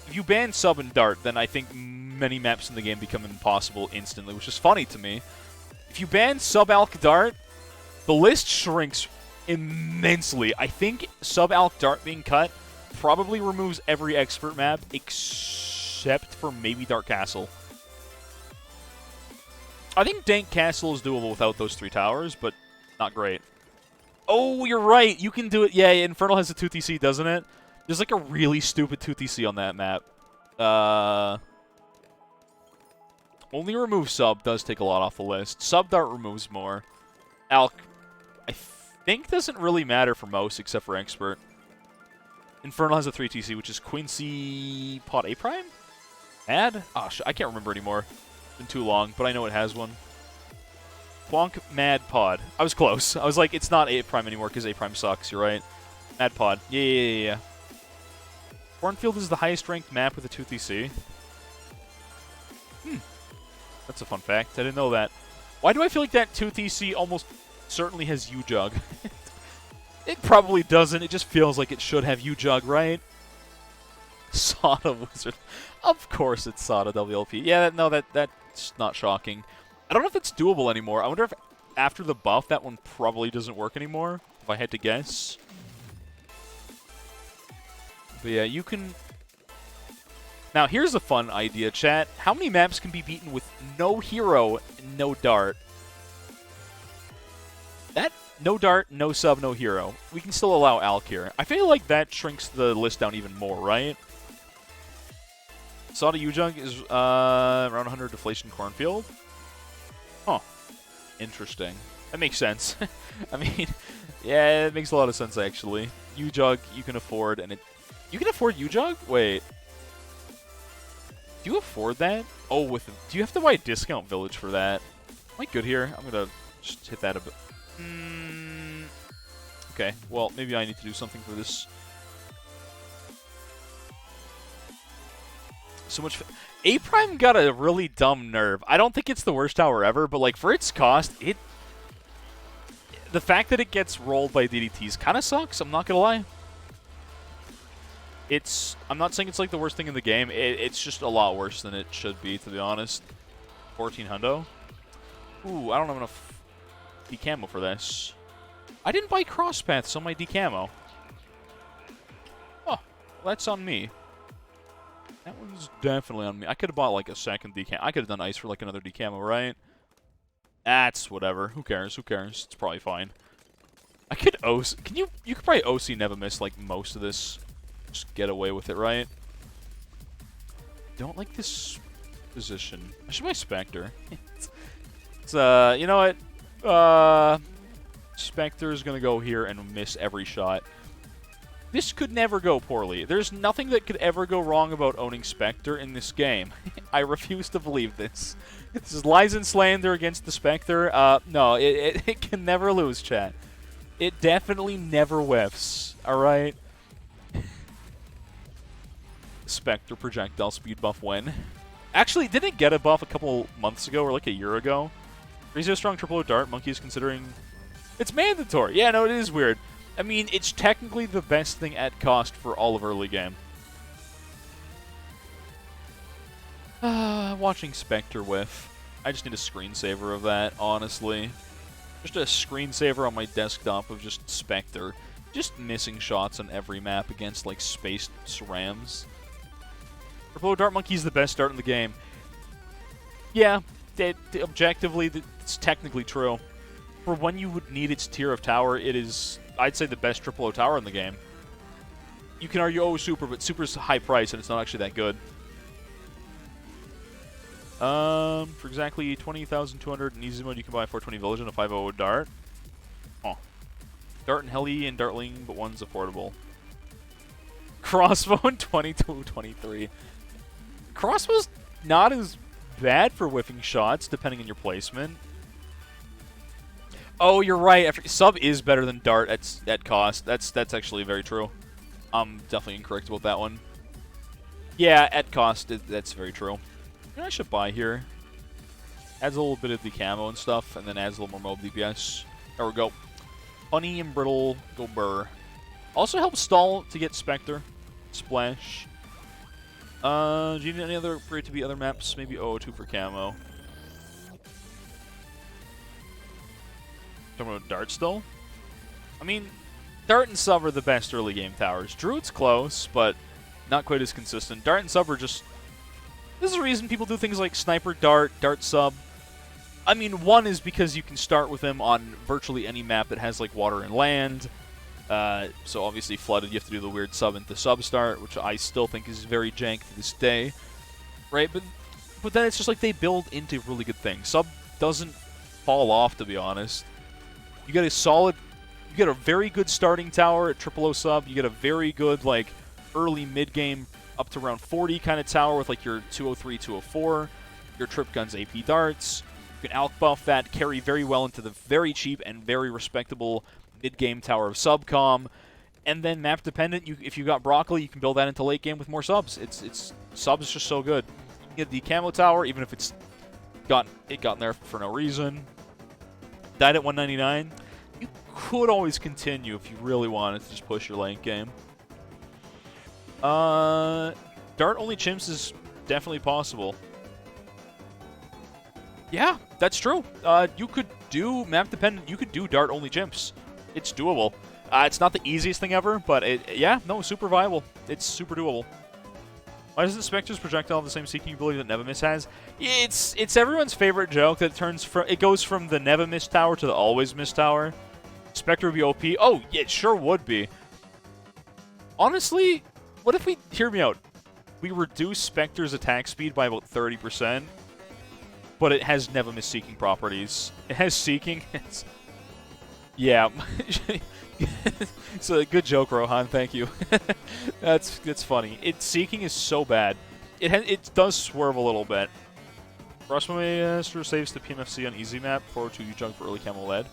If you ban Sub and Dart, then I think many maps in the game become impossible instantly, which is funny to me. If you ban Sub-Alk Dart, the list shrinks immensely. I think Sub-Alk Dart being cut probably removes every expert map except for maybe Dark Castle. I think Dank Castle is doable without those 3 towers, but not great. Oh, you're right. You can do it. Yeah, Infernal has a 2TC, doesn't it? There's like a really stupid 2TC on that map. Only remove Sub does take a lot off the list. Sub Dart removes more. Alk, I think, doesn't really matter for most except for Expert. Infernal has a 3TC, which is Quincy Pot A Prime? Add? Oh, I can't remember anymore. It's been too long, but I know it has one. Quonk Mad Pod. I was close. I was like, it's not A Prime anymore because A Prime sucks. You're right. Mad Pod. Yeah. Cornfield is the highest ranked map with a Toothy C. That's a fun fact. I didn't know that. Why do I feel like that Toothy C almost certainly has U-Jug? It probably doesn't. It just feels like it should have U-Jug, right? Sada Wizard. Of course it's Sada WLP. Yeah, no, that's not shocking. I don't know if it's doable anymore. I wonder if after the buff that one probably doesn't work anymore, if I had to guess. But yeah, you can... Now, here's a fun idea, chat. How many maps can be beaten with no hero and no dart? That, no dart, no sub, no hero. We can still allow Alk here. I feel like that shrinks the list down even more, right? Sada U-Jug is around 100 deflation Cornfield. Huh. Interesting. That makes sense. I mean, yeah, it makes a lot of sense, actually. U-Jug, you can afford, and it... You can afford U-Jug? Wait. Do you afford that? Oh, do you have to buy a discount village for that? Am I good here? I'm gonna just hit that a bit. Okay, well, maybe I need to do something for this. So much... A Prime got a really dumb nerve. I don't think it's the worst tower ever, but like for its cost, the fact that it gets rolled by DDTs kind of sucks, I'm not gonna lie. I'm not saying it's like the worst thing in the game. It's just a lot worse than it should be, to be honest. 14 hundo. Ooh, I don't have enough decamo for this. I didn't buy cross paths on my decamo. Oh, well, that's on me. That one's definitely on me. I could have bought like a second decamo. I could have done ice for like another decamo, right? That's whatever. Who cares? Who cares? It's probably fine. I could OC. You could probably OC never miss like most of this. Just get away with it, right? Don't like this position. I should buy Spectre. It's you know what? Spectre's gonna go here and miss every shot. This could never go poorly. There's nothing that could ever go wrong about owning Spectre in this game. I refuse to believe this. This is Lies and Slander against the Spectre. No, it can never lose, chat. It definitely never whiffs, alright? Spectre projectile speed buff when? Actually, didn't it get a buff a couple months ago or like a year ago? Razor Strong Triple O Dart, Monkey is considering... It's mandatory! Yeah, no, it is weird. I mean, it's technically the best thing at cost for all of early game. Watching Spectre whiff. I just need a screensaver of that, honestly. Just a screensaver on my desktop of just Spectre. Just missing shots on every map against, like, spaced SRAMs. Triple Dart Monkey's the best dart in the game. Yeah, objectively, it's technically true. For when you would need its tier of tower, it is, I'd say, the best Triple O tower in the game. You can argue, oh, Super, but Super's high price, and it's not actually that good. For exactly 20,200 in easy mode, you can buy a 420 Village and a 500 Dart. Oh. Dart and Heli and Dartling, but one's affordable. Crossbow in 22-23. Crossbow's not as bad for whiffing shots, depending on your placement. Oh, you're right. Sub is better than Dart at cost. That's actually very true. I'm definitely incorrect about that one. Yeah, at cost, that's very true. You know, I should buy here. Adds a little bit of the camo and stuff, and then adds a little more mob DPS. There we go. Funny and Brittle, go burr. Also helps stall to get Spectre. Splash. Do you need any other upgrade to be other maps? Maybe 002 for camo. Talking about Dart still? I mean, Dart and Sub are the best early game towers. Druid's close, but not quite as consistent. Dart and Sub are just... This is the reason people do things like Sniper Dart, Dart Sub. I mean, one is because you can start with them on virtually any map that has, like, water and land. So obviously Flooded, you have to do the weird sub into sub start, which I still think is very jank to this day. Right? But then it's just like they build into really good things. Sub doesn't fall off, to be honest. You get you get a very good starting tower at Triple O Sub. You get a very good, like, early mid-game up to around 40 kind of tower with, like, your 203, 204, your Trip Guns AP darts. You can alk buff that, carry very well into the very cheap and very respectable mid-game tower of subcom. And then map dependent, if you got broccoli, you can build that into late game with more subs. It's subs is just so good. You can get the camo tower, even if it's gotten there for no reason. Died at 199. You could always continue if you really wanted to just push your late game. Dart only chimps is definitely possible. Yeah, that's true. You could do map dependent. You could do dart only chimps. It's doable. It's not the easiest thing ever, but super viable. It's super doable. Why does the Spectre's projectile have the same seeking ability that Never Miss has? It's everyone's favorite joke that it goes from the Never Miss tower to the Always Miss tower. Spectre would be OP. Oh, yeah, it sure would be. Honestly, what if hear me out. We reduce Spectre's attack speed by about 30%, but it has Never Miss seeking properties. It has seeking. Yeah. So good joke, Rohan. Thank you. That's funny. Its seeking is so bad. It does swerve a little bit. Master saves the PMFC on easy map. 402 jug for early camo lead.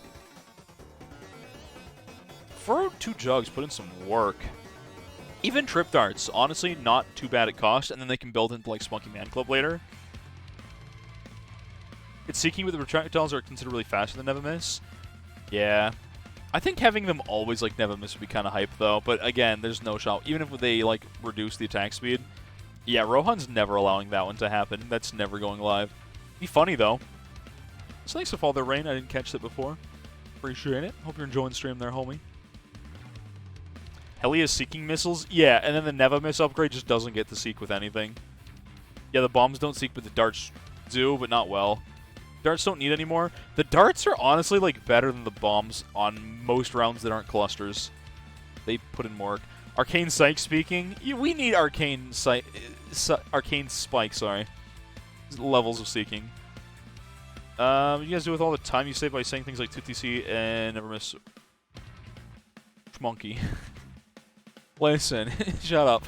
402 jugs put in some work. Even trip darts, honestly, not too bad at cost, and then they can build into like Spunky Man Club later. Its seeking with the projectiles are considerably faster than Never Miss. Yeah. I think having them always like Never Miss would be kind of hype, though. But again, there's no shot. Even if they like reduce the attack speed, yeah, Rohan's never allowing that one to happen. That's never going live. Be funny though. So thanks for Fall Their Rain. I didn't catch that before. Appreciate it. Hope you're enjoying the stream there, homie. Helia's seeking missiles, yeah, and then the Never Miss upgrade just doesn't get to seek with anything. Yeah, the bombs don't seek, but the darts do, but not well. Darts don't need anymore. The darts are honestly like better than the bombs on most rounds that aren't clusters. They put in work. Arcane Psych speaking. Yeah, we need Arcane Spike, sorry. Levels of seeking. You guys do with all the time you save by saying things like 2TC and Never Miss Monkey. Listen, shut up.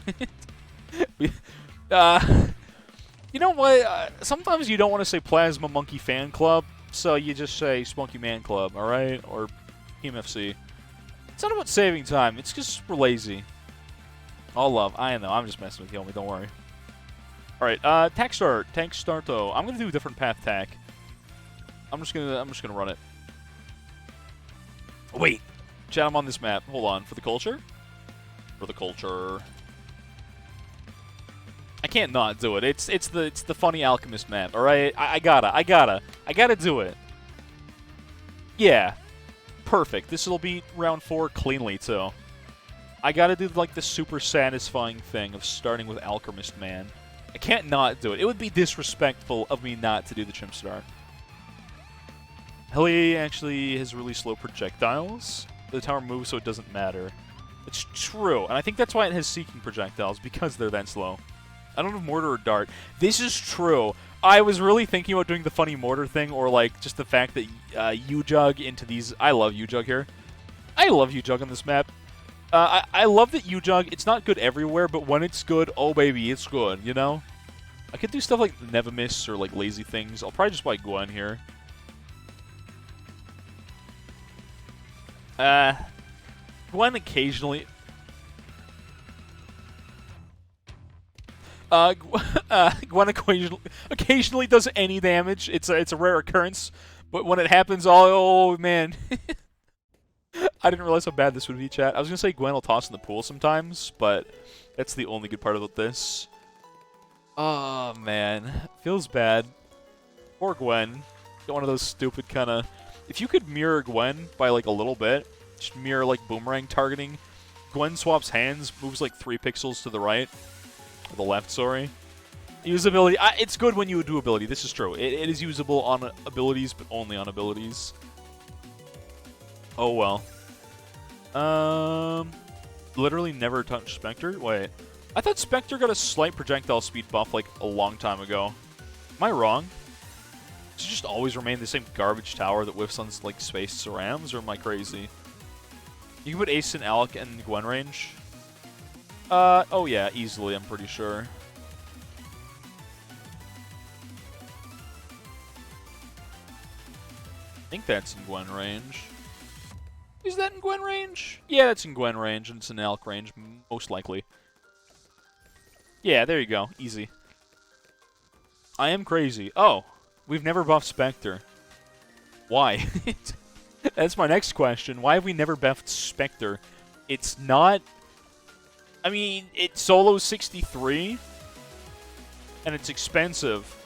You know what? Sometimes you don't want to say Plasma Monkey Fan Club, so you just say Spunky Man Club, alright? Or PMFC. It's not about saving time, it's just we're lazy. All love. I know, I'm just messing with you, homie, don't worry. Alright, Tank Start though. I'm gonna do a different path tack. I'm just gonna run it. Wait! Chat, I'm on this map. Hold on. For the culture? For the culture. I can't not do it. It's the funny alchemist map, alright? I gotta do it. Yeah. Perfect. This will be round 4 cleanly, too. I gotta do, like, the super satisfying thing of starting with Alchemist Man. I can't not do it. It would be disrespectful of me not to do the Chimp Star. Heli actually has really slow projectiles. The tower moves so it doesn't matter. It's true, and I think that's why it has seeking projectiles, because they're that slow. I don't have mortar or dart. This is true. I was really thinking about doing the funny mortar thing, or like just the fact that U-Jug into these. I love U-Jug here. I love U-Jug on this map. I love that U-Jug. It's not good everywhere, but when it's good, oh baby, it's good. You know. I could do stuff like Never Miss or like lazy things. I'll probably just buy Gwen here. Gwen occasionally. Gwen occasionally does any damage. It's a rare occurrence, but when it happens, oh man. I didn't realize how bad this would be, chat. I was gonna say Gwen will toss in the pool sometimes, but that's the only good part about this. Oh man, feels bad. Poor Gwen. Got one of those stupid kind of. If you could mirror Gwen by like a little bit, just mirror like boomerang targeting. Gwen swaps hands, moves like 3 pixels to the right. The left, sorry. Usability. It's good when you do ability. This is true. It is usable on abilities, but only on abilities. Oh, well. Literally never touched Spectre? Wait. I thought Spectre got a slight projectile speed buff, like, a long time ago. Am I wrong? Does it just always remain the same garbage tower that whiffs on, like, space cerams, or am I crazy? You can put Ace and Alec in Gwen range. Oh yeah, easily, I'm pretty sure. think that's in Gwen range. Is that in Gwen range? Yeah, that's in Gwen range, and it's in Elk range, most likely. Yeah, there you go. Easy. I am crazy. Oh, we've never buffed Spectre. Why? That's my next question. Why have we never buffed Spectre? It's not... I mean, it solos 63, and it's expensive.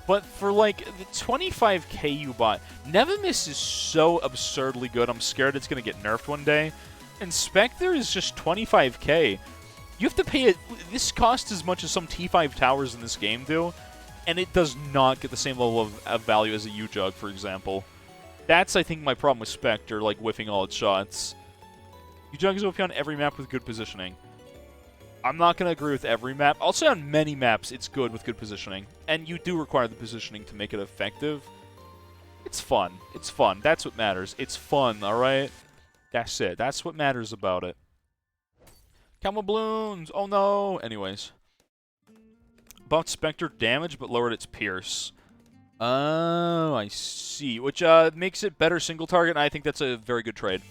But for, like, the 25k you bought, Nevemis is so absurdly good, I'm scared it's going to get nerfed one day. And Spectre is just 25k. You have to pay it... This costs as much as some T5 towers in this game do, and it does not get the same level of value as a U-Jug, for example. That's, I think, my problem with Spectre, like, whiffing all its shots. U-Jug is OP on every map with good positioning. I'm not going to agree with every map. I'll say on many maps it's good with good positioning. And you do require the positioning to make it effective. It's fun. It's fun. That's what matters. It's fun, alright? That's it. That's what matters about it. Camel balloons! Oh no! Anyways. Buffed Spectre damage, but lowered its pierce. Oh, I see. Which makes it better single target, and I think that's a very good trade.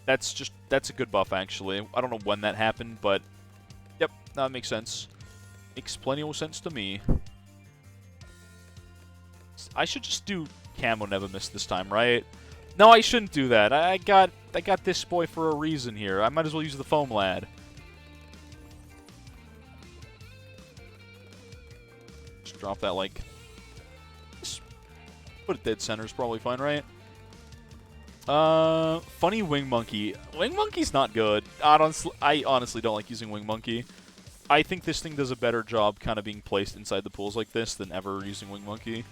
That's a good buff, actually. I don't know when that happened, but... Yep, that makes sense. Makes plenty of sense to me. I should just do Camo Nevemis this time, right? No, I shouldn't do that. I got this boy for a reason here. I might as well use the Foam Lad. Just drop that, like... Just put it dead center is probably fine, right? Funny Wing Monkey. Wing Monkey's not good. I honestly don't like using Wing Monkey. I think this thing does a better job kind of being placed inside the pools like this than ever using Wing Monkey.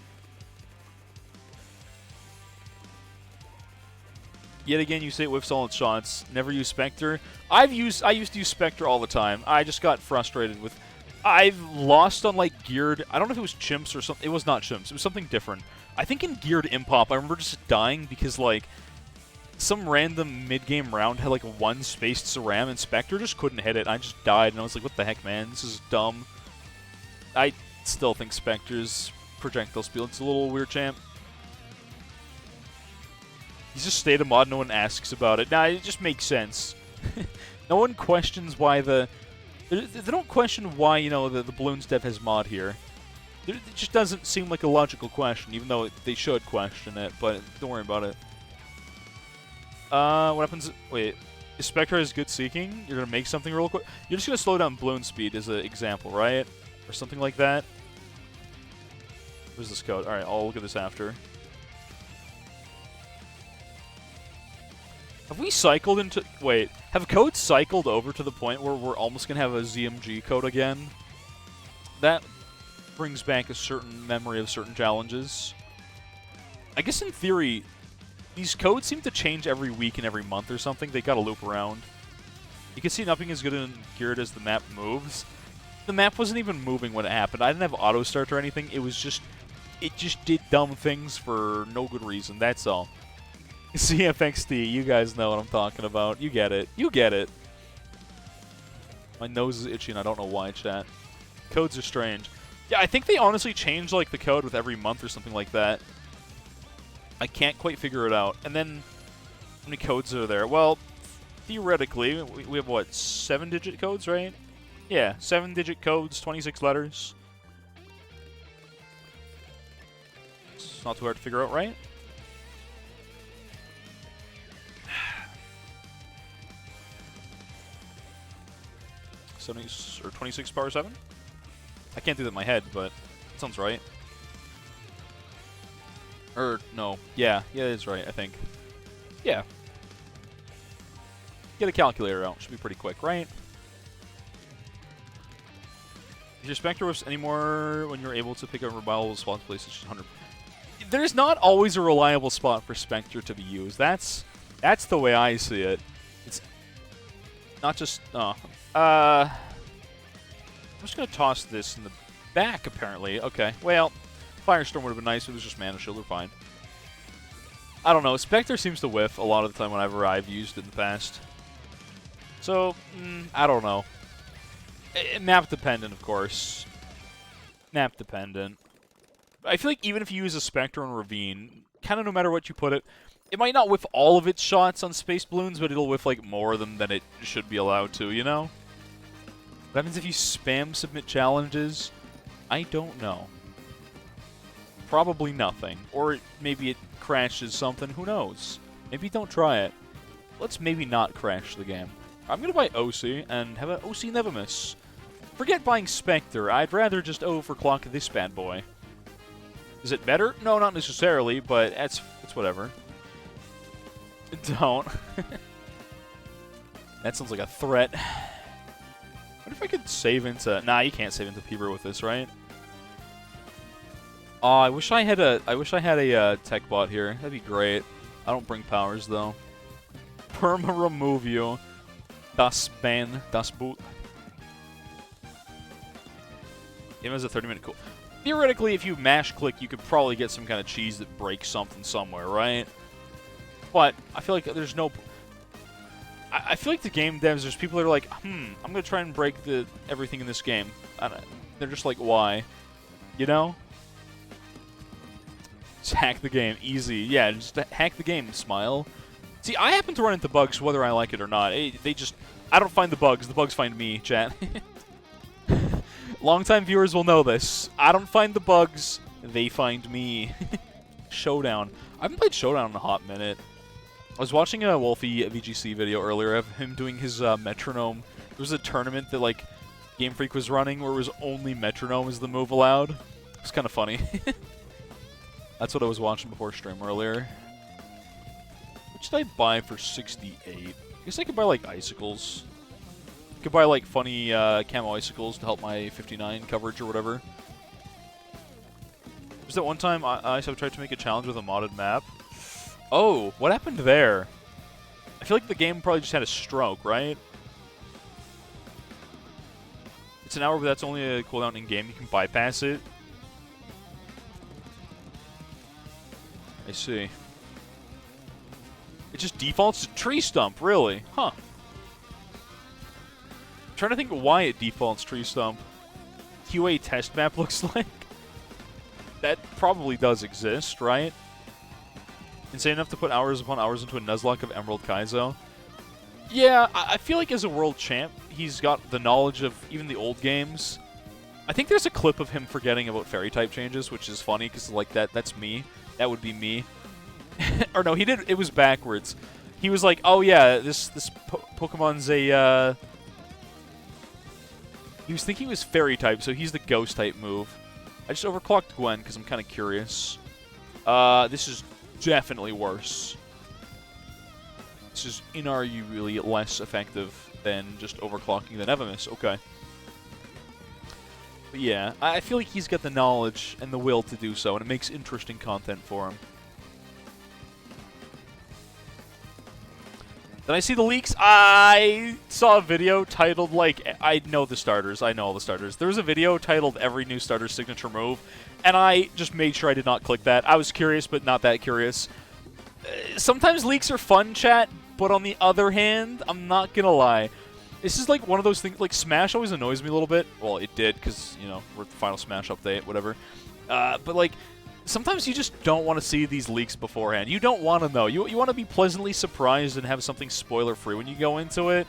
Yet again, you say it with solid shots. Never use Spectre. I used to use Spectre all the time. I just got frustrated with... I've lost on, like, geared... I don't know if it was chimps or something. It was not chimps. It was something different. I think in geared impop, I remember just dying because, like... Some random mid-game round had like one spaced Ceram, and Spectre just couldn't hit it. I just died, and I was like, what the heck, man? This is dumb. I still think Spectre's projectile speed's a little weird, champ. He's just state a mod, no one asks about it. Nah, it just makes sense. No one questions why the... They don't question why, you know, the Balloons dev has mod here. It just doesn't seem like a logical question, even though they should question it, but don't worry about it. What happens... Wait, if Spectre has good seeking, you're gonna make something real quick? You're just gonna slow down balloon speed as an example, right? Or something like that? Where's this code? Alright, I'll look at this after. Have we cycled into... Wait, have codes cycled over to the point where we're almost gonna have a ZMG code again? That brings back a certain memory of certain challenges. I guess in theory... These codes seem to change every week and every month or something. They gotta loop around. You can see nothing is good and geared as the map moves. The map wasn't even moving when it happened. I didn't have auto start or anything. It was just... It just did dumb things for no good reason. That's all. CFXD, you guys know what I'm talking about. You get it. You get it. My nose is itchy and I don't know why, chat. Codes are strange. Yeah, I think they honestly change like the code with every month or something like that. I can't quite figure it out. And then, how many codes are there? Well, theoretically, we have, what, 7-digit codes, right? Yeah, 7-digit codes, 26 letters. It's not too hard to figure out, right? Or 26 power 7? I can't do that in my head, but it sounds right. Or, no. Yeah, it is right, I think. Yeah. Get a calculator out. Should be pretty quick, right? Is your Spectre whiffs anymore when you're able to pick up a reliable spot to place 100? There's not always a reliable spot for Spectre to be used. That's the way I see it. It's not just... I'm just going to toss this in the back, apparently. Okay, well... Firestorm would have been nice if it was just Mana Shield, or fine. I don't know, Spectre seems to whiff a lot of the time whenever I've used it in the past. So, I don't know. Map dependent, of course. Map dependent. I feel like even if you use a Spectre and Ravine, kind of no matter what you put it, it might not whiff all of its shots on Space Balloons, but it'll whiff, like, more of them than it should be allowed to, you know? What happens if you spam submit challenges? I don't know. Probably nothing. Or maybe it crashes something, who knows? Maybe don't try it. Let's maybe not crash the game. I'm gonna buy OC and have an OC Never Miss. Forget buying Spectre, I'd rather just overclock this bad boy. Is it better? No, not necessarily, but it's whatever. Don't. That sounds like a threat. What if I could save into... Nah, you can't save into Peeber with this, right? Oh, I wish I had a tech bot here. That'd be great. I don't bring powers, though. Perma remove you. Das ban, das boot. Game has a 30-minute cool. Theoretically, if you mash click, you could probably get some kind of cheese that breaks something somewhere, right? But I feel like there's no... I feel like the game devs, there's people that are like, I'm gonna try and break everything in this game. They're just like, why? You know? Just hack the game. Easy. Yeah, just hack the game, smile. See, I happen to run into bugs whether I like it or not. I don't find the bugs find me, chat. Longtime viewers will know this. I don't find the bugs, they find me. Showdown. I haven't played Showdown in a hot minute. I was watching a Wolfie VGC video earlier of him doing his metronome. There was a tournament that, like, Game Freak was running where it was only metronome as the move allowed. It's kind of funny. That's what I was watching before stream earlier. What should I buy for 68? I guess I could buy, like, icicles. I could buy, like, funny camo icicles to help my 59 coverage or whatever. Was that one time I tried to make a challenge with a modded map? Oh, what happened there? I feel like the game probably just had a stroke, right? It's an hour, but that's only a cooldown in-game. You can bypass it. I see. It just defaults to Tree Stump, really? Huh. I'm trying to think of why it defaults Tree Stump. QA test map looks like. That probably does exist, right? Insane enough to put hours upon hours into a Nuzlocke of Emerald Kaizo. Yeah, I feel like as a world champ, he's got the knowledge of even the old games. I think there's a clip of him forgetting about fairy type changes, which is funny because like that's me. That would be me. Or no, he did. It was backwards. He was like, "Oh yeah, this Pokemon's a." He was thinking it was fairy type, so he's the ghost type move. I just overclocked Gwen because I'm kind of curious. This is definitely worse. This is inarguably less effective than just overclocking the Never-Miss. Okay. But yeah, I feel like he's got the knowledge and the will to do so, and it makes interesting content for him. Did I see the leaks? I saw a video titled, like, I know the starters. I know all the starters. There was a video titled Every New Starter's Signature Move, and I just made sure I did not click that. I was curious, but not that curious. Sometimes leaks are fun, chat, but on the other hand, I'm not gonna lie. This is like one of those things, like Smash always annoys me a little bit. Well, it did, because, you know, we're at the final Smash update, whatever. But, like, sometimes you just don't want to see these leaks beforehand. You don't want to know. You want to be pleasantly surprised and have something spoiler-free when you go into it.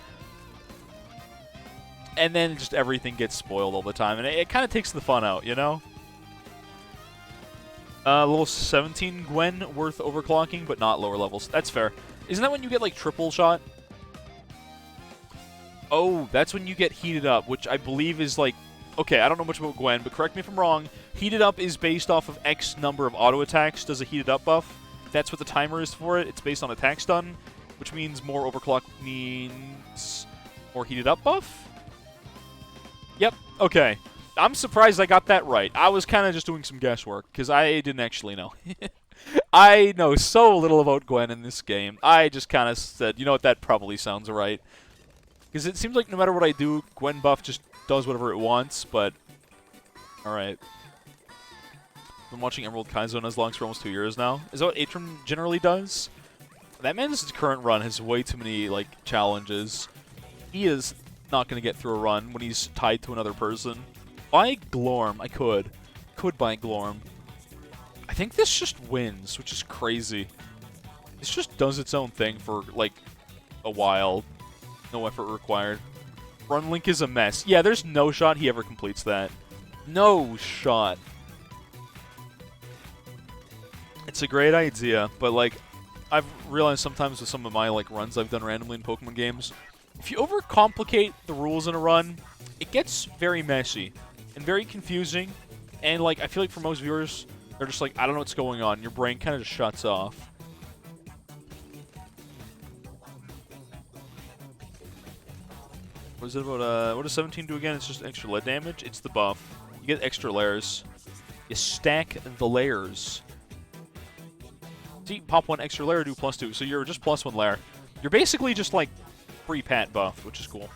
And then just everything gets spoiled all the time, and it kind of takes the fun out, you know? Level 17 Gwen worth overclocking, but not lower levels. That's fair. Isn't that when you get, like, triple shot? Oh, that's when you get heated up, which I believe is, like... Okay, I don't know much about Gwen, but correct me if I'm wrong. Heated up is based off of X number of auto attacks. Does a heated up buff? That's what the timer is for it. It's based on attack stun, which means more overclock means more heated up buff? Yep, okay. I'm surprised I got that right. I was kind of just doing some guesswork, because I didn't actually know. I know so little about Gwen in this game. I just kind of said, you know what, that probably sounds right. Because it seems like no matter what I do, Gwen buff just does whatever it wants, but... Alright. Been watching Emerald Kaizo Nuzlocke for almost 2 years now. Is that what Atrum generally does? That man's current run has way too many, like, challenges. He is not going to get through a run when he's tied to another person. Buy Glorm. I could. Could buy Glorm. I think this just wins, which is crazy. This just does its own thing for, like, a while. No effort required. Run link is a mess. Yeah, there's no shot he ever completes that. No shot. It's a great idea, but, like, I've realized sometimes with some of my, like, runs I've done randomly in Pokemon games, if you overcomplicate the rules in a run, it gets very messy and very confusing. And, like, I feel like for most viewers, they're just like, I don't know what's going on. Your brain kind of just shuts off. What is it about, what does 17 do again? It's just extra lead damage? It's the buff. You get extra layers. You stack the layers. See, pop 1 extra layer, do +2. So you're just +1 layer. You're basically just, like, free pat buff, which is cool.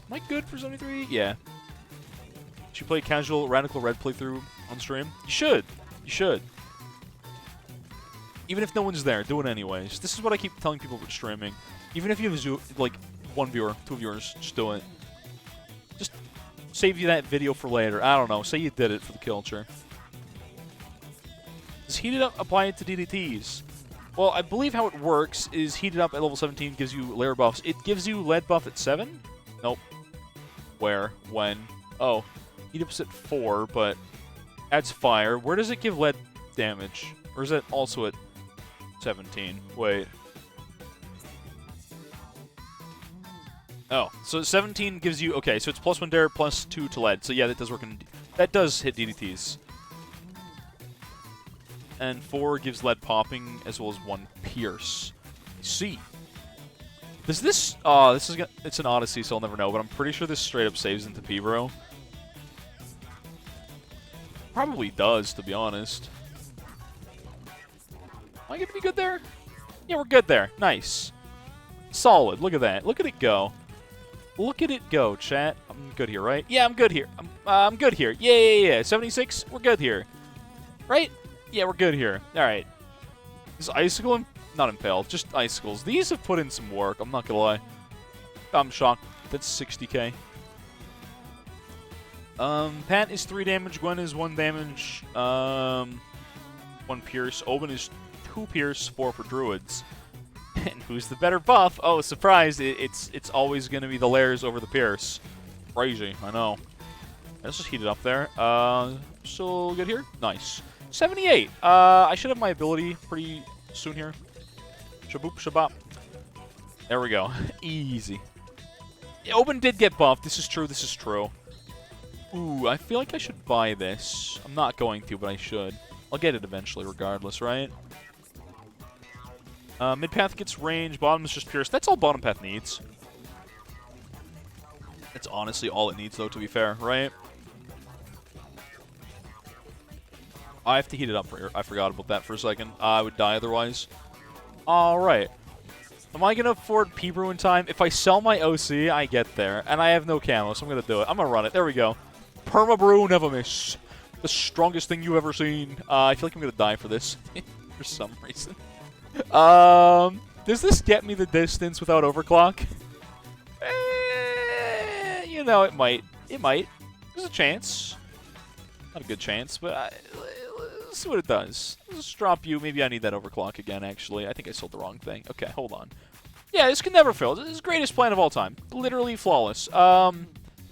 Am I good for 73? Yeah. Should you play casual Radical Red playthrough on stream? You should. You should. Even if no one's there, do it anyways. This is what I keep telling people about streaming. Even if you have, like, 1 viewer, 2 viewers, just do it. Just save you that video for later. I don't know. Say you did it for the culture. Does Heated Up apply it to DDTs? Well, I believe how it works is Heated Up at level 17 gives you layer buffs. It gives you lead buff at 7? Nope. Where? When? Oh. Heat Up's at 4, but adds fire. Where does it give lead damage? Or is it also at 17? Wait. Oh, so 17 gives you... Okay, so it's +1 dare, +2 to lead. So yeah, that does work in... That does hit DDTs. And 4 gives lead popping, as well as 1 pierce. See. Does this... this is... It's an Odyssey, so I'll never know, but I'm pretty sure this straight up saves into P-Bro. Probably does, to be honest. Am I gonna be good there? Yeah, we're good there. Nice. Solid. Look at that. Look at it go. Look at it go, chat. I'm good here, right? Yeah, I'm good here. I'm good here. Yeah. 76, we're good here. Right? Yeah, we're good here. Alright. Is Icicle not impaled, just Icicles. These have put in some work, I'm not gonna lie. I'm shocked. That's 60k. Pat is 3 damage, Gwen is 1 damage, 1 pierce, Oben is 2 pierce, 4 for druids. And who's the better buff? Oh, surprise! It's always gonna be the layers over the pierce. Crazy, I know. Let's just heat it up there. So good here. Nice. 78. I should have my ability pretty soon here. Shaboop shabop. There we go. Easy. Oben did get buffed. This is true. This is true. Ooh, I feel like I should buy this. I'm not going to, but I should. I'll get it eventually, regardless, right? Mid path gets range, bottom is just pierce. That's all bottom path needs. That's honestly all it needs, though, to be fair, right? I have to heat it up for here. I forgot about that for a second. I would die otherwise. Alright. Am I going to afford P-Brew in time? If I sell my OC, I get there. And I have no camo, so I'm going to do it. I'm going to run it. There we go. Perma-Brew, never miss. The strongest thing you've ever seen. I feel like I'm going to die for this. For some reason. Does this get me the distance without overclock? You know, it might. It might. There's a chance. Not a good chance, but let's see what it does. Let's just drop you. Maybe I need that overclock again, actually. I think I sold the wrong thing. Okay, hold on. Yeah, this can never fail. This is the greatest plan of all time. Literally flawless.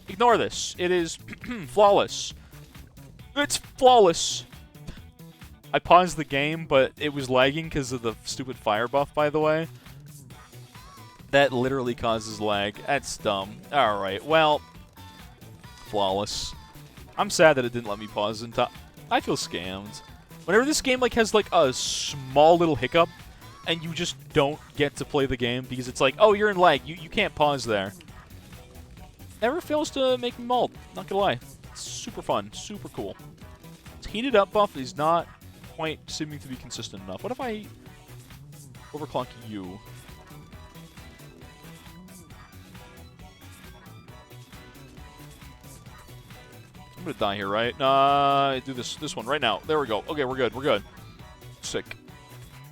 Ignore this. It is flawless. It's flawless. I paused the game, but it was lagging because of the stupid fire buff, by the way. That literally causes lag. That's dumb. Alright, well. Flawless. I'm sad that it didn't let me pause in time. I feel scammed. Whenever this game like has like a small little hiccup, and you just don't get to play the game because it's like, oh, you're in lag. You can't pause there. Never fails to make me mauled. Not gonna lie. It's super fun. Super cool. Its heated up buff is not quite seeming to be consistent enough. What if I overclock you? I'm gonna die here, right? Do this one right now. There we go. Okay, we're good. We're good. Sick.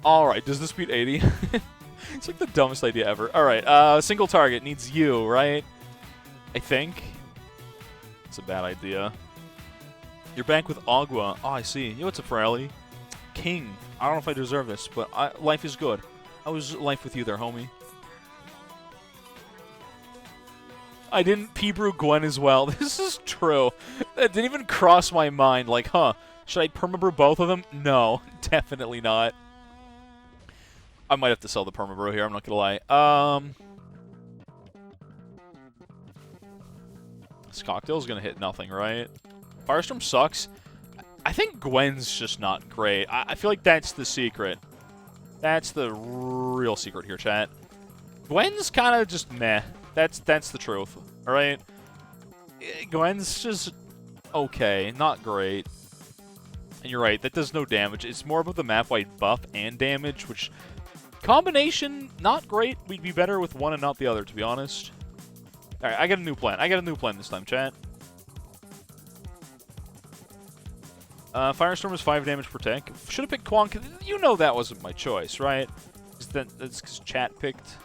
Alright, does this beat 80? It's like the dumbest idea ever. Alright, single target needs you, right? I think. It's a bad idea. You're back with Agua. Oh, I see. Yo, what's up, Rally? king. I don't know if I deserve this, but life is good. How was life with you there, homie? I didn't P-brew Gwen as well. This is true. That didn't even cross my mind. Like, huh, should I perma-brew both of them? No, definitely not. I might have to sell the perma-brew here, I'm not gonna lie. This cocktail's gonna hit nothing, right? Firestorm sucks. I think Gwen's just not great. I feel like that's the secret. That's the real secret here, chat. Gwen's kind of just meh. That's the truth, alright? Gwen's just okay, not great. And you're right, that does no damage. It's more about the map-wide buff and damage, which... Combination, not great. We'd be better with one and not the other, to be honest. Alright, I got a new plan. I got a new plan this time, chat. Firestorm is 5 damage per tick. Should have picked Kwon. You know that wasn't my choice, right? That's because chat picked.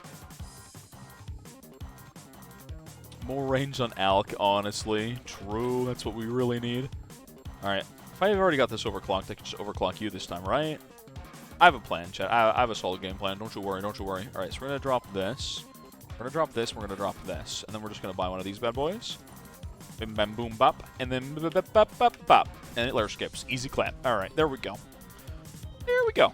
More range on Alk, honestly. True, that's what we really need. Alright, if I've already got this overclocked, I can just overclock you this time, right? I have a plan, chat. I have a solid game plan. Don't you worry, don't you worry. Alright, so we're going to drop this. We're going to drop this, we're going to drop this. And then we're just going to buy one of these bad boys. Bim bam boom bop. And then bop bop bop bop. And it layer skips. Easy clap. Alright, there we go. There we go.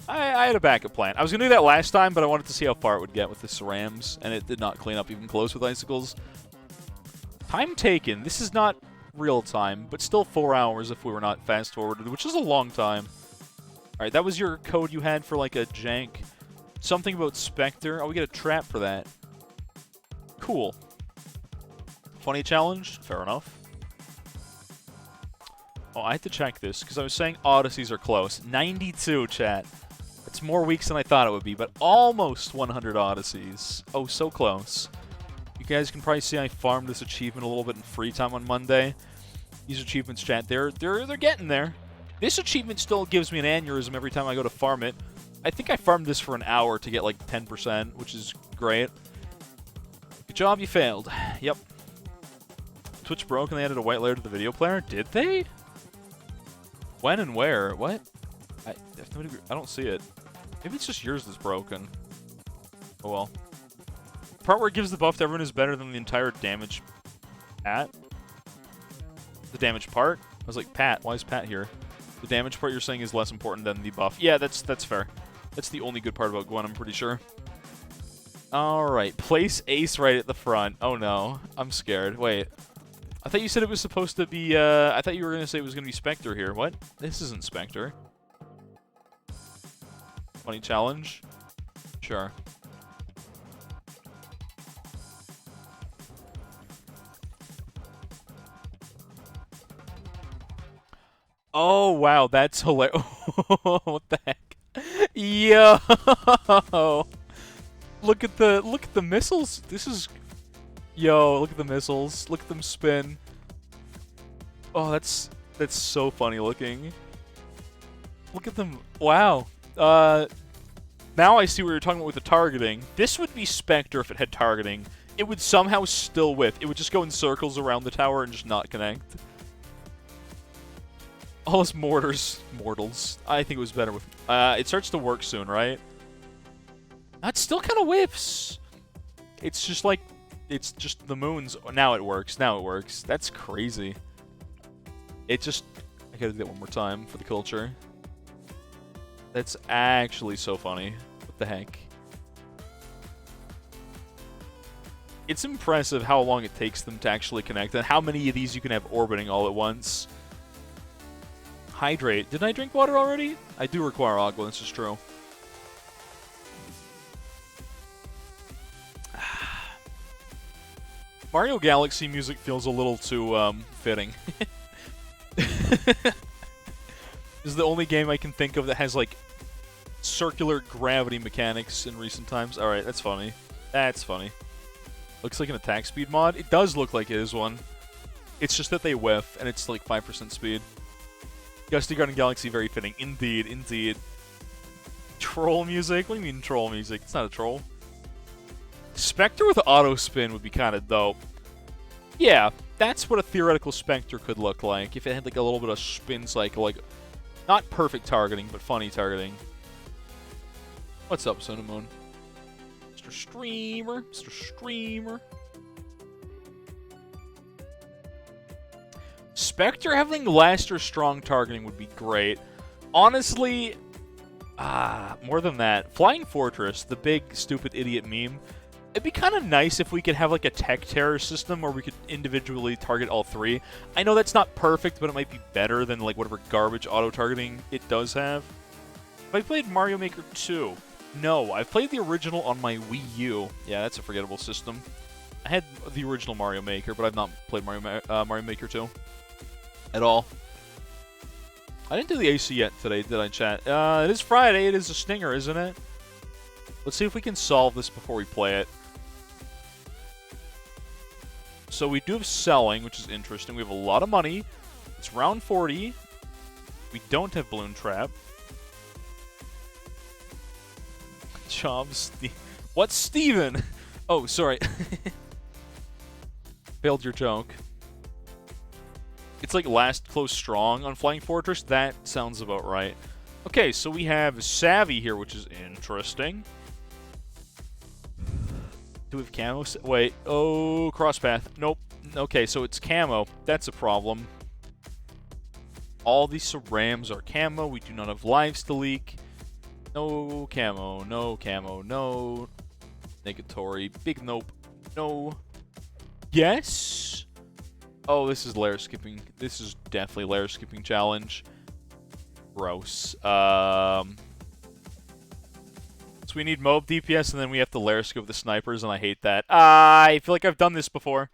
I had a backup plan. I was going to do that last time, but I wanted to see how far it would get with the cerams, and it did not clean up even close with icicles. Time taken. This is not real time, but still 4 hours if we were not fast-forwarded, which is a long time. Alright, that was your code you had for, like, a jank. Something about Spectre. Oh, we get a trap for that. Cool. Funny challenge? Fair enough. Oh, I had to check this, because I was saying Odysseys are close. 92, chat. It's more weeks than I thought it would be, but almost 100 Odysseys. Oh, so close. You guys can probably see I farmed this achievement a little bit in free time on Monday. These achievements, chat, they're getting there. This achievement still gives me an aneurysm every time I go to farm it. I think I farmed this for an hour to get like 10%, which is great. Good job, you failed. Yep. Twitch broke and they added a white layer to the video player? Did they? When and where? What? I don't see it. Maybe it's just yours that's broken. Oh well. The part where it gives the buff to everyone is better than the entire damage Pat? The damage part? I was like, Pat, why is Pat here? The damage part you're saying is less important than the buff. Yeah, that's fair. That's the only good part about Gwen, I'm pretty sure. Alright, place Ace right at the front. Oh no, I'm scared. Wait. I thought you said it was supposed to be, I thought you were going to say it was going to be Spectre here. What? This isn't Spectre. Funny challenge? Sure. Oh, wow, that's hilarious. What the heck? Yo! Look at the missiles. This is... Yo, look at the missiles. Look at them spin. Oh, that's so funny looking. Look at them. Wow. Now I see what you're talking about with the targeting. This would be Spectre if it had targeting. It would somehow still whiff. It would just go in circles around the tower and just not connect. All those mortals. I think it was better with... it starts to work soon, right? That still kind of whiffs. It's just like... It's just the moons. Now it works. Now it works. That's crazy. It just... I gotta do that one more time for the culture. That's actually so funny. What the heck? It's impressive how long it takes them to actually connect, and how many of these you can have orbiting all at once. Hydrate. Didn't I drink water already? I do require agua, this is true. Mario Galaxy music feels a little too, fitting. This is the only game I can think of that has, like, circular gravity mechanics in recent times. Alright, that's funny. That's funny. Looks like an attack speed mod. It does look like it is one. It's just that they whiff, and it's like 5% speed. Gusty Garden Galaxy, very fitting. Indeed, indeed. Troll music? What do you mean troll music? It's not a troll. Spectre with auto spin would be kind of dope. Yeah, that's what a theoretical Spectre could look like if it had like a little bit of spin cycle. Like, Not perfect targeting, but funny targeting. What's up, Cinnamon? Mr. Streamer. Mr. Streamer. Spectre having last or strong targeting would be great. Honestly, more than that. Flying Fortress, the big, stupid, idiot meme. It'd be kind of nice if we could have like a tech terror system where we could individually target all three. I know that's not perfect, but it might be better than like whatever garbage auto-targeting it does have. Have I played Mario Maker 2? No, I've played the original on my Wii U. Yeah, that's a forgettable system. I had the original Mario Maker, but I've not played Mario Maker 2 at all. I didn't do the AC yet today, did I, chat? It is Friday. It is a stinger, isn't it? Let's see if we can solve this before we play it. So we do have selling, which is interesting. We have a lot of money. It's round 40. We don't have Balloon Trap. Jobs. What's Steven? Oh, sorry. Failed your joke. It's like last close strong on Flying Fortress. That sounds about right. Okay, so we have Savvy here, which is interesting. Do we have camo? Wait. Oh, crosspath. Nope. Okay, so it's camo. That's a problem. All these cerams are camo. We do not have lives to leak. No camo. No camo. No. Negatory. Big nope. No. Yes. Oh, this is layer skipping. This is definitely layer skipping challenge. Gross. So we need MOAB DPS, and then we have to layer skip the snipers, and I hate that. I feel like I've done this before.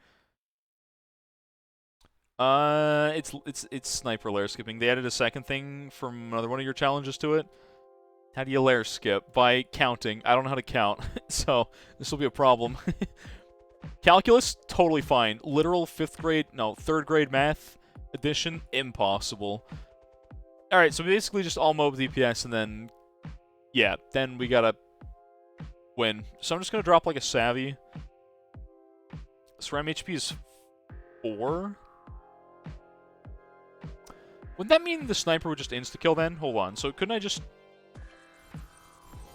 It's sniper layer skipping. They added a second thing from another one of your challenges to it. How do you layer skip? By counting. I don't know how to count, so this will be a problem. Calculus, totally fine. Literal 3rd grade math addition, impossible. Alright, so basically just all MOAB DPS, and then, yeah, then we gotta win. So I'm just gonna drop like a Savvy. SRAM HP is 4. Wouldn't that mean the sniper would just insta-kill then? Hold on, so couldn't I just...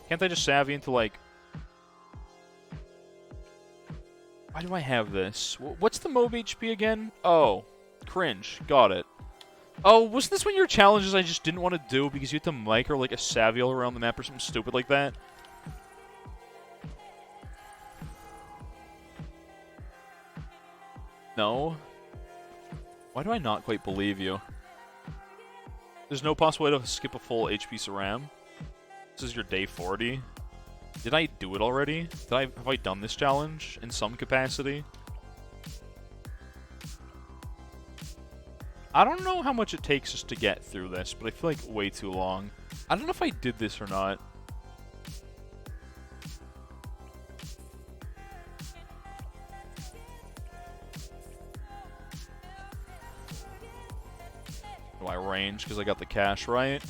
Can't I just Savvy into like... Why do I have this? What's the MOAB HP again? Oh, cringe. Got it. Oh, wasn't this one of your challenges I just didn't want to do because you had to micro like a Savvy all around the map or something stupid like that? No? Why do I not quite believe you? There's no possible way to skip a full HP SRAM? This is your day 40? Did I do it already? Have I done this challenge in some capacity? I don't know how much it takes us to get through this, but I feel like way too long. I don't know if I did this or not. Do I range because I got the cash right?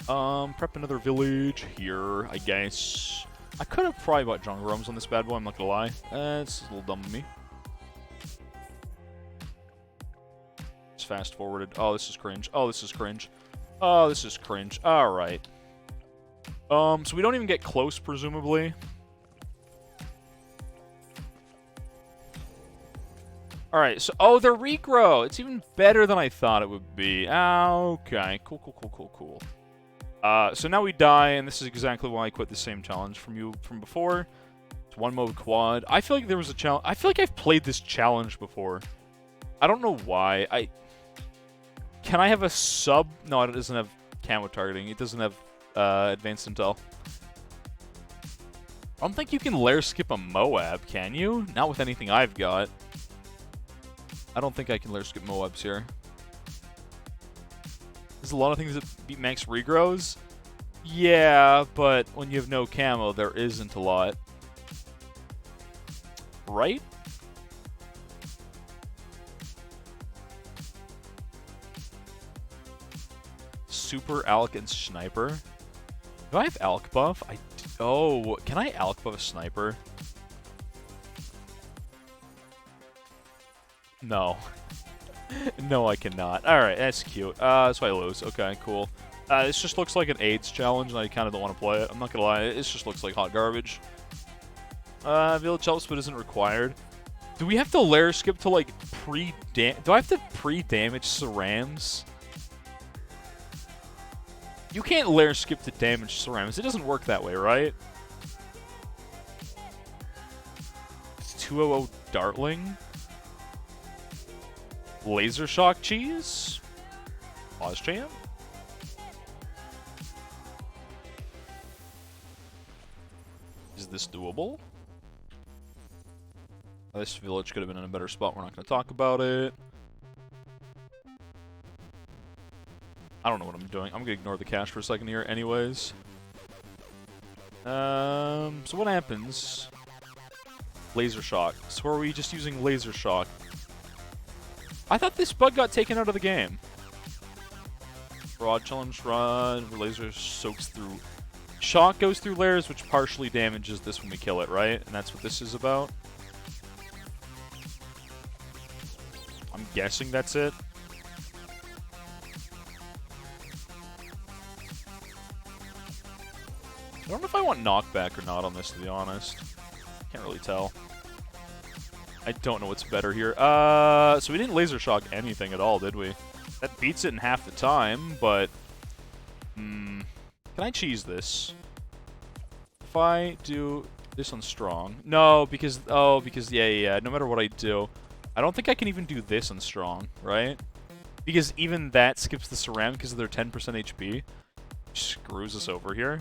Prep another village here, I guess. I could have probably bought jungle roams on this bad boy, I'm not gonna lie. It's a little dumb of me. Just fast forwarded. Oh, this is cringe. Oh, this is cringe. Oh, this is cringe. Alright. So we don't even get close, presumably. Alright, so... Oh, the regrow! It's even better than I thought it would be. Okay. Cool, cool, cool, cool, cool. So now we die, and this is exactly why I quit the same challenge from before. It's 1 MOAB quad. I feel like there was a challenge... I feel like I've played this challenge before. I don't know why. Can I have a sub? No, it doesn't have camo targeting. It doesn't have advanced intel. I don't think you can layer skip a Moab, can you? Not with anything I've got. I don't think I can layer skip Moabs here. There's a lot of things that beat max regrows. Yeah, but when you have no camo, there isn't a lot. Right? Super Alk and Sniper. Do I have Alk buff? Oh, can I Alk buff a Sniper? No. No, I cannot. Alright, that's cute. That's why I lose. Okay, cool. This just looks like an AIDS challenge, and I kind of don't want to play it. I'm not gonna lie, it just looks like hot garbage. Village help split isn't required. Do we have to layer skip to, like, do I have to pre-damage Cerams? You can't layer skip to damage Cerams. It doesn't work that way, right? It's 200 Dartling. Laser Shock Cheese? Pause champ? Is this doable? This village could have been in a better spot. We're not going to talk about it. I don't know what I'm doing. I'm going to ignore the cash for a second here anyways. So what happens? Laser Shock. So are we just using Laser Shock? I thought this bug got taken out of the game. Broad challenge run, where laser soaks through. Shock goes through layers, which partially damages this when we kill it, right? And that's what this is about. I'm guessing that's it. I don't know if I want knockback or not on this, to be honest. Can't really tell. I don't know what's better here. So we didn't laser shock anything at all, did we? That beats it in half the time, but... can I cheese this? If I do this on strong... No, because... Oh, because... Yeah. No matter what I do. I don't think I can even do this on strong, right? Because even that skips the Ceram because of their 10% HP. Which screws us over here.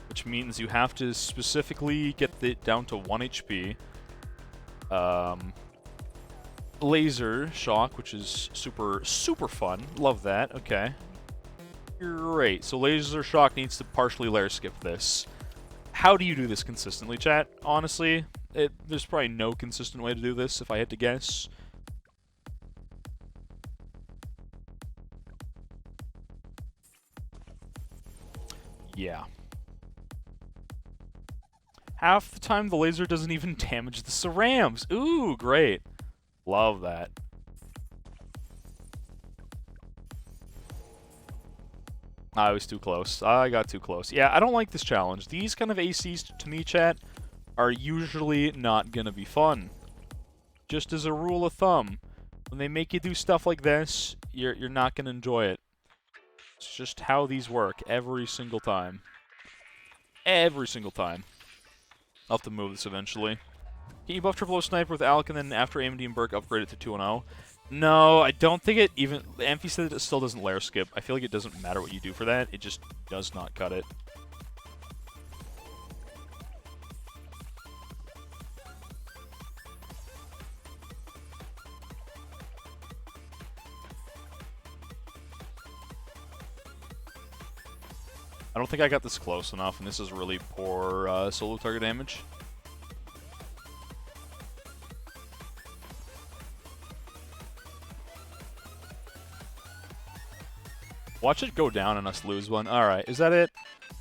Which means you have to specifically get it down to 1 HP. Laser shock, which is super fun. Love that. Okay. Great. So laser shock needs to partially layer skip this. How do you do this consistently, chat? Honestly, there's probably no consistent way to do this if I had to guess. Yeah. Half the time the laser doesn't even damage the Cerams. Ooh, great. Love that. I was too close. I got too close. Yeah, I don't like this challenge. These kind of ACs, to me, chat, are usually not gonna be fun. Just as a rule of thumb, when they make you do stuff like this, you're not gonna enjoy it. It's just how these work every single time. Every single time. I'll have to move this eventually. Can you buff Triple O Sniper with Alec and then after AMD and Burke upgrade it to 2-0? No, I don't think it even... Amphi said it still doesn't layer skip. I feel like it doesn't matter what you do for that. It just does not cut it. I don't think I got this close enough, and this is really poor solo target damage. Watch it go down and us lose one. Alright, is that it?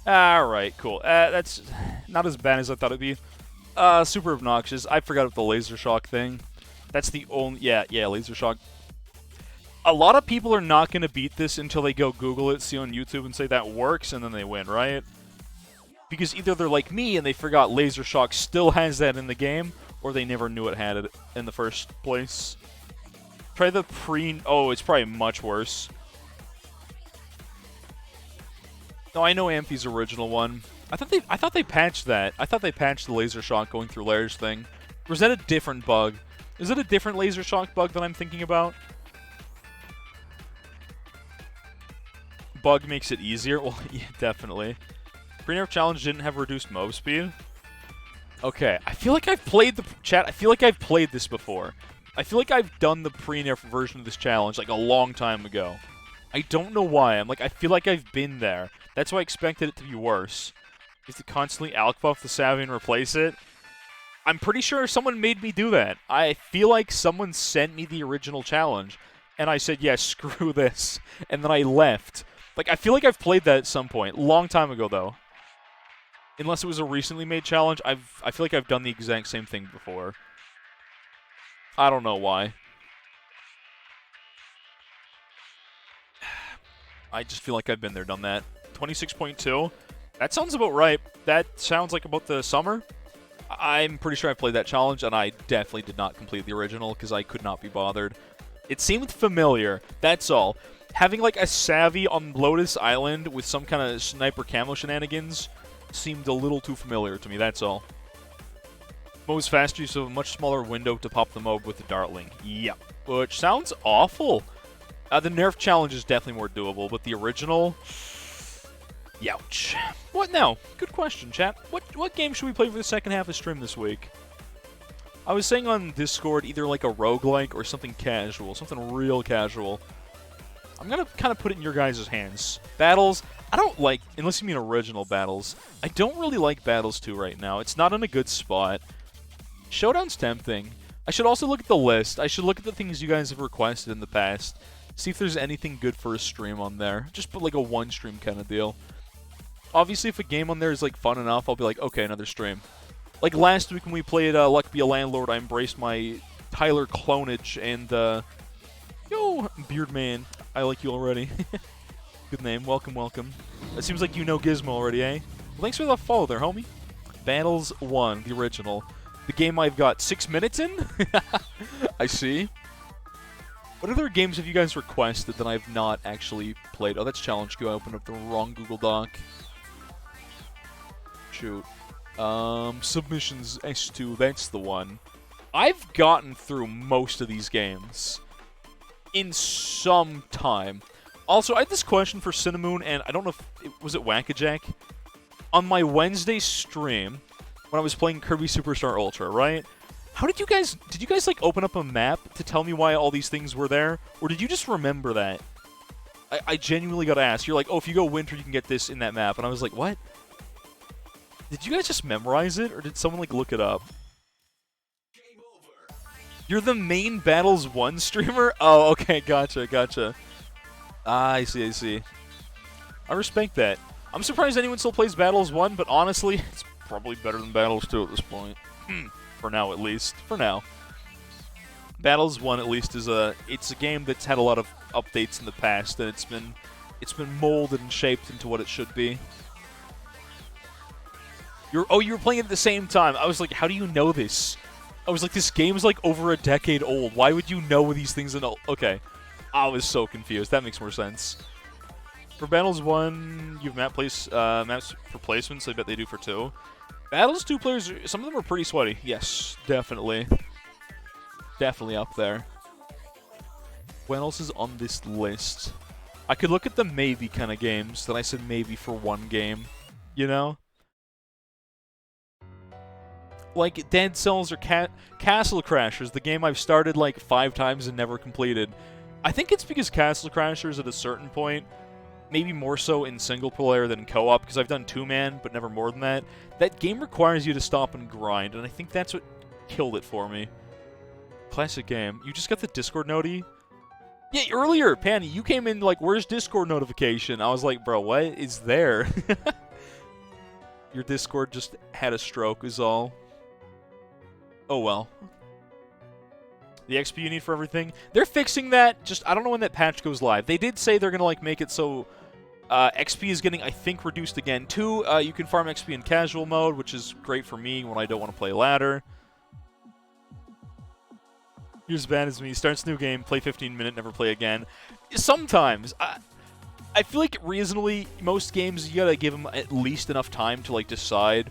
Alright, cool. That's not as bad as I thought it'd be. Super obnoxious. I forgot about the laser shock thing. That's the only... Yeah, laser shock. A lot of people are not going to beat this until they go Google it, see on YouTube, and say that works, and then they win, right? Because either they're like me and they forgot laser shock still has that in the game, or they never knew it had it in the first place. Try the pre... Oh, it's probably much worse. No, I know Amphi's original one. I thought they patched that. I thought they patched the laser shock going through layers thing. Or is that a different bug? Is it a different laser shock bug that I'm thinking about? Bug makes it easier? Well, yeah, definitely. Pre-nerf challenge didn't have reduced mob speed. Okay, I feel like I've played the... Chat, I feel like I've played this before. I feel like I've done the pre-nerf version of this challenge like a long time ago. I don't know why. I feel like I've been there. That's why I expected it to be worse. Is to constantly alk buff the Savvy and replace it. I'm pretty sure someone made me do that. I feel like someone sent me the original challenge, and I said, yeah, screw this, and then I left. I feel like I've played that at some point. Long time ago, though. Unless it was a recently made challenge, I feel like I've done the exact same thing before. I don't know why. I just feel like I've been there, done that. 26.2. That sounds about right. That sounds like about the summer. I'm pretty sure I played that challenge, and I definitely did not complete the original because I could not be bothered. It seemed familiar. That's all. Having like a savvy on Lotus Island with some kind of sniper camo shenanigans seemed a little too familiar to me. That's all. Move's faster, so a much smaller window to pop the mob with the Dartling. Yep. Which sounds awful. The nerf challenge is definitely more doable, but the original... Youch. What now? Good question, chat. What game should we play for the second half of stream this week? I was saying on Discord either like a roguelike or something casual. Something real casual. I'm gonna kind of put it in your guys' hands. Battles, I don't like, unless you mean original battles, I don't really like Battles 2 right now. It's not in a good spot. Showdown's tempting. I should also look at the list. I should look at the things you guys have requested in the past. See if there's anything good for a stream on there. Just put like a one-stream kind of deal. Obviously, if a game on there is like fun enough, I'll be like, okay, another stream. Like last week when we played Luck Be a Landlord, I embraced my Tyler clonage and, yo, Beardman, I like you already. Good name, welcome, welcome. It seems like you know Gizmo already, eh? Well, thanks for the follow there, homie. Battles 1, the original. The game I've got 6 minutes in? I see. What other games have you guys requested that I've not actually played? Oh, that's Challenge Queue. I opened up the wrong Google Doc. Shoot. Submissions S2, that's the one. I've gotten through most of these games in some time. Also, I had this question for Cinnamon, and I don't know if was it Wackajack? On my Wednesday stream, when I was playing Kirby Superstar Ultra, right? How did you guys like open up a map to tell me why all these things were there? Or did you just remember that? I genuinely gotta ask. You're like, oh, if you go winter, you can get this in that map. And I was like, what? Did you guys just memorize it, or did someone, like, look it up? You're the main Battles 1 streamer? Oh, okay, gotcha, gotcha. Ah, I see, I see. I respect that. I'm surprised anyone still plays Battles 1, but honestly, it's probably better than Battles 2 at this point. For now, at least. For now. Battles 1, at least, is it's a game that's had a lot of updates in the past, and it's been molded and shaped into what it should be. You were playing it at the same time. I was like, how do you know this? I was like, this game's like over a decade old. Why would you know these things? Okay. I was so confused. That makes more sense. For Battles 1, you have maps for placements. I bet they do for 2. Battles 2 players, some of them are pretty sweaty. Yes, definitely. Definitely up there. What else is on this list? I could look at the maybe kind of games that I said maybe for one game. You know? Like Dead Cells or Castle Crashers, the game I've started like 5 times and never completed. I think it's because Castle Crashers at a certain point, maybe more so in single player than co-op, because I've done 2-man, but never more than that. That game requires you to stop and grind, and I think that's what killed it for me. Classic game. You just got the Discord noti? Yeah, earlier, Panny, you came in like, where's Discord notification? I was like, bro, what is there? Your Discord just had a stroke is all. Oh well. The XP you need for everything. They're fixing that. Just, I don't know when that patch goes live. They did say they're going to like make it so XP is getting, I think, reduced again. 2, you can farm XP in casual mode, which is great for me when I don't want to play ladder. You're as bad as me. Starts new game, play 15 minute, never play again. Sometimes. I feel like reasonably, most games, you gotta give them at least enough time to like decide.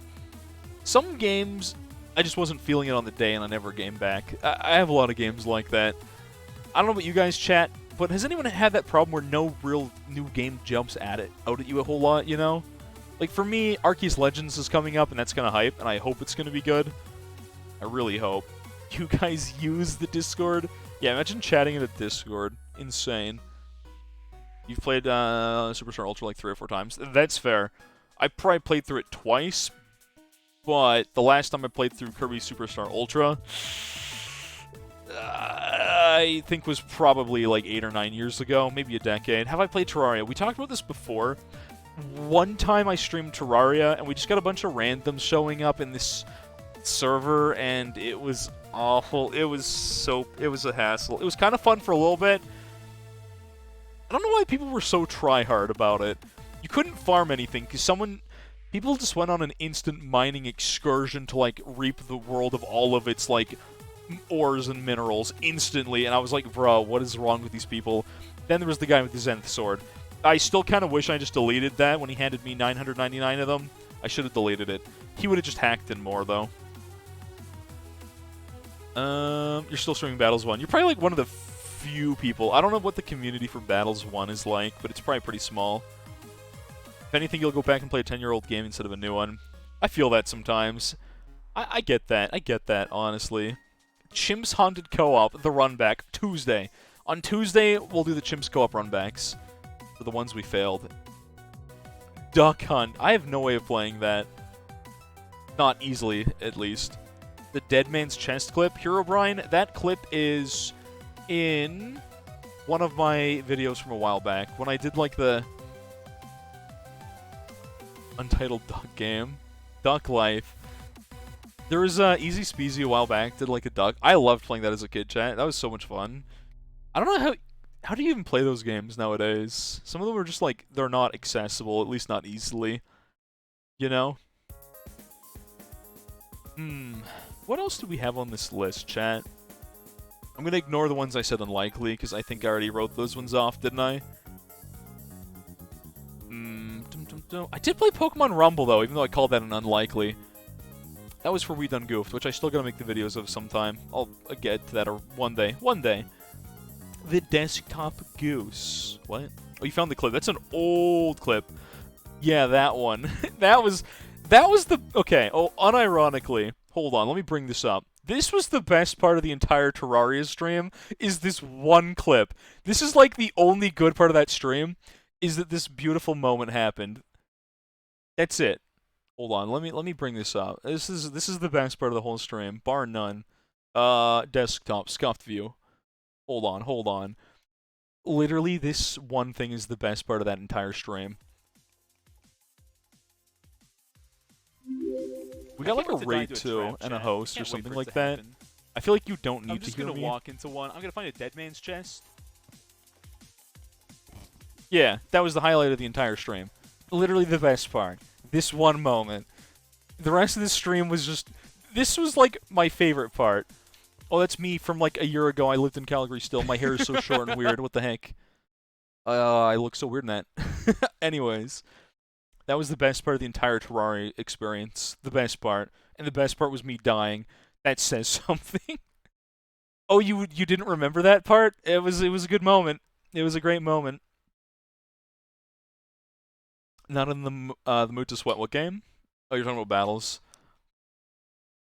Some games, I just wasn't feeling it on the day and I never game back. I have a lot of games like that. I don't know about you guys, chat, but has anyone had that problem where no real new game jumps out at you a whole lot, you know? Like for me, Arceus Legends is coming up and that's kind of hype, and I hope it's going to be good. I really hope. You guys use the Discord? Yeah, imagine chatting in a Discord. Insane. You've played Superstar Ultra like 3 or 4 times. That's fair. I probably played through it twice, but the last time I played through Kirby Superstar Ultra, I think was probably like 8 or 9 years ago, maybe a decade. Have I played Terraria? We talked about this before. One time I streamed Terraria, and we just got a bunch of randoms showing up in this server, and it was awful. It was a hassle. It was kind of fun for a little bit. I don't know why people were so try-hard about it. You couldn't farm anything, because people just went on an instant mining excursion to, like, reap the world of all of its, like, ores and minerals instantly, and I was like, bro, what is wrong with these people? Then there was the guy with the Zenith sword. I still kind of wish I just deleted that when he handed me 999 of them. I should have deleted it. He would have just hacked in more, though. You're still streaming Battles 1. You're probably, like, one of the few people. I don't know what the community for Battles 1 is like, but it's probably pretty small. If anything, you'll go back and play a 10-year-old game instead of a new one. I feel that sometimes. I get that. I get that, honestly. Chimps Haunted Co-op, the runback, Tuesday. On Tuesday, we'll do the Chimps Co-op runbacks. For the ones we failed. Duck Hunt. I have no way of playing that. Not easily, at least. The Dead Man's Chest clip. Herobrine, that clip is in one of my videos from a while back. When I did, like, the Untitled Duck game. Duck Life. There was Easy Speezy a while back, did, like, a duck. I loved playing that as a kid, chat. That was so much fun. I don't know how do you even play those games nowadays? Some of them are just, like, they're not accessible, at least not easily. You know? What else do we have on this list, chat? I'm gonna ignore the ones I said unlikely, because I think I already wrote those ones off, didn't I? I did play Pokemon Rumble, though, even though I called that an unlikely. That was for We Done Goofed, which I still gotta make the videos of sometime. I'll get to that one day. One day. The Desktop Goose. What? Oh, you found the clip. That's an old clip. Yeah, that one. that was the... Okay, oh, unironically... Hold on, let me bring this up. This was the best part of the entire Terraria stream, is this one clip. This is, like, the only good part of that stream, is that this beautiful moment happened. That's it. Hold on, let me bring this up. This is the best part of the whole stream, bar none. Desktop, scuffed view. Hold on. Literally, this one thing is the best part of that entire stream. We got like a raid too, and a host or something like that. I feel like you don't need to hear me. I'm just gonna walk into one. I'm gonna find a dead man's chest. Yeah, that was the highlight of the entire stream. Literally the best part. This one moment. The rest of the stream was just... This was like my favorite part. Oh, that's me from like a year ago. I lived in Calgary still. My hair is so short and weird. What the heck? I look so weird in that. Anyways. That was the best part of the entire Terraria experience. The best part. And the best part was me dying. That says something. Oh, you didn't remember that part? It was a good moment. It was a great moment. Not in the mood to sweat. What game? Oh, you're talking about battles.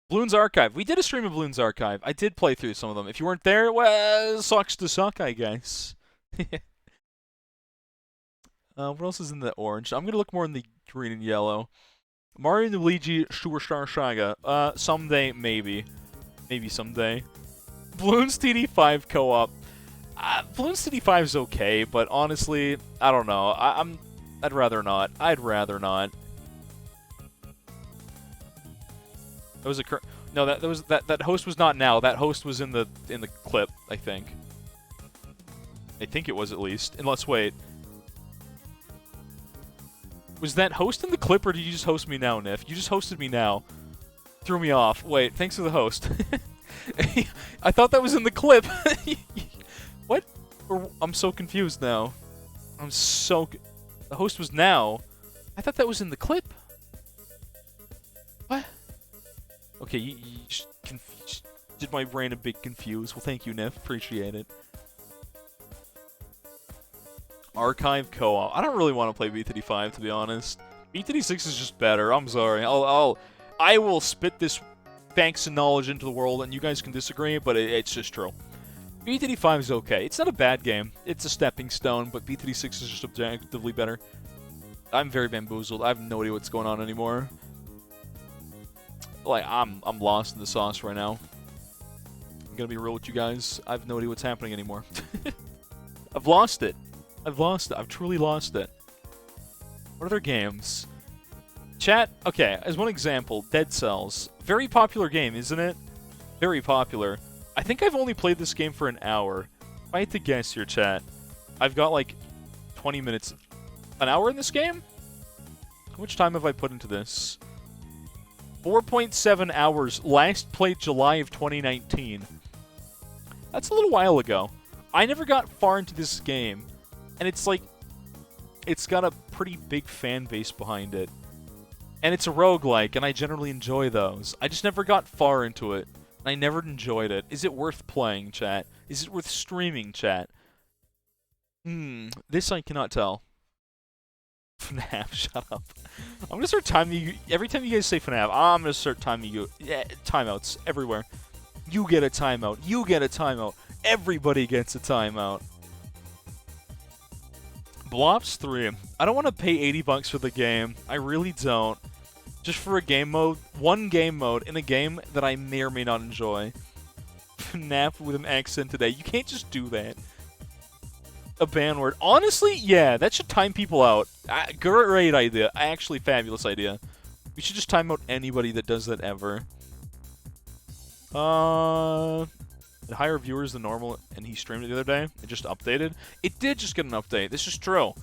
Bloons Archive. We did a stream of Bloons Archive. I did play through some of them. If you weren't there, well, sucks to suck, I guess. What else is in the orange? I'm going to look more in the green and yellow. Mario and Luigi Superstar Saga. Someday, maybe. Maybe someday. Bloons TD5 co-op. Bloons TD5 is okay, but honestly, I don't know. I'd rather not. I'd rather not. That was a no. That host was not now. That host was in the clip. I think. I think it was at least. And let's wait. Was that host in the clip, or did you just host me now, Nif? You just hosted me now. Threw me off. Wait, thanks for the host. I thought that was in the clip. What? I'm so confused now. The host was now. I thought that was in the clip. What? Okay, you did my brain a big confuse. Well, thank you, Nif. Appreciate it. Archive co-op. I don't really want to play B35, to be honest. B36 is just better. I'm sorry. I will spit this facts and knowledge into the world, and you guys can disagree, but it's just true. B35 is okay. It's not a bad game. It's a stepping stone, but B36 is just objectively better. I'm very bamboozled. I have no idea what's going on anymore. Like, I'm lost in the sauce right now. I'm gonna be real with you guys. I have no idea what's happening anymore. I've lost it. I've truly lost it. What other games? Chat, okay, as one example, Dead Cells. Very popular game, isn't it? Very popular. I think I've only played this game for an hour. If I had to guess here, chat, I've got like 20 minutes. An hour in this game? How much time have I put into this? 4.7 hours. Last played July of 2019. That's a little while ago. I never got far into this game. And it's like... It's got a pretty big fan base behind it. And it's a roguelike, and I generally enjoy those. I just never got far into it. And I never enjoyed it. Is it worth playing, chat? Is it worth streaming, chat? This I cannot tell. FNAF, shut up. I'm gonna start timing you. Every time you guys say FNAF, I'm gonna start timing you. Yeah, timeouts everywhere. You get a timeout. You get a timeout. Everybody gets a timeout. Blops 3. I don't want to pay $80 for the game. I really don't. Just for a game mode. One game mode in a game that I may or may not enjoy. FNAF with an accent today. You can't just do that. A ban word. Honestly, yeah, that should time people out. Great idea. Actually, fabulous idea. We should just time out anybody that does that ever. Higher viewers than normal, and he streamed it the other day. It just updated. It did just get an update. This is true.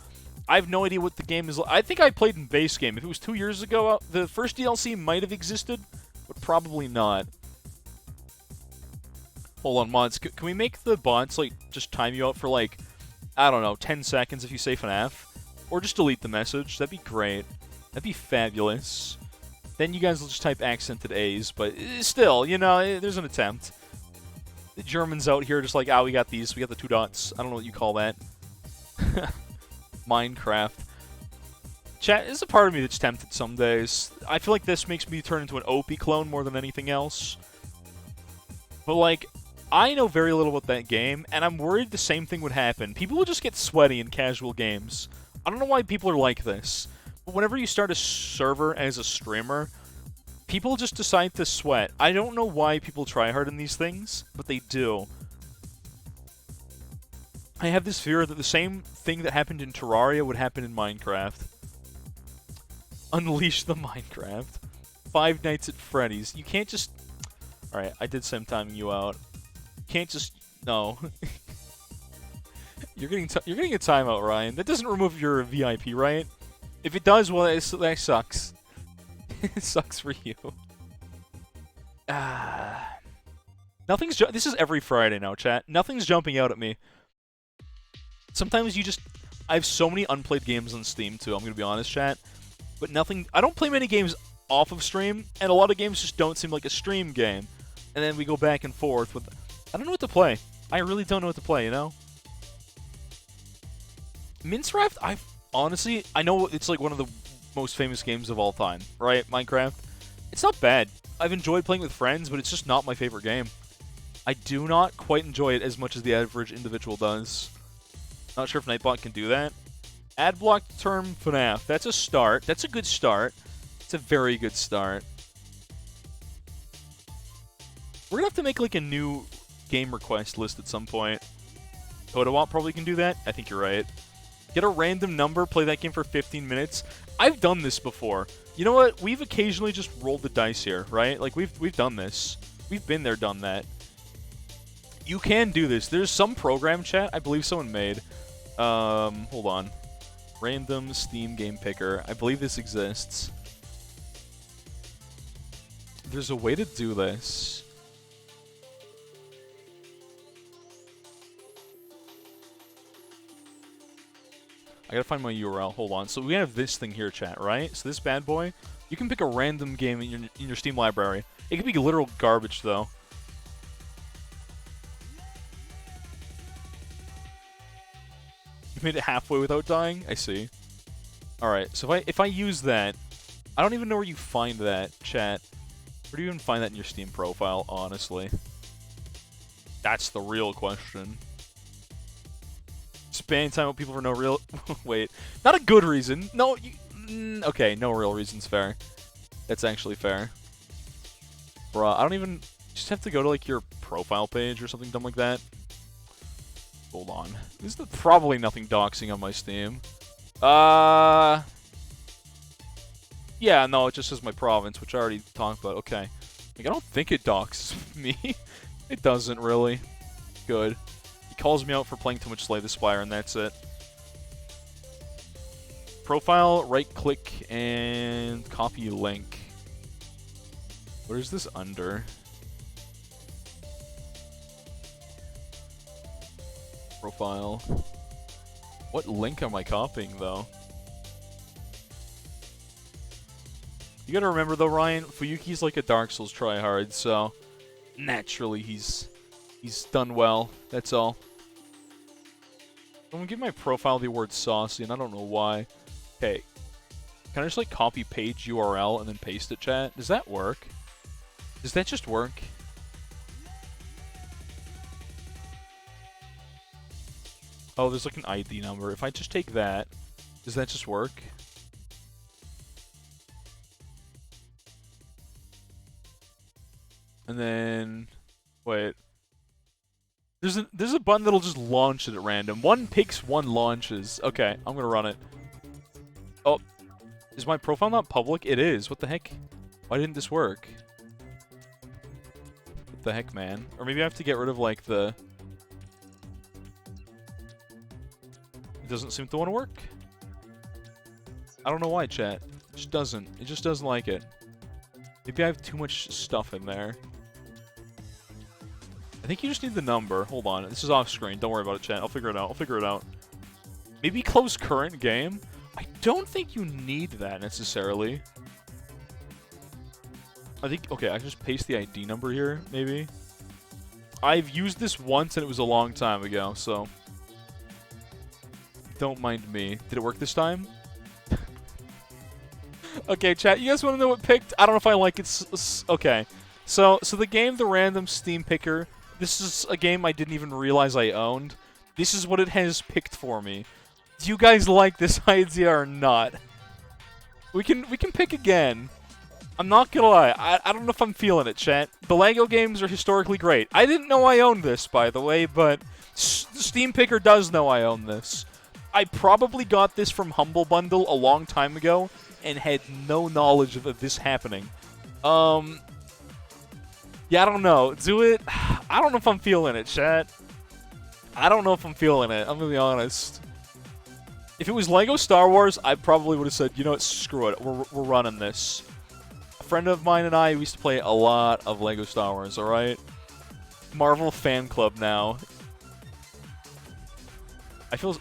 I have no idea what the game is like. I think I played in base game. If it was 2 years ago, the first DLC might have existed, but probably not. Hold on, mods. Can we make the bots, like, just time you out for, like, I don't know, 10 seconds if you say FNAF? Or just delete the message. That'd be great. That'd be fabulous. Then you guys will just type accented A's, but still, you know, there's an attempt. The Germans out here just like, we got these. We got the 2 dots. I don't know what you call that. Minecraft. Chat, there's a part of me that's tempted some days. I feel like this makes me turn into an OP clone more than anything else. But, like, I know very little about that game, and I'm worried the same thing would happen. People will just get sweaty in casual games. I don't know why people are like this, but whenever you start a server as a streamer, people just decide to sweat. I don't know why people try hard in these things, but they do. I have this fear that the same thing that happened in Terraria would happen in Minecraft. Unleash the Minecraft. Five Nights at Freddy's. You can't just... Alright, I did some timing you out. You can't just... No. You're getting a timeout, Ryan. That doesn't remove your VIP, right? If it does, well, that sucks. It sucks for you. Nothing's... This is every Friday now, chat. Nothing's jumping out at me. Sometimes you just... I have so many unplayed games on Steam, too, I'm gonna be honest, chat. But nothing... I don't play many games off of stream, and a lot of games just don't seem like a stream game. And then we go back and forth with... I don't know what to play. I really don't know what to play, you know? Minecraft, honestly, I know it's like one of the most famous games of all time, right? Minecraft. It's not bad. I've enjoyed playing with friends, but it's just not my favorite game. I do not quite enjoy it as much as the average individual does. Not sure if Nightbot can do that. Ad block term FNAF. That's a start. That's a good start. It's a very good start. We're gonna have to make like a new game request list at some point. Kodawat probably can do that. I think you're right. Get a random number, play that game for 15 minutes. I've done this before. You know what? We've occasionally just rolled the dice here, right? Like we've done this. We've been there, done that. You can do this. There's some program, chat, I believe someone made. Hold on. Random Steam Game Picker. I believe this exists. There's a way to do this. I gotta find my URL. Hold on. So we have this thing here, chat, right? So this bad boy, you can pick a random game in your Steam library. It could be literal garbage, though. You made it halfway without dying? I see. Alright, so if I use that, I don't even know where you find that, chat. Where do you even find that in your Steam profile, honestly? That's the real question. Spam time with people for no real... Wait. Not a good reason. No, okay, no real reason's fair. That's actually fair. Bruh, I don't even... Just have to go to, like, your profile page or something dumb like that. Hold on. There's probably nothing doxing on my Steam. Yeah, no, it just says my province, which I already talked about. Okay. Like, I don't think it doxes me. It doesn't, really. Good. He calls me out for playing too much Slay the Spire, and that's it. profile, right-click, and copy link. What is this under? Profile. What link am I copying, though? You gotta remember, though, Ryan, Fuyuki's like a Dark Souls tryhard, so naturally he's done well. That's all. I'm gonna give my profile the word saucy, and I don't know why. Okay. Can I just, like, copy page URL and then paste it, chat? Does that work? Does that just work? Oh, there's, like, an ID number. If I just take that, does that just work? And then... Wait. There's a button that'll just launch it at random. One picks, one launches. Okay, I'm gonna run it. Oh. Is my profile not public? It is. What the heck? Why didn't this work? What the heck, man? Or maybe I have to get rid of, like, the... It doesn't seem to want to work. I don't know why, chat. It just doesn't. It just doesn't like it. Maybe I have too much stuff in there. I think you just need the number. Hold on. This is off screen. Don't worry about it, chat. I'll figure it out. I'll figure it out. Maybe close current game? I don't think you need that necessarily. I think... Okay, I can just paste the ID number here, maybe. I've used this once and it was a long time ago, so... Don't mind me. Did it work this time? Okay, chat, you guys want to know what picked? I don't know if I like it. Okay. So the game, The Random Steam Picker, this is a game I didn't even realize I owned. This is what it has picked for me. Do you guys like this idea or not? We can pick again. I'm not gonna lie, I don't know if I'm feeling it, chat. The LEGO games are historically great. I didn't know I owned this, by the way, but Steam Picker does know I own this. I probably got this from Humble Bundle a long time ago and had no knowledge of this happening. Yeah, I don't know. Do it? I don't know if I'm feeling it, chat. I don't know if I'm feeling it. I'm gonna be honest. If it was LEGO Star Wars, I probably would have said, you know what, screw it. We're running this. A friend of mine and I used to play a lot of LEGO Star Wars, alright? Marvel fan club now. I feel...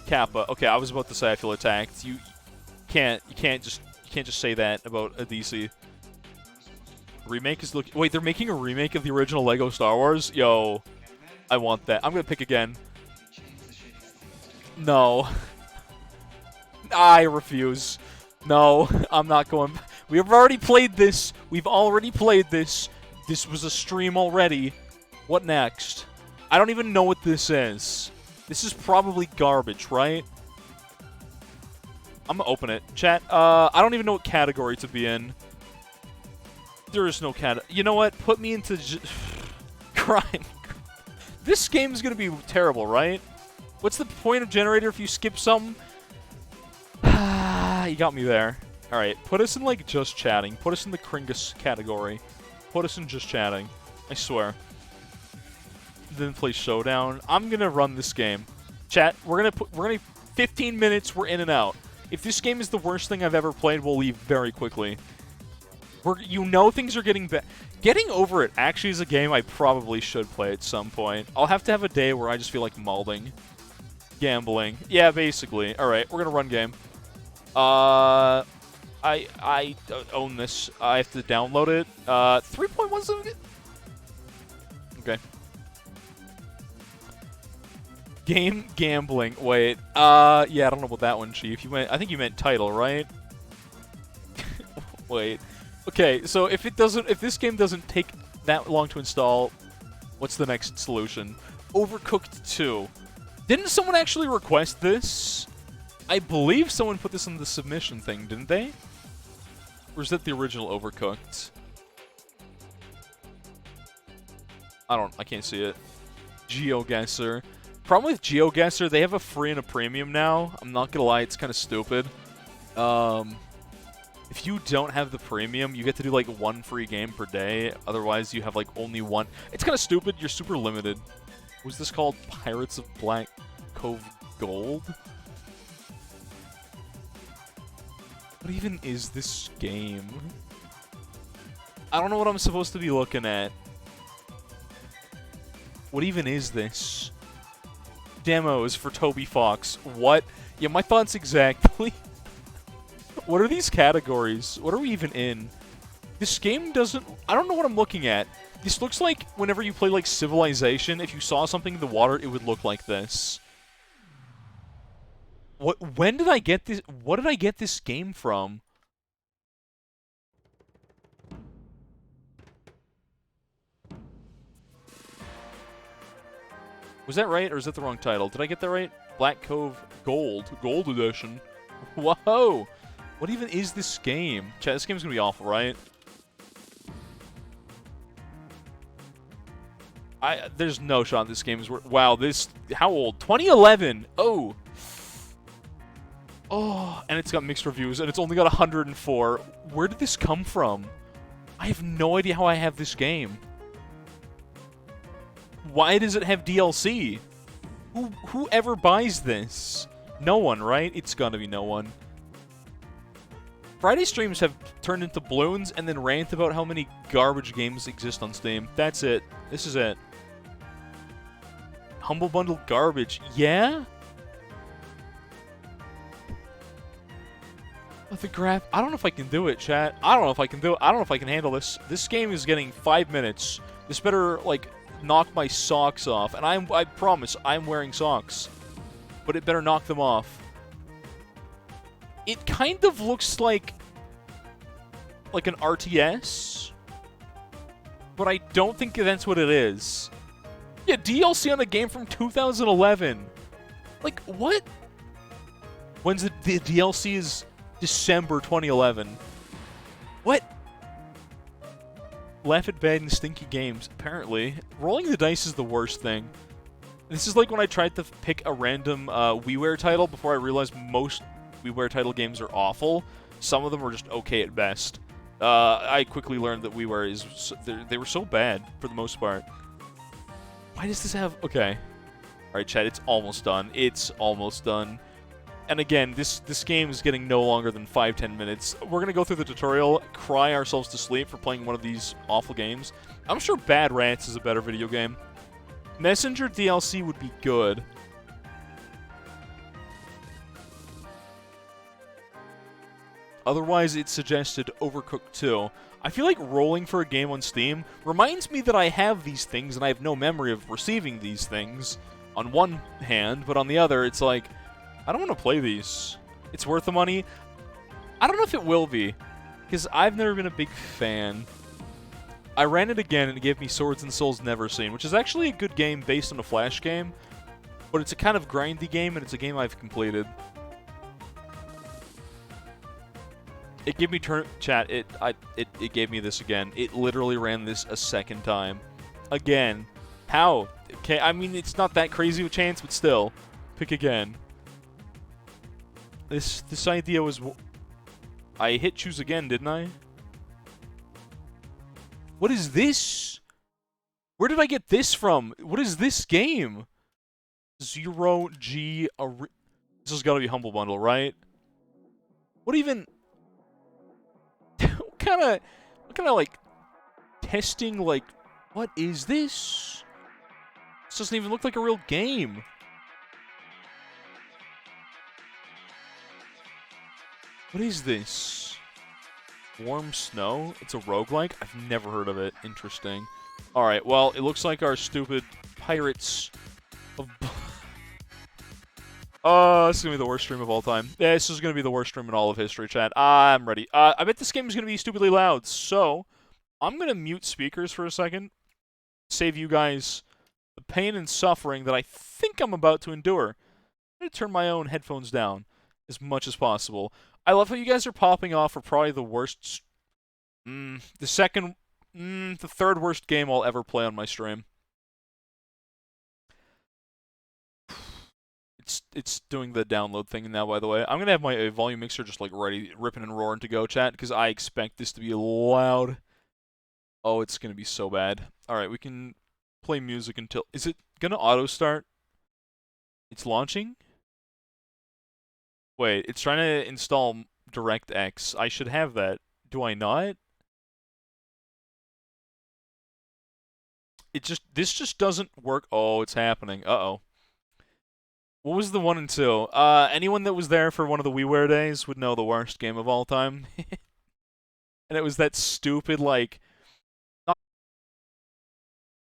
Kappa. Okay, I was about to say I feel attacked. You can't just say that about Odysseys. Remake is looking... Wait, they're making a remake of the original LEGO Star Wars? Yo, I want that. I'm gonna pick again. No. I refuse. No, I'm not going... We've already played this. We've already played this. This was a stream already. What next? I don't even know what this is. This is probably garbage, right? I'm gonna open it. Chat, I don't even know what category to be in. There is no You know what? Put me into... crime. This game's gonna be terrible, right? What's the point of generator if you skip something? You got me there. Alright, put us in, like, just chatting. Put us in the Kringus category. Put us in just chatting. I swear. Then play Showdown. I'm gonna run this game. Chat, we're gonna 15 minutes, we're in and out. If this game is the worst thing I've ever played, we'll leave very quickly. You know things are getting bad. Getting Over It actually is a game I probably should play at some point. I'll have to have a day where I just feel like malding. Gambling. Yeah, basically. Alright, we're gonna run game. I own this. I have to download it. 3.17. Okay. Game gambling. Wait. Yeah, I don't know about that one, Chief. I think you meant title, right? Wait. Okay, so if this game doesn't take that long to install, what's the next solution? Overcooked 2. Didn't someone actually request this? I believe someone put this in the submission thing, didn't they? Or is that the original Overcooked? I can't see it. GeoGuessr. Problem with GeoGuessr, they have a free and a premium now. I'm not gonna lie, it's kind of stupid. If you don't have the premium, you get to do like one free game per day. Otherwise, you have like only one. It's kind of stupid. You're super limited. Was this called Pirates of Black Cove Gold? What even is this game? I don't know what I'm supposed to be looking at. What even is this? Demos for Toby Fox. What? Yeah, my thoughts exactly. What are these categories? What are we even in? This game doesn't... I don't know what I'm looking at. This looks like whenever you play, like, Civilization, if you saw something in the water, it would look like this. When did I get this... What did I get this game from? Was that right, or is that the wrong title? Did I get that right? Black Cove Gold. Gold Edition. Whoa! What even is this game? Chat, this game's gonna be awful, right? There's no shot this game is worth... Wow, this... How old? 2011! Oh! Oh, and it's got mixed reviews, and it's only got 104. Where did this come from? I have no idea how I have this game. Why does it have DLC? Who ever buys this? No one, right? It's gonna be no one. Friday streams have turned into balloons and then rant about how many garbage games exist on Steam. That's it. This is it. Humble Bundle garbage. Yeah? With the graph, I don't know if I can do it, chat. I don't know if I can do it. I don't know if I can handle this. This game is getting 5 minutes. This better, like, knock my socks off. And I promise, I'm wearing socks. But it better knock them off. It kind of looks like an RTS. But I don't think that's what it is. Yeah, DLC on a game from 2011. Like, what? When's the DLC is December 2011. What? Laugh at bad and stinky games. Apparently. Rolling the dice is the worst thing. This is like when I tried to pick a random WiiWare title before I realized most WiiWare title games are awful. Some of them are just okay at best. I quickly learned that WiiWare is... they were so bad, for the most part. Why does this have... Okay. Alright, chat, it's almost done. It's almost done. And again, this game is getting no longer than 5-10 minutes. We're going to go through the tutorial, cry ourselves to sleep for playing one of these awful games. I'm sure Bad Rants is a better video game. Messenger DLC would be good. Otherwise, it suggested Overcooked 2. I feel like rolling for a game on Steam reminds me that I have these things and I have no memory of receiving these things on one hand, but on the other, it's like, I don't want to play these. It's worth the money. I don't know if it will be, because I've never been a big fan. I ran it again and it gave me Swords and Souls Never Seen, which is actually a good game based on a Flash game, but it's a kind of grindy game and it's a game I've completed. It gave me chat. It gave me this again. It literally ran this a second time. Again. How? Okay, I mean, it's not that crazy of a chance, but still. Pick again. This idea was... I hit choose again, didn't I? What is this? Where did I get this from? What is this game? 0G... This has got to be Humble Bundle, right? What even... What kind of, like, testing, like... What is this? This doesn't even look like a real game. What is this? Warm Snow? It's a roguelike? I've never heard of it. Interesting. Alright, well, it looks like our stupid pirates of... Oh, this is going to be the worst stream of all time. Yeah, this is going to be the worst stream in all of history, chat. I'm ready. I bet this game is going to be stupidly loud, so I'm going to mute speakers for a second. Save you guys the pain and suffering that I think I'm about to endure. I'm going to turn my own headphones down as much as possible. I love how you guys are popping off for probably the worst... the third worst game I'll ever play on my stream. It's doing the download thing now, by the way. I'm going to have my volume mixer just, like, ready, ripping and roaring to go, chat, because I expect this to be loud. Oh, it's going to be so bad. Alright, we can play music until... Is it going to auto-start? It's launching? Wait, it's trying to install DirectX. I should have that. Do I not? This just doesn't work. Oh, it's happening. Uh-oh. What was the 1 and 2? Anyone that was there for one of the WiiWare days would know the worst game of all time. And it was that stupid, like,